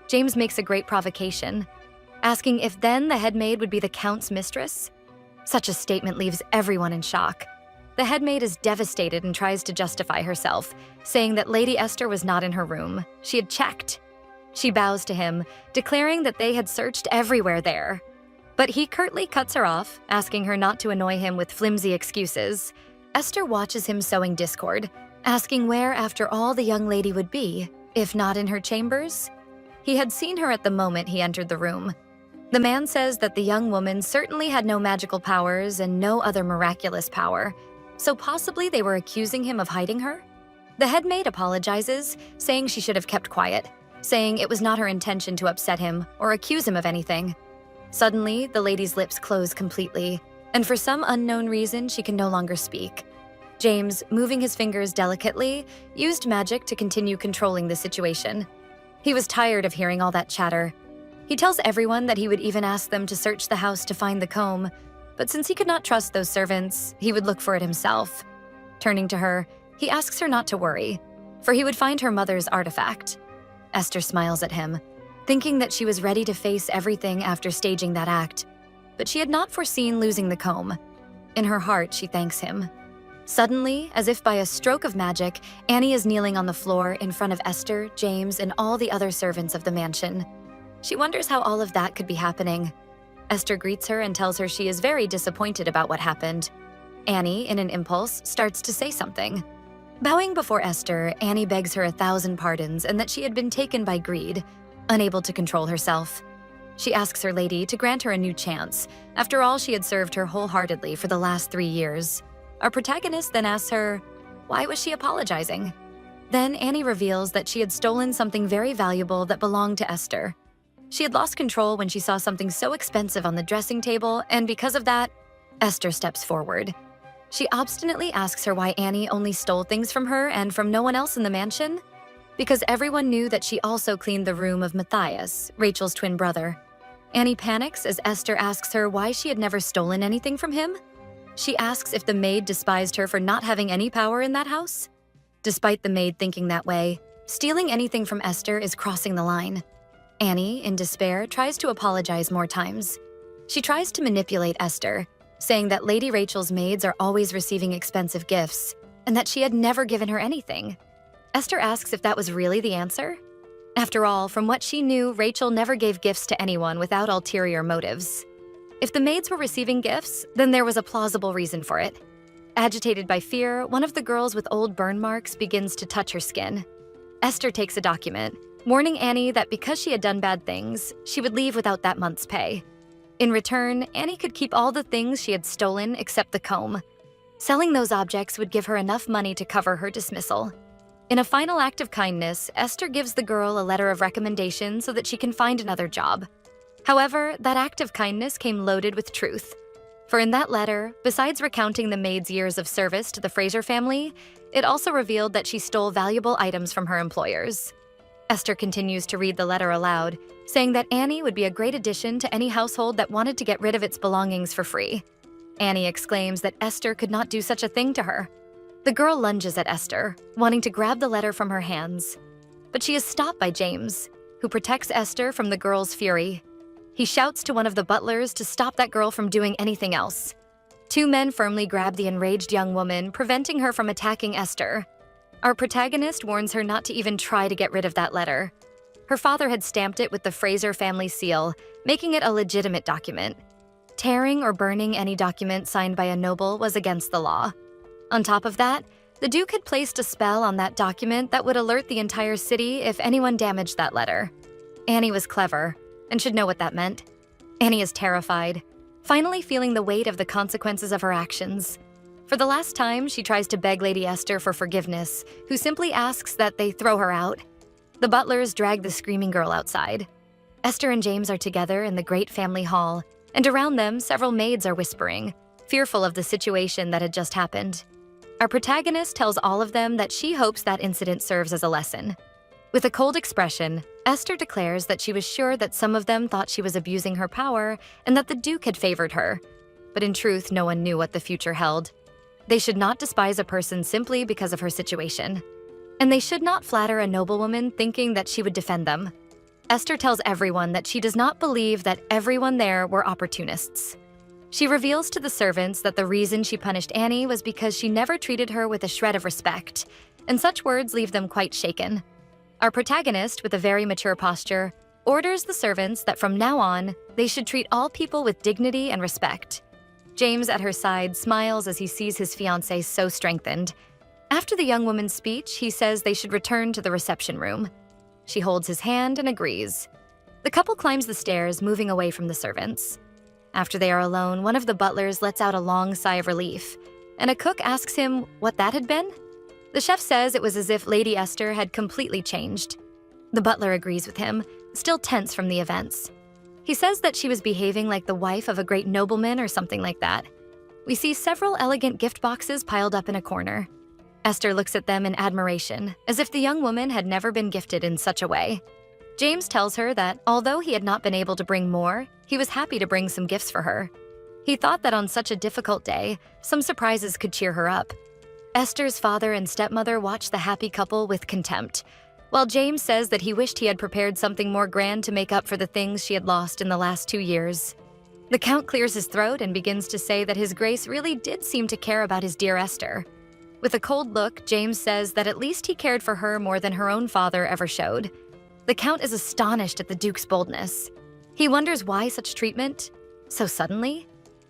James makes a great provocation, asking if then the head maid would be the Count's mistress. Such a statement leaves everyone in shock. The head maid is devastated and tries to justify herself, saying that Lady Esther was not in her room. She had checked. She bows to him, declaring that they had searched everywhere there. But he curtly cuts her off, asking her not to annoy him with flimsy excuses. Esther watches him sowing discord, asking where, after all, the young lady would be, if not in her chambers. He had seen her at the moment he entered the room. The man says that the young woman certainly had no magical powers and no other miraculous power, so possibly they were accusing him of hiding her? The head maid apologizes, saying she should have kept quiet, saying it was not her intention to upset him or accuse him of anything. Suddenly, the lady's lips close completely, and for some unknown reason, she can no longer speak. James, moving his fingers delicately, used magic to continue controlling the situation. He was tired of hearing all that chatter. He tells everyone that he would even ask them to search the house to find the comb, but since he could not trust those servants, he would look for it himself. Turning to her, he asks her not to worry, for he would find her mother's artifact. Esther smiles at him, thinking that she was ready to face everything after staging that act, but she had not foreseen losing the comb. In her heart, she thanks him. Suddenly, as if by a stroke of magic, Annie is kneeling on the floor in front of Esther, James, and all the other servants of the mansion. She wonders how all of that could be happening. Esther greets her and tells her she is very disappointed about what happened. Annie, in an impulse, starts to say something. Bowing before Esther, Annie begs her 1,000 pardons and that she had been taken by greed, unable to control herself. She asks her lady to grant her a new chance. After all, she had served her wholeheartedly for the last 3 years. Our protagonist then asks her, why was she apologizing? Then Annie reveals that she had stolen something very valuable that belonged to Esther. She had lost control when she saw something so expensive on the dressing table, and because of that, Esther steps forward. She obstinately asks her why Annie only stole things from her and from no one else in the mansion. Because everyone knew that she also cleaned the room of Matthias, Rachel's twin brother. Annie panics as Esther asks her why she had never stolen anything from him. She asks if the maid despised her for not having any power in that house. Despite the maid thinking that way, stealing anything from Esther is crossing the line. Annie, in despair, tries to apologize more times. She tries to manipulate Esther, saying that Lady Rachel's maids are always receiving expensive gifts, and that she had never given her anything. Esther asks if that was really the answer. After all, from what she knew, Rachel never gave gifts to anyone without ulterior motives. If the maids were receiving gifts, then there was a plausible reason for it. Agitated by fear, one of the girls with old burn marks begins to touch her skin. Esther takes a document, warning Annie that because she had done bad things, she would leave without that month's pay. In return, Annie could keep all the things she had stolen except the comb. Selling those objects would give her enough money to cover her dismissal. In a final act of kindness, Esther gives the girl a letter of recommendation so that she can find another job. However, that act of kindness came loaded with truth. For in that letter, besides recounting the maid's years of service to the Fraser family, it also revealed that she stole valuable items from her employers. Esther continues to read the letter aloud, saying that Annie would be a great addition to any household that wanted to get rid of its belongings for free. Annie exclaims that Esther could not do such a thing to her. The girl lunges at Esther, wanting to grab the letter from her hands. But she is stopped by James, who protects Esther from the girl's fury. He shouts to one of the butlers to stop that girl from doing anything else. 2 men firmly grab the enraged young woman, preventing her from attacking Esther. Our protagonist warns her not to even try to get rid of that letter. Her father had stamped it with the Fraser family seal, making it a legitimate document. Tearing or burning any document signed by a noble was against the law. On top of that, The Duke had placed a spell on that document that would alert the entire city if anyone damaged that letter. Annie was clever and should know what that meant. Annie is terrified, finally feeling the weight of the consequences of her actions. For the last time, she tries to beg Lady Esther for forgiveness, who simply asks that they throw her out. The butlers drag the screaming girl outside. Esther and James are together in the great family hall, and around them, several maids are whispering, fearful of the situation that had just happened. Our protagonist tells all of them that she hopes that incident serves as a lesson. With a cold expression, Esther declares that she was sure that some of them thought she was abusing her power and that the Duke had favored her. But in truth, no one knew what the future held. They should not despise a person simply because of her situation. And they should not flatter a noblewoman thinking that she would defend them. Esther tells everyone that she does not believe that everyone there were opportunists. She reveals to the servants that the reason she punished Annie was because she never treated her with a shred of respect, and such words leave them quite shaken. Our protagonist, with a very mature posture, orders the servants that from now on, they should treat all people with dignity and respect. James, at her side, smiles as he sees his fiancée so strengthened. After the young woman's speech, he says they should return to the reception room. She holds his hand and agrees. The couple climbs the stairs, moving away from the servants. After they are alone, one of the butlers lets out a long sigh of relief, and a cook asks him what that had been. The chef says it was as if Lady Esther had completely changed. The butler agrees with him, still tense from the events. He says that she was behaving like the wife of a great nobleman or something like that. We see several elegant gift boxes piled up in a corner. Esther looks at them in admiration, as if the young woman had never been gifted in such a way. James tells her that although he had not been able to bring more, he was happy to bring some gifts for her. He thought that on such a difficult day, some surprises could cheer her up. Esther's father and stepmother watch the happy couple with contempt, while James says that he wished he had prepared something more grand to make up for the things she had lost in the last 2 years. The Count clears his throat and begins to say that His Grace really did seem to care about his dear Esther. With a cold look, James says that at least he cared for her more than her own father ever showed. The Count is astonished at the Duke's boldness. He wonders why such treatment so suddenly.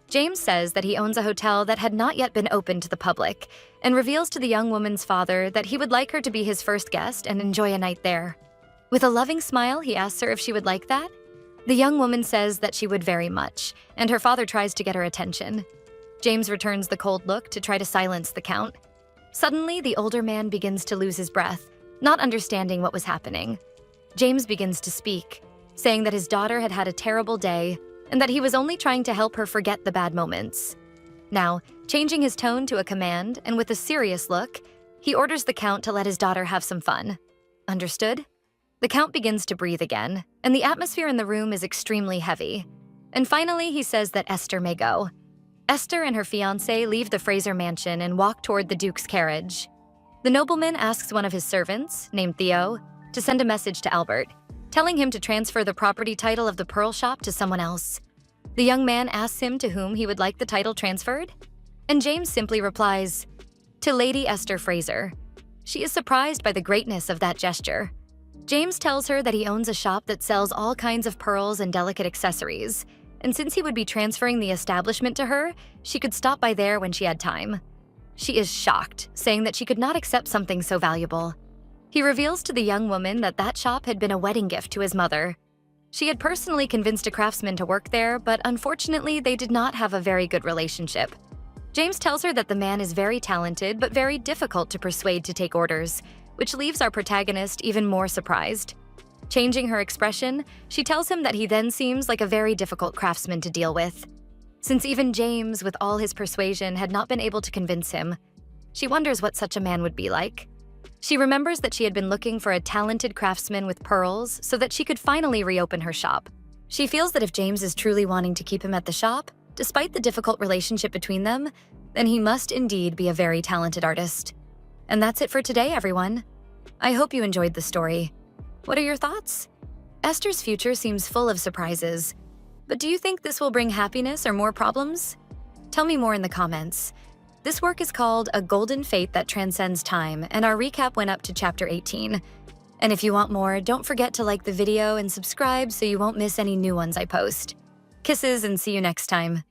James says that he owns a hotel that had not yet been opened to the public and reveals to the young woman's father that he would like her to be his first guest and enjoy a night there. With a loving smile, he asks her if she would like that. The young woman says that she would very much, and her father tries to get her attention. James returns the cold look to try to silence the Count. Suddenly, the older man begins to lose his breath, not understanding what was happening. James begins to speak, saying that his daughter had had a terrible day and that he was only trying to help her forget the bad moments. Now, changing his tone to a command and with a serious look, he orders the Count to let his daughter have some fun. Understood? The Count begins to breathe again, and the atmosphere in the room is extremely heavy. And finally, he says that Esther may go. Esther and her fiancé leave the Fraser mansion and walk toward the Duke's carriage. The nobleman asks one of his servants, named Theo, to send a message to Albert, telling him to transfer the property title of the pearl shop to someone else. The young man asks him to whom he would like the title transferred, and James simply replies, "To Lady Esther Fraser." She is surprised by the greatness of that gesture. James tells her that he owns a shop that sells all kinds of pearls and delicate accessories, and since he would be transferring the establishment to her, she could stop by there when she had time. She is shocked, saying that she could not accept something so valuable. He reveals to the young woman that that shop had been a wedding gift to his mother. She had personally convinced a craftsman to work there, but unfortunately, they did not have a very good relationship. James tells her that the man is very talented, but very difficult to persuade to take orders, which leaves our protagonist even more surprised. Changing her expression, she tells him that he then seems like a very difficult craftsman to deal with. Since even James, with all his persuasion, had not been able to convince him, she wonders what such a man would be like. She remembers that she had been looking for a talented craftsman with pearls so that she could finally reopen her shop. She feels that if James is truly wanting to keep him at the shop, despite the difficult relationship between them, then he must indeed be a very talented artist. And that's it for today, everyone. I hope you enjoyed the story. What are your thoughts? Esther's future seems full of surprises, but do you think this will bring happiness or more problems? Tell me more in the comments. This work is called A Golden Fate That Transcends Time, and our recap went up to chapter 18. And if you want more, don't forget to like the video and subscribe so you won't miss any new ones I post. Kisses and see you next time.